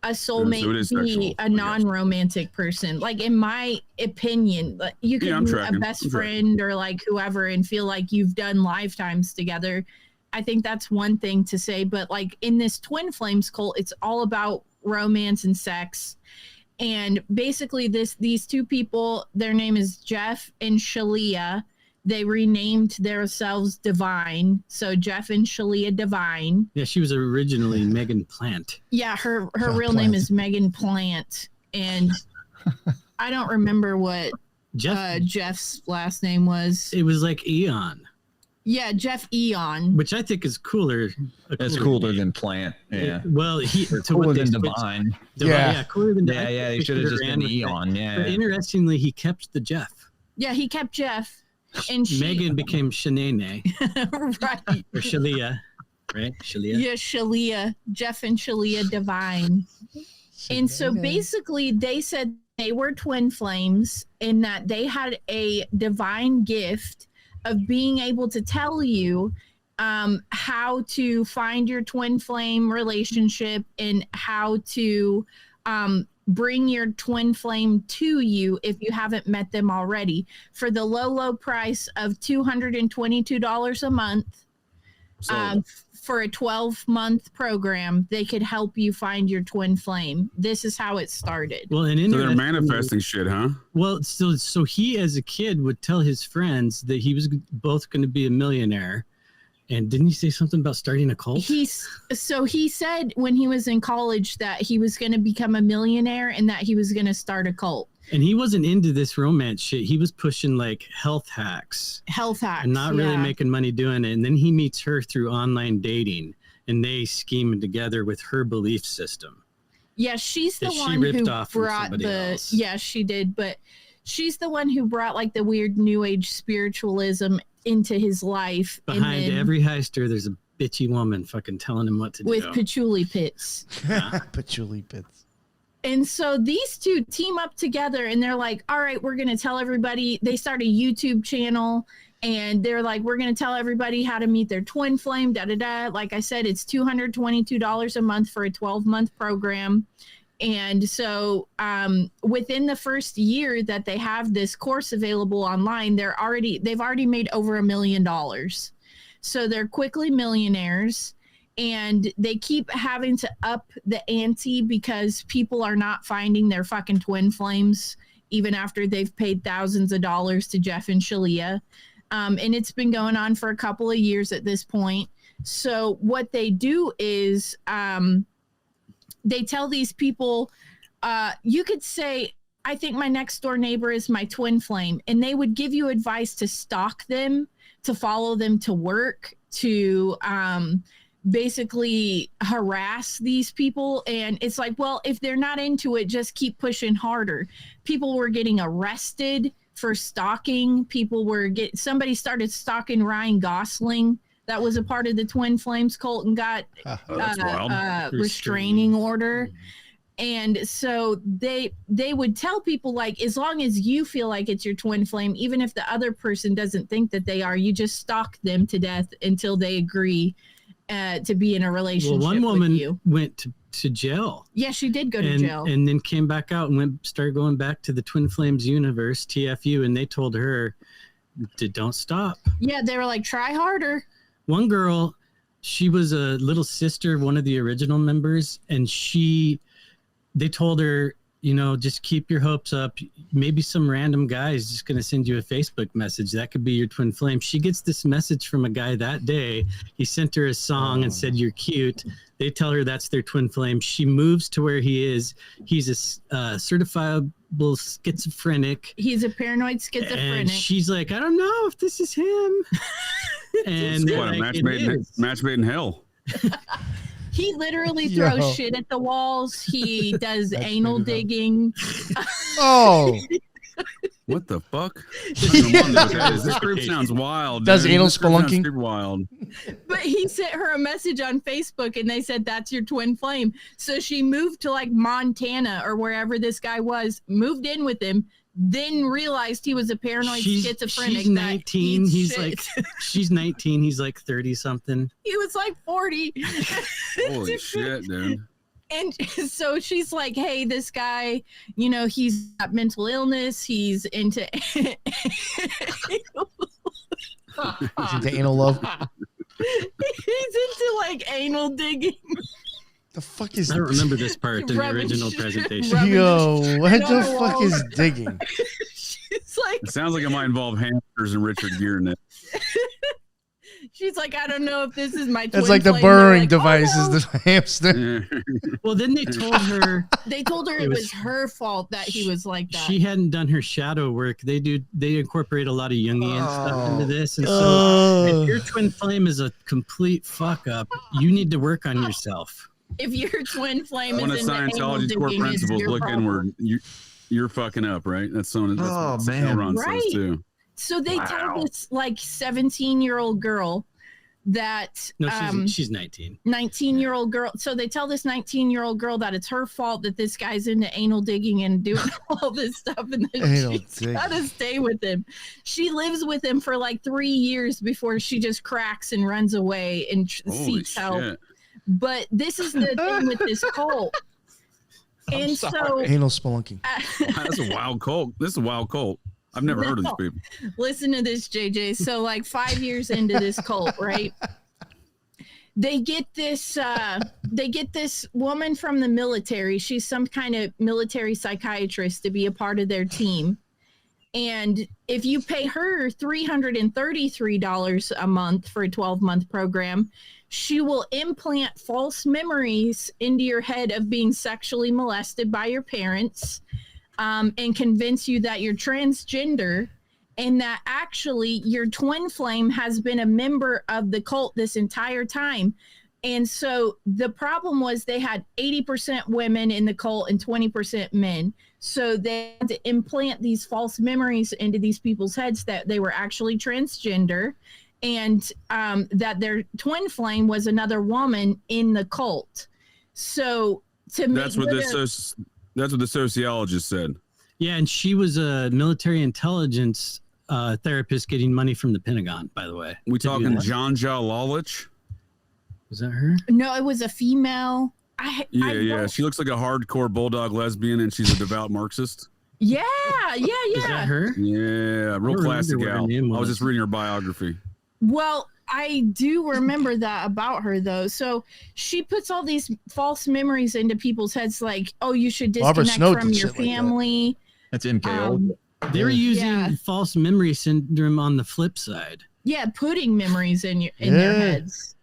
a soulmate be a non-romantic person. Like, in my opinion, you can be a best friend or like whoever and feel like you've done lifetimes together. I think that's one thing to say, but like in this twin flames cult, it's all about romance and sex. And basically these two people, their name is Jeff and Shalia. They renamed themselves Divine. So Jeff and Shalia Divine. Yeah, she was originally Megan Plant. Yeah, her real name is Megan Plant. And I don't remember what Jeff's last name was. It was like Eon. Yeah, Jeff Eon. Which I think is cooler. It's cooler than Plant. Yeah. Cooler than Divine. Yeah, cooler than Divine. Yeah, he should have just been Eon. Yeah. But interestingly, he kept the Jeff. Yeah, he kept Jeff. And Megan became Synanon. Right. Or Shalia. Right? Shalia. Yeah, Shalia. Jeff and Shalia Divine. And so basically they said they were twin flames and that they had a divine gift of being able to tell you how to find your twin flame relationship and how to bring your twin flame to you if you haven't met them already for the low price of $222 a month. For a 12-month program, they could help you find your twin flame. This is how it started. Well, so they're manifesting shit, huh? Well, so he as a kid would tell his friends that he was both going to be a millionaire. And didn't he say something about starting a cult? He said when he was in college that he was going to become a millionaire and that he was going to start a cult. And he wasn't into this romance shit. He was pushing like health hacks and not really making money doing it. And then he meets her through online dating, and they scheme together with her belief system. Yeah, she's the one who brought the. Yeah, she did, but she's the one who brought like the weird new age spiritualism into his life. Behind every heister, there's a bitchy woman fucking telling him what to do with patchouli pits. Patchouli pits. And so these two team up together, and they're like, all right, we're going to tell everybody. They start a YouTube channel, and they're like, we're going to tell everybody how to meet their twin flame, da-da-da. Like I said, it's $222 a month for a 12-month program. And so within the first year that they have this course available online, they've already made over $1 million. So they're quickly millionaires, and they keep having to up the ante because people are not finding their fucking twin flames, even after they've paid thousands of dollars to Jeff and Shalia. And it's been going on for a couple of years at this point. So what they do is they tell these people, you could say, I think my next door neighbor is my twin flame. And they would give you advice to stalk them, to follow them to work, to basically harass these people. And it's like, well, if they're not into it, just keep pushing harder. People were getting arrested for stalking. Somebody started stalking Ryan Gosling. That was a part of the Twin Flames cult and got restraining order. And so they would tell people, like, as long as you feel like it's your twin flame, even if the other person doesn't think that they are, you just stalk them to death until they agree to be in a relationship with you. Well, one woman went to jail. Yeah, she did go to jail. And then came back out and started going back to the Twin Flames universe, TFU, and they told her to don't stop. Yeah, they were like, try harder. One girl, she was a little sister of one of the original members, and they told her, just keep your hopes up. Maybe some random guy is just going to send you a Facebook message. That could be your twin flame. She gets this message from a guy that day. He sent her a song and said, you're cute. They tell her that's their twin flame. She moves to where he is. He's a certifiable schizophrenic. He's a paranoid schizophrenic. And she's like, I don't know if this is him. And what, a match made in hell. He literally throws shit at the walls. He does anal digging. Oh. What the fuck? This group sounds wild. Does anal spelunking? Super wild. But he sent her a message on Facebook, and they said, that's your twin flame. So she moved to like Montana or wherever this guy was, moved in with him, then realized he was a paranoid schizophrenic. She's 19. She's 19. He's like 30 something. He was like 40. Holy shit, dude. And so she's like, hey, this guy, he's got mental illness. He's into anal love. He's into like anal digging. The fuck is? I don't remember this part in the original presentation. Yo, what the fuck is digging? She's like, it sounds like it might involve hamsters and Richard Gere in it. She's like, I don't know if this is my twin It's like the flame. burrowing Like, device no. is the hamster. Well, then they told her it was her fault that he was like that. She hadn't done her shadow work. They incorporate a lot of Jungian stuff into this. And so if your twin flame is a complete fuck up, you need to work on yourself. If your twin flame One of is in Scientology's core principles, look inward. You're fucking up, right? That's what Ron says too. So they tell this like 17-year-old girl that she's 19. 19-year-old girl. So they tell this 19-year-old girl that it's her fault that this guy's into anal digging and doing all this stuff, and then she's got to stay with him. She lives with him for like 3 years before she just cracks and runs away and seeks help. But this is the thing with this cult. And so anal spelunking. That's a wild cult. This is a wild cult. I've never heard of these people. Listen to this, JJ. So like 5 years into this cult, right? They get this woman from the military. She's some kind of military psychiatrist to be a part of their team. And if you pay her $333 a month for a 12-month program, she will implant false memories into your head of being sexually molested by your parents. and convince you that you're transgender and that actually your twin flame has been a member of the cult this entire time. And so the problem was they had 80% women in the cult and 20% men. So they had to implant these false memories into these people's heads that they were actually transgender, and that their twin flame was another woman in the cult. So that's what the sociologist said. Yeah, and she was a military intelligence therapist getting money from the Pentagon, by the way. We talking Janja Lalich? Was that her? No, it was a female. Yeah. She looks like a hardcore bulldog lesbian, and she's a devout Marxist. Yeah. Is that her? Yeah, real classic gal. I was just reading her biography. Well, I do remember that about her, though. So she puts all these false memories into people's heads, like, oh, you should disconnect from your family. That's MK. They were using false memory syndrome on the flip side. Yeah, putting memories in their heads.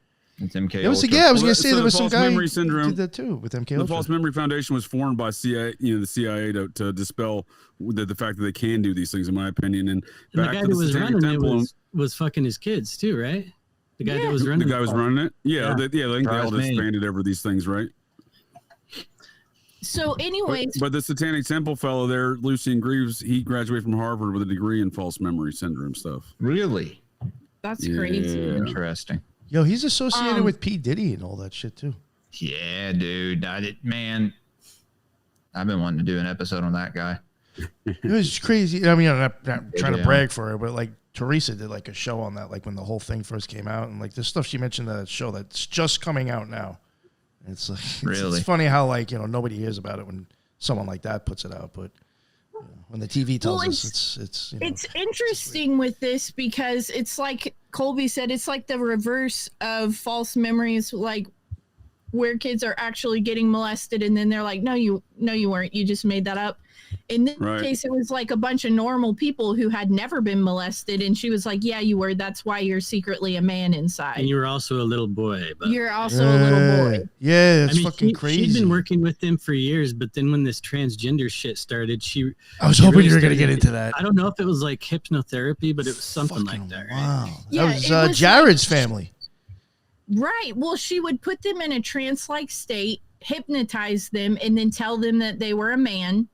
It's MK. I was going to say there was some guy memory syndrome who did that too with MK. The False Memory Foundation was formed by the CIA to dispel the fact that they can do these things, in my opinion. And the guy that was running it was fucking his kids too, right? The guy that was running the guy was running it. Yeah. I think they all Surprised me. disbanded over these things, right? So, anyways, but the Satanic Temple fellow there, Lucian Greaves, he graduated from Harvard with a degree in false memory syndrome stuff. Really? that's crazy. Interesting. Yo, he's associated with P. Diddy and all that shit too. Yeah, dude. Man, I've been wanting to do an episode on that guy. It was crazy. I mean, I'm not trying to brag for her, but like Teresa did like a show on that, like when the whole thing first came out, and like the stuff she mentioned in that show that's just coming out now. It's like it's funny how like nobody hears about it when someone like that puts it out, but when the TV tells us it's interesting with this because it's like Colby said, it's like the reverse of false memories, like where kids are actually getting molested and then they're like, no, you weren't, you just made that up. In this case, it was like a bunch of normal people who had never been molested, and she was like, yeah, you were. That's why you're secretly a man inside. And you were also a little boy. But you're also a little boy. Yeah, it's fucking crazy. She'd been working with them for years, but then when this transgender shit started, I was hoping you were going to get into that. I don't know if it was like hypnotherapy, but it was something like that, right? Wow. Yeah, that was Jared's family. Right. Well, she would put them in a trance-like state, hypnotize them, and then tell them that they were a man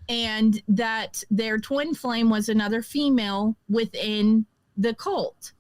and that their twin flame was another female within the cult.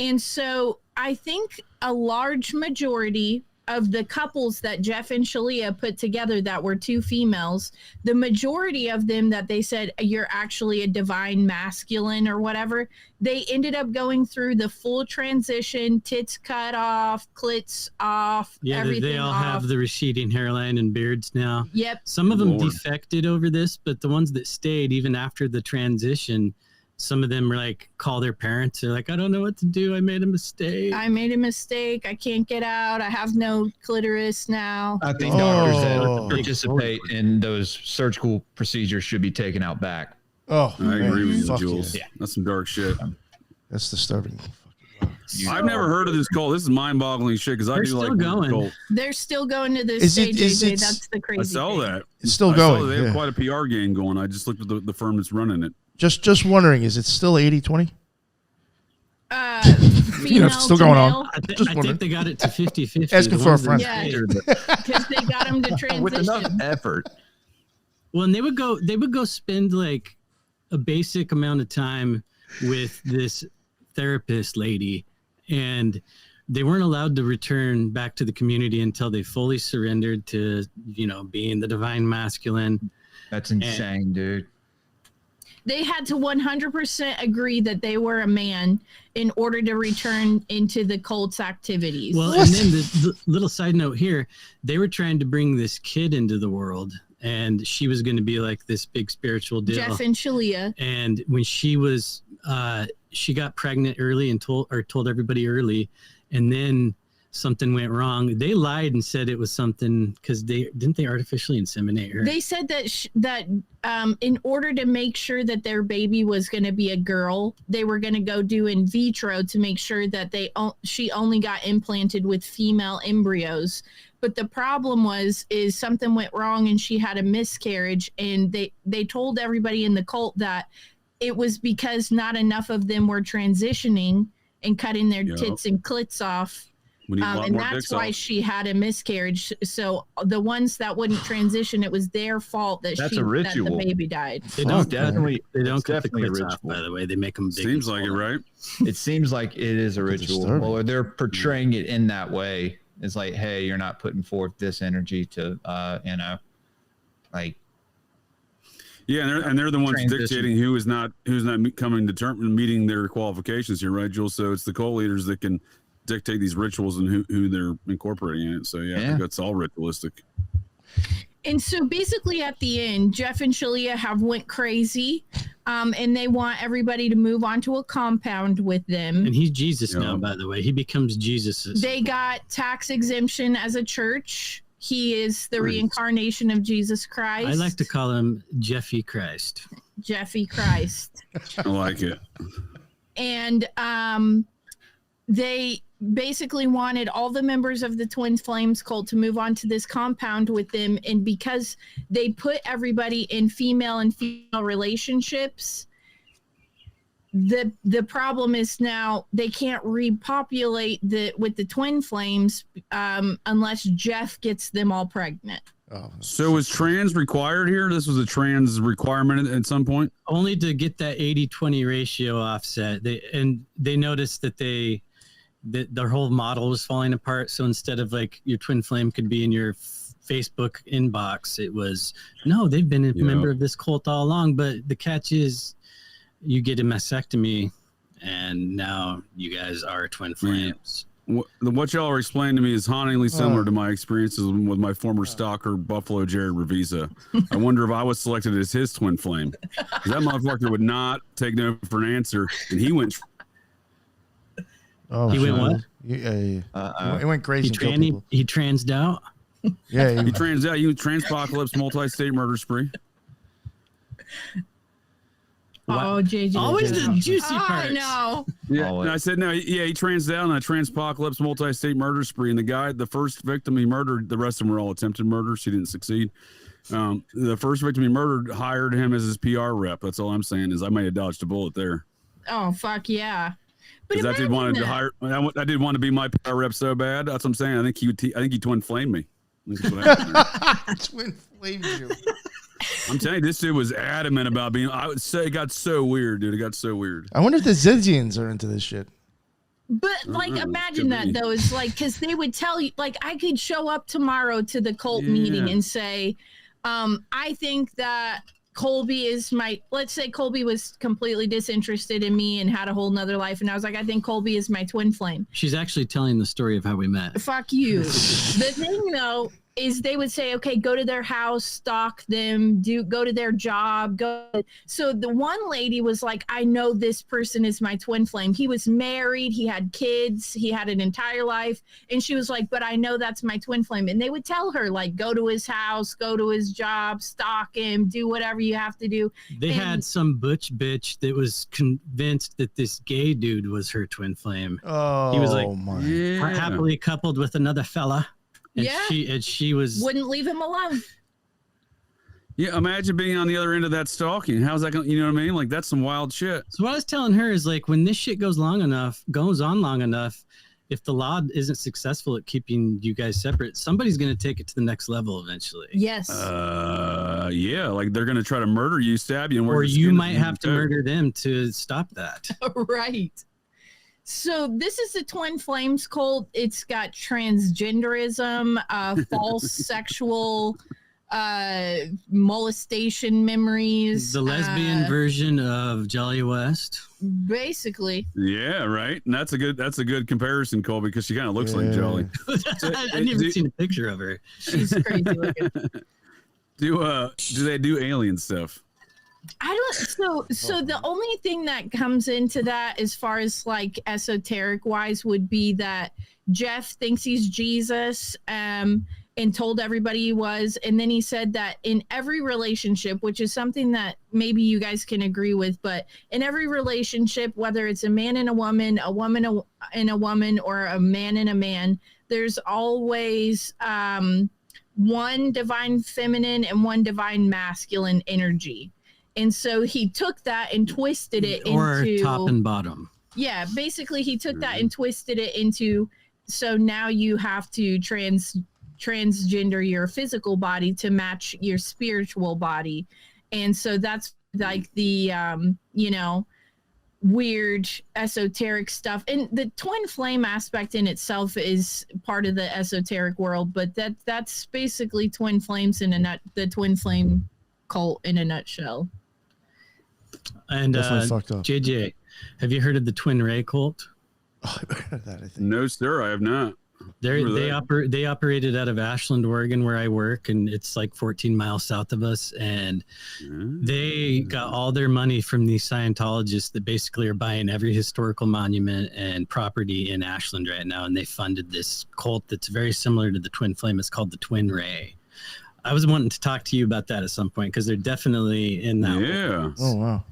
And so I think a large majority of the couples that Jeff and Shalia put together that were two females, the majority of them that they said you're actually a divine masculine or whatever, they ended up going through the full transition, tits cut off, clits off, everything they all off. have the receding hairline and beards now. Yep. Some of them defected over this, but the ones that stayed even after the transition, some of them were like, call their parents. They're like, I don't know what to do. I made a mistake. I can't get out. I have no clitoris now. I think doctors that participate in those surgical procedures should be taken out back. Oh, I agree with you, Fuck Jules. yeah. That's some dark shit. That's disturbing. I've never heard of this cult. This is mind-boggling shit because I do like going. cult. They're still going to this stage. That's the crazy I saw thing. that. It's still going. They have quite a PR game going. I just looked at the firm that's running it. Just wondering, is it still 80-20? Female it's still going male. on. I think they got it to 50-50. Asking for a friend. Yeah, because they got them to transition. With enough effort. Well, and they would go spend like a basic amount of time with this therapist lady, and they weren't allowed to return back to the community until they fully surrendered to, being the divine masculine. That's insane, dude. They had to 100% agree that they were a man in order to return into the cult's activities. Well, and then the little side note here, they were trying to bring this kid into the world, and she was going to be like this big spiritual deal. Jeff and Shalia. And when she was, she got pregnant early and told everybody early, and then something went wrong. They lied and said it was something because they artificially inseminate her. They said that in order to make sure that their baby was going to be a girl, they were going to go do in vitro to make sure that she only got implanted with female embryos. But the problem is something went wrong and she had a miscarriage, and they told everybody in the cult that it was because not enough of them were transitioning and cutting their tits and clits off. And that's why she had a miscarriage. So the ones that wouldn't transition, it was their fault that That's a ritual. that the baby died. They don't definitely. They don't It's cut the definitely a clits off, ritual. by the way. They make them big. Seems like it, right? It seems like it is a ritual. disturbing. Well, they're portraying it in that way. It's like, hey, you're not putting forth this energy to, like. Yeah, and they're the ones Transition. dictating who's not meeting their qualifications here, right, Jules? So it's the cult leaders that can dictate these rituals and who they're incorporating in it. So I think that's all ritualistic. And so basically at the end, Jeff and Julia have went crazy, and they want everybody to move on to a compound with them. And he's Jesus now, by the way. He becomes Jesus. They got tax exemption as a church. He is the reincarnation of Jesus Christ. I like to call him Jeffy Christ. Jeffy Christ. I like it. And they basically wanted all the members of the Twin Flames cult to move on to this compound with them. And because they put everybody in female and female relationships, the problem is now they can't repopulate with the Twin Flames unless Jeff gets them all pregnant. Oh. So was trans required here? This was a trans requirement at some point? Only to get that 80-20 ratio offset. They noticed that their whole model was falling apart. So instead of like your twin flame could be in your Facebook inbox, it was, no, they've been a member of this cult all along. But the catch is you get a mastectomy and now you guys are twin flames. What y'all are explaining to me is hauntingly similar to my experiences with my former stalker, Buffalo Jared Revisa. I wonder if I was selected as his twin flame. 'Cause that motherfucker would not take no for an answer, and he went. Oh, He went what? Yeah. He went crazy. He transed out. Yeah, he trans out. You transpocalypse, multi-state murder spree. Oh, JJ. Always the juicy parts. I know. Yeah, and I said no. Yeah, he trans out on a transpocalypse, multi-state murder spree, and the first victim he murdered, the rest of them were all attempted murders. He didn't succeed. The first victim he murdered hired him as his PR rep. That's all I'm saying is I might have dodged a bullet there. Oh fuck yeah! But I did want to hire. I did want to be my PR rep so bad. That's what I'm saying. I think he twin flamed me. Twin flamed you. I'm telling you, this dude was adamant about being. I would say it got so weird, dude. It got so weird. I wonder if the Zizians are into this shit. But like, imagine that though. It's like, because they would tell you, like, I could show up tomorrow to the cult meeting and say, I think that Colby is let's say Colby was completely disinterested in me and had a whole nother life. And I was like, I think Colby is my twin flame. She's actually telling the story of how we met. Fuck you. The thing though, is they would say, okay, go to their house, stalk them, go to their job, So the one lady was like, I know this person is my twin flame. He was married, he had kids, he had an entire life. And she was like, but I know that's my twin flame. And they would tell her, like, go to his house, go to his job, stalk him, do whatever you have to do. They had some butch bitch that was convinced that this gay dude was her twin flame. Oh, he was like happily coupled with another fella. And she was wouldn't leave him alone. Yeah, imagine being on the other end of that stalking. How's that going? You know what I mean? Like, that's some wild shit. So what I was telling her is, like, when this shit goes on long enough, if the law isn't successful at keeping you guys separate, somebody's going to take it to the next level eventually. Yes. Yeah, like they're going to try to murder you, stab you, and or you might have to murder them to stop that. Right. So this is the Twin Flames cult. It's got transgenderism, false sexual molestation memories. The lesbian version of Jolly West. Basically. Yeah, right. And that's a good comparison, Colby, because she kind of looks like Jolly. I've never seen a picture of her. She's crazy looking. Do they do alien stuff? So the only thing that comes into that as far as like esoteric wise would be that Jeff thinks he's Jesus, and and told everybody he was. And then he said that in every relationship, which is something that maybe you guys can agree with, but in every relationship, whether it's a man and a woman and a woman, or a man and a man, there's always one divine feminine and one divine masculine energy. And so he took that and twisted it into top and bottom. Yeah, basically he took that and twisted it into, so now you have to transgender your physical body to match your spiritual body. And so that's like the weird esoteric stuff. And the twin flame aspect in itself is part of the esoteric world, but that's basically twin flames the twin flame cult in a nutshell. And JJ, have you heard of the Twin Ray cult? Oh, I heard that, I think. No, sir, I have not. They operated out of Ashland, Oregon, where I work, and it's like 14 miles south of us. And they got all their money from these Scientologists that basically are buying every historical monument and property in Ashland right now. And they funded this cult that's very similar to the Twin Flame. It's called the Twin Ray. I was wanting to talk to you about that at some point because they're definitely in that. Yeah. world. Oh, wow.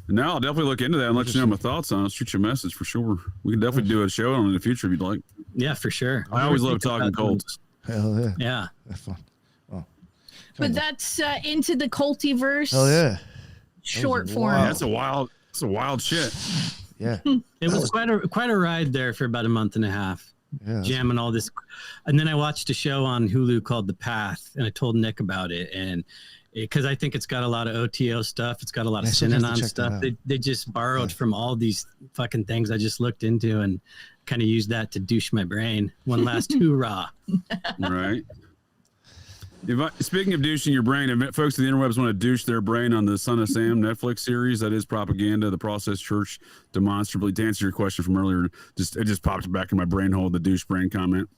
Now I'll definitely look into that and let you know my thoughts on it. Shoot you a message for sure. We can definitely do a show on it in the future if you'd like. Yeah, for sure. I always love talking cults. Hell yeah. Yeah. That's fun. Oh. But that's into the cultiverse. Hell yeah. Short form. Yeah, that's a wild shit. Yeah. It was quite a ride there for about a month and a half. Yeah. Jamming all this. And then I watched a show on Hulu called The Path, and I told Nick about it. And because I think it's got a lot of OTO stuff. It's got a lot of Synanon stuff. They just borrowed from all these fucking things I just looked into and kind of used that to douche my brain. One last hoorah. Right. Speaking of douching your brain, if folks on the interwebs want to douche their brain on the Son of Sam Netflix series, that is propaganda. The Process Church demonstrably, to answer your question from earlier, it just popped back in my brain hole, the douche brain comment.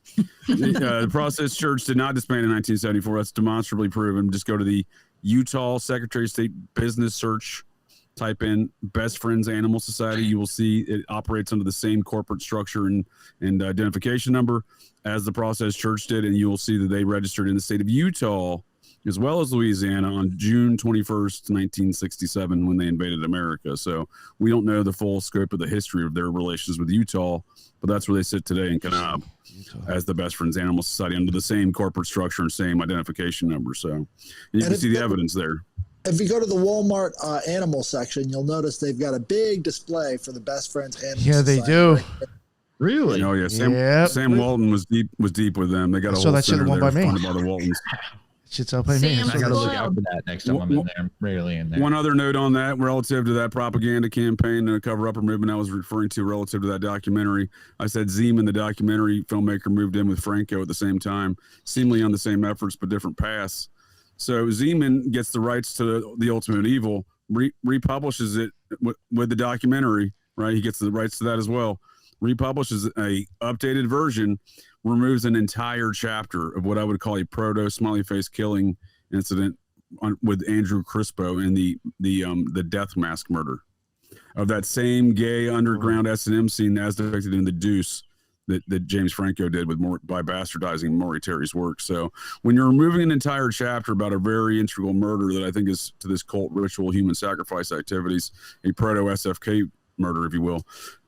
The Process Church did not disband in 1974. That's demonstrably proven. Just go to the Utah Secretary of State business search, type in Best Friends Animal Society. You will see it operates under the same corporate structure and identification number as the Process Church did, and you will see that they registered in the state of Utah as well as Louisiana on June 21st, 1967, when they invaded America. So we don't know the full scope of the history of their relations with Utah, but that's where they sit today in Kanab as the Best Friends Animal Society under the same corporate structure and same identification number. So you can see the evidence there. If you go to the Walmart animal section, you'll notice they've got a big display for the Best Friends Animal Society. Yeah, they do. Right there. Really? Oh yeah, Sam Walton was deep with them. They got a whole that shit center one there by me. funded by the Waltons. Shit's up by me. Sam I gotta look Well, out for that next time I'm in there. I'm rarely in there. One other note on that, relative to that propaganda campaign and cover-upper movement I was referring to relative to that documentary. I said Zeman, the documentary filmmaker, moved in with Franco at the same time, seemingly on the same efforts but different paths. So Zeman gets the rights to The Ultimate Evil, republishes it with the documentary, right? He gets the rights to that as well. Republishes a updated version, removes an entire chapter of what I would call a proto smiley face killing incident with Andrew Crispo and the death mask murder of that same gay underground S&M scene as depicted in The Deuce that James Franco did by bastardizing Maury Terry's work. So when you're removing an entire chapter about a very integral murder that I think is to this cult ritual human sacrifice activities, a proto SFK murder, if you will,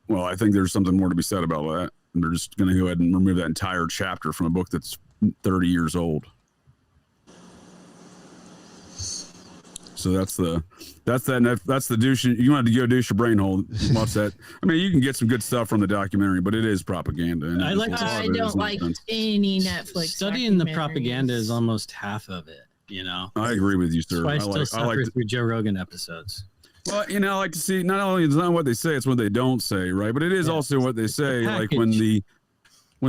well, I think there's something more to be said about that. And they're just going to go ahead and remove that entire chapter from a book that's 30 years old. So that's the douche. You wanted to go douche your brain hole. Watch that. I mean, you can get some good stuff from the documentary, but it is propaganda. And I don't like any Netflix. Studying the propaganda is almost half of it. You know. I agree with you, sir. I still suffer through Joe Rogan episodes. Well, I like to see not only it's not what they say, it's what they don't say, right? But it is also what they say. Like when the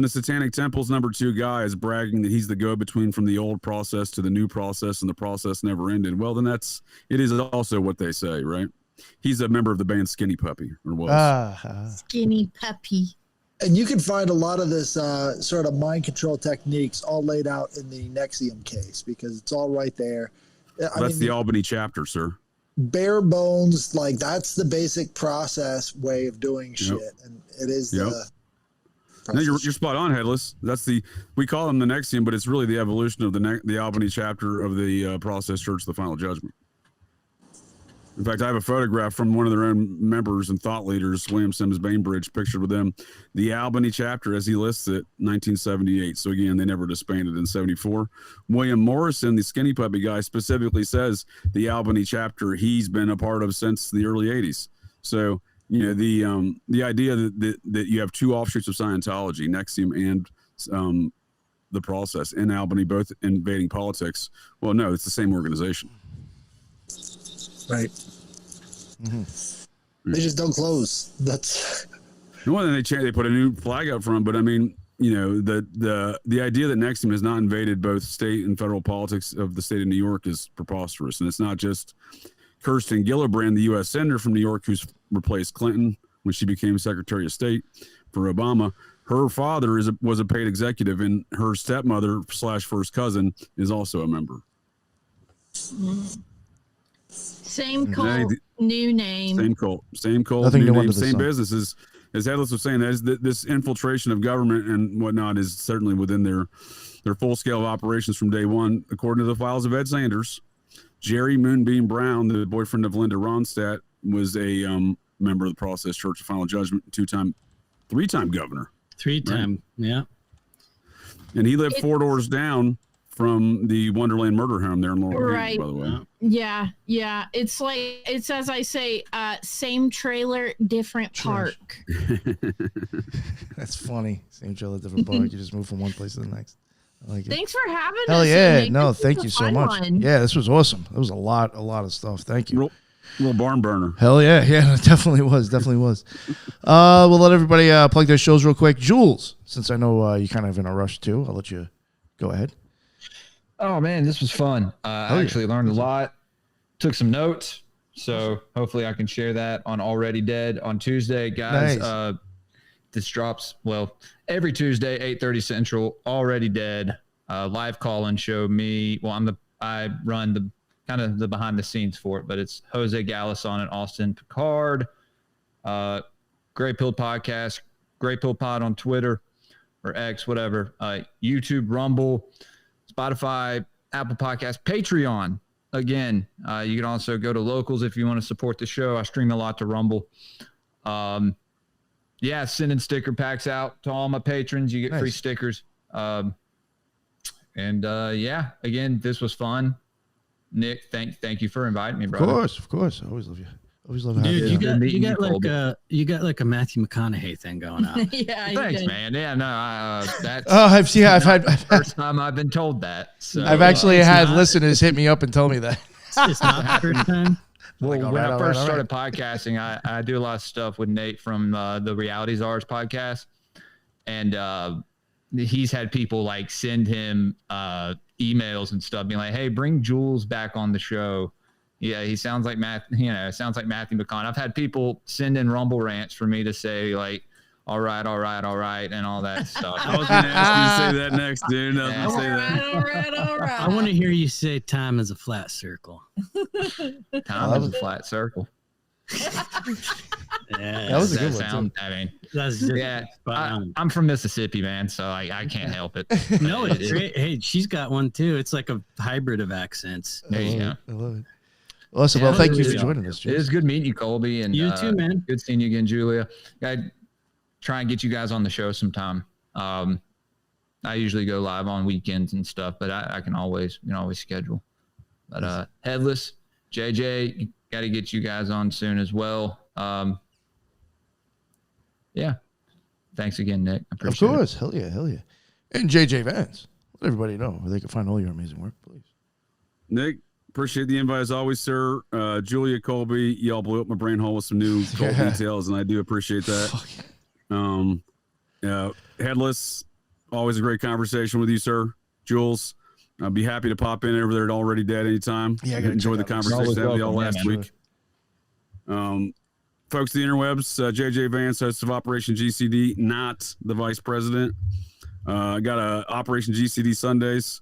Satanic Temple's #2 guy is bragging that he's the go-between from the old process to the new process, and the process never ended. Well, then it is also what they say, right? He's a member of the band Skinny Puppy, or was. Skinny Puppy. And you can find a lot of this sort of mind control techniques all laid out in the Nexium case because it's all right there. That's the Albany chapter, sir. Bare bones, like that's the basic process way of doing shit, and it is No, you're spot on, Headless. We call them the Nexium, but it's really the evolution of the Albany chapter of the Process Church, the Final Judgment. In fact, I have a photograph from one of their own members and thought leaders, William Sims Bainbridge, pictured with them. The Albany chapter, as he lists it, 1978. So again, they never disbanded in 74. William Morrison, the skinny puppy guy, specifically says the Albany chapter he's been a part of since the early 80s. So, the idea that you have two offshoots of Scientology, Nexium and the Process in Albany, both invading politics. Well, no, it's the same organization. Right. Mm-hmm. They just don't close. That's well, then they put a new flag up front. But I mean, the idea that Nexium has not invaded both state and federal politics of the state of New York is preposterous. And it's not just Kirsten Gillibrand, the U.S. senator from New York, who's replaced Clinton when she became Secretary of State for Obama. Her father was a paid executive, and her stepmother / first cousin is also a member. Same cult, new name. Same cult, Nothing new new name, under the same sun. businesses. As Headless was saying, this infiltration of government and whatnot is certainly within their full scale of operations from day one. According to the files of Ed Sanders, Jerry Moonbeam Brown, the boyfriend of Linda Ronstadt, was a member of the Process Church of Final Judgment, three-time governor. Three-time, right? Yeah. And he lived 4 doors down from the Wonderland murder home there in Laurel, Right. by the way. Yeah. It's as I say, same trailer, different park. That's funny. Same trailer, different park. You just move from one place to the next. I like it. Thanks for having us. Hell yeah. Nick. No, This thank was you a so fun much. one. Yeah, this was awesome. It was a lot of stuff. Thank you. Real barn burner. Hell yeah. Yeah, it definitely was. We'll let everybody plug their shows real quick. Jules, since I know you're kind of in a rush too, I'll let you go ahead. Oh man, this was fun. I actually learned a lot. Took some notes, so hopefully I can share that on Already Dead on Tuesday, guys. Nice. This drops every Tuesday, 8:30 Central. Already Dead, live call-in show. I run the kind of the behind the scenes for it, but it's Jose Gallus on it, Austin Picard, Grey Pilled Podcast, Grey Pill Pod on Twitter or X, whatever. YouTube, Rumble, Spotify, Apple Podcasts, Patreon. Again, you can also go to Locals if you want to support the show. I stream a lot to Rumble. Sending sticker packs out to all my patrons. You get free stickers. Again, this was fun. Nick, thank you for inviting me, brother. Of course. I always love you. Always love having Dude, you. you got like a Matthew McConaughey thing going on. Yeah, you Thanks, did. man. Yeah, no, that's I've had first time I've been told that. So, I've actually had listeners hit me up and tell me that. It's not the first time. Well, Like, when I first all started podcasting, I do a lot of stuff with Nate from the Reality Czars podcast, and he's had people like send him emails and stuff, being like, "Hey, bring Jules back on the show." Yeah, he sounds like sounds like Matthew McConaughey. I've had people send in Rumble rants for me to say like, all right, and all that stuff. I was going to ask you to say that next, dude. I was going to say that. All right. I want to hear you say time is a flat circle. Time is a flat circle. Yeah, That was a good one, too. I mean, that's just I'm from Mississippi, man, so I can't help it. No, it's great. Hey, she's got one too. It's like a hybrid of accents. There you go. I love it. Awesome. Well, thank you for joining us, It Jules. is good meeting you, Colby, and You too, man. Good seeing you again, Julia. I try and get you guys on the show sometime. I usually go live on weekends and stuff, but I can always schedule. But Headless, JJ, got to get you guys on soon as well. Thanks again, Nick. I appreciate Of course. Hell yeah. And JJ Vance. Let everybody know where they can find all your amazing work, please. Nick, appreciate the invite as always, sir. Julia, Colby, y'all blew up my brain hole with some new cult details, and I do appreciate that. Headless, always a great conversation with you, sir. Jules, I'll be happy to pop in over there at Already Dead anytime. Yeah, I enjoyed the conversation with y'all last week. Folks, the interwebs, JJ Vance, host of Operation GCD, not the vice president. Got a Operation GCD Sundays,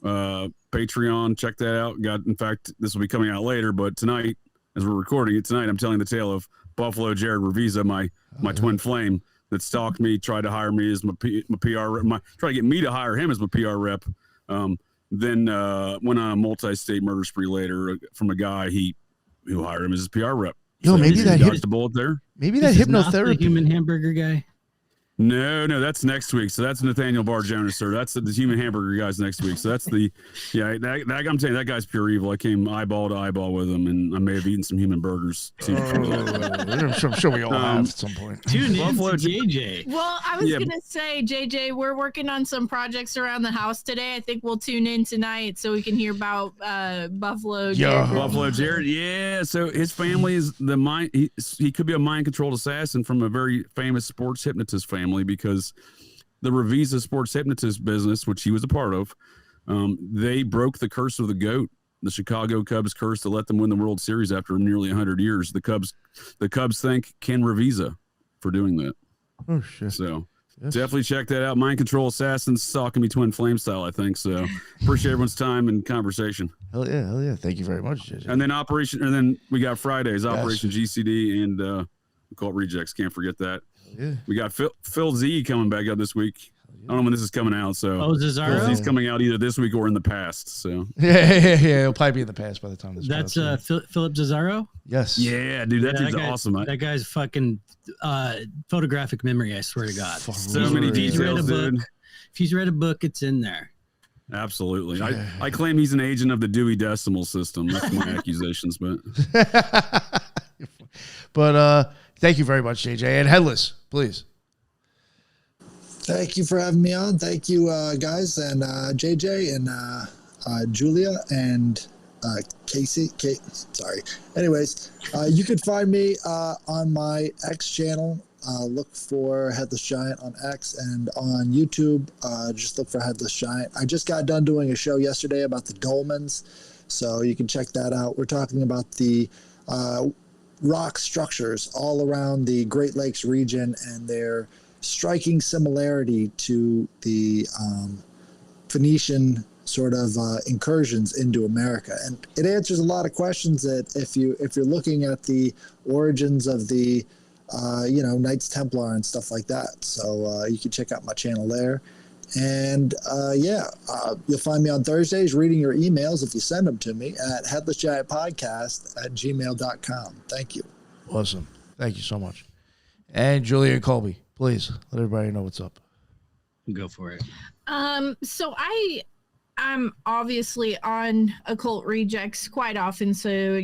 Patreon. Check that out. In fact, this will be coming out later, but tonight, as we're recording it tonight, I'm telling the tale of Buffalo Jared Revisa, my twin flame. that stalked me, tried to hire me as my PR rep, tried to get me to hire him as my PR rep. Then went on a multi-state murder spree later from a guy who hired him as his PR rep. Yo, so maybe that dodged the bullet there. Maybe that This is not hypnotherapy. the human hamburger guy. No, that's next week. So that's Nathaniel Barr Jonas, sir. That's the human hamburger guys next week. So that's I'm telling you, that guy's pure evil. I came eyeball to eyeball with him, and I may have eaten some human burgers too. I'm sure we all have at some point. Tune in to JJ. Well, I was gonna say, JJ, we're working on some projects around the house today. I think we'll tune in tonight so we can hear about Buffalo Jared. Buffalo Jared, yeah. So his family is the mind. He could be a mind-controlled assassin from a very famous sports hypnotist family, because the Revisa sports hypnotist business, which he was a part of, they broke the curse of the GOAT, the Chicago Cubs curse, to let them win the World Series after nearly 100 years. The Cubs thank Ken Revisa for doing that. Oh shit! So definitely check that out. Mind Control Assassins, stalking me Twin Flame style, I think. So appreciate everyone's time and conversation. Hell yeah! Thank you very much, JJ. And then we got Fridays, Operation GCD and Occult Rejects. Can't forget that. Yeah. We got Phil Z coming back up this week. I don't know when this is coming out, so Cesaro? Phil Z's coming out either this week or in the past. So yeah. It'll probably be in the past by the time this. That's Philip Cesaro. Yes. Yeah, dude, that dude's awesome. That guy's fucking photographic memory. I swear to God. So many details, dude. If he's read a book, it's in there. Absolutely. I claim he's an agent of the Dewey Decimal System. That's my accusations, but thank you very much, JJ. And Headless, please. Thank you for having me on. Thank you, guys, and JJ and Julia and Casey. Sorry. Anyways, you can find me on my X channel. Look for Headless Giant on X, and on YouTube, just look for Headless Giant. I just got done doing a show yesterday about the dolmens, so you can check that out. We're talking about the rock structures all around the Great Lakes region and their striking similarity to the Phoenician sort of incursions into America. And it answers a lot of questions that if you're looking at the origins of the Knights Templar and stuff like that. So you can check out my channel there. And you'll find me on Thursdays reading your emails if you send them to me at headlessgiantpodcast@gmail.com. Thank you. Awesome. Thank you so much. And Julia and Colby, please let everybody know what's up. Go for it. So I'm obviously on Occult Rejects quite often, so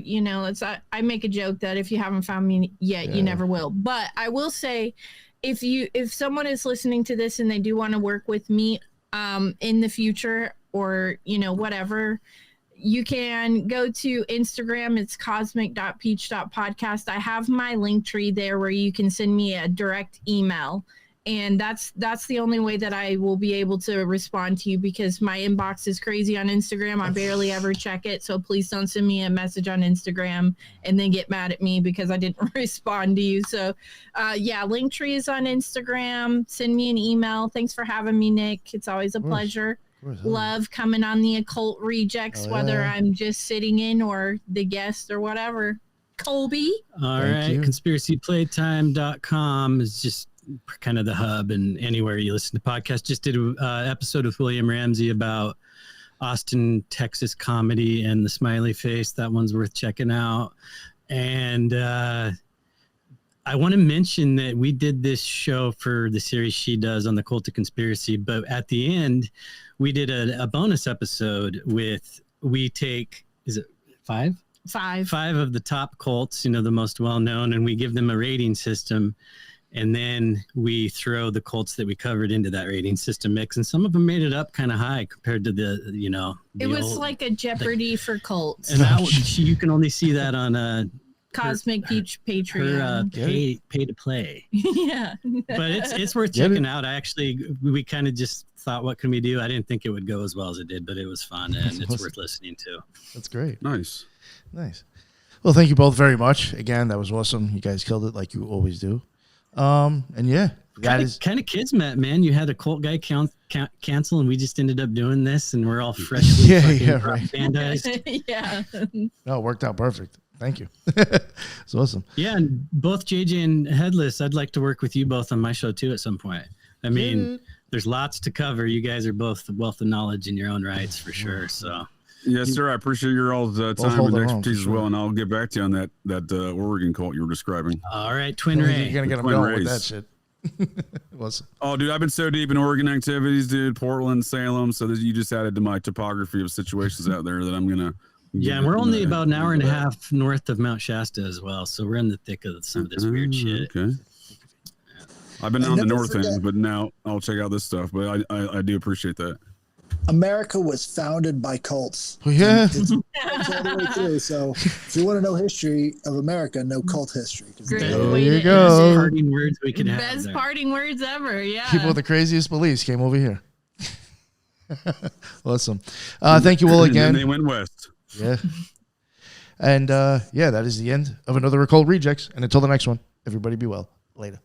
I make a joke that if you haven't found me yet, you never will. But I will say, if someone is listening to this and they do want to work with me in the future, or whatever, you can go to Instagram. It's cosmic.peach.podcast. I have my Linktree there where you can send me a direct email. And that's the only way that I will be able to respond to you, because my inbox is crazy on Instagram. I barely ever check it. So please don't send me a message on Instagram and then get mad at me because I didn't respond to you. So Linktree is on Instagram. Send me an email. Thanks for having me, Nick. It's always a pleasure. Love coming on the Occult Rejects, whether I'm just sitting in or the guest or whatever. Colby. All right. ConspiracyPlaytime.com is just kind of the hub, and anywhere you listen to podcasts. Just did an episode with William Ramsey about Austin, Texas comedy and the smiley face. That one's worth checking out. And I want to mention that we did this show for the series she does on the Cult of Conspiracy, but at the end we did a bonus episode with, we take, is it five of the top cults, the most well-known, and we give them a rating system. And then we throw the cults that we covered into that rating system mix. And some of them made it up kind of high compared to the it was like a Jeopardy for cults. And you can only see that on Cosmic Peach Patreon. Pay to play. Yeah. But it's worth checking out. We kind of just thought, what can we do? I didn't think it would go as well as it did, but it was fun, and it's worth listening to. That's great. Nice. Well, thank you both very much. Again, that was awesome. You guys killed it like you always do. And kind of kismet, man. You had a cult guy cancel, and we just ended up doing this, and we're all freshly bandized. Yeah. No, it worked out perfect. Thank you. It's awesome. Yeah, and both JJ and Headless, I'd like to work with you both on my show too at some point. I mean, there's lots to cover. You guys are both a wealth of knowledge in your own rights for sure. So Yes, sir. I appreciate your all's time hold and their own, expertise for as well, sure. and I'll get back to you on that Oregon cult you were describing. all right, Twin You're Ray. gonna get them Twin going with rays. that shit. Was Oh, dude, I've been so deep in Oregon activities, dude. Portland, Salem. So that you just added to my topography of situations out there that I'm gonna. Yeah, and we're only about an hour and a half north of Mount Shasta as well, so we're in the thick of some of this weird shit. Okay. I've been And on the never north end, forget- but now I'll check out this stuff. But I do appreciate that. America was founded by cults. Oh, yeah. It's all the way through. So if you want to know history of America, know cult history. 'Cause Great it's- There way you to go. end it. Parting words we can have. Best there. parting words ever. Yeah. People with the craziest beliefs came over here. Awesome. Thank you all And then again. they went west. Yeah. And yeah, that is the end of another Occult Rejects. And until the next one, everybody be well. Later.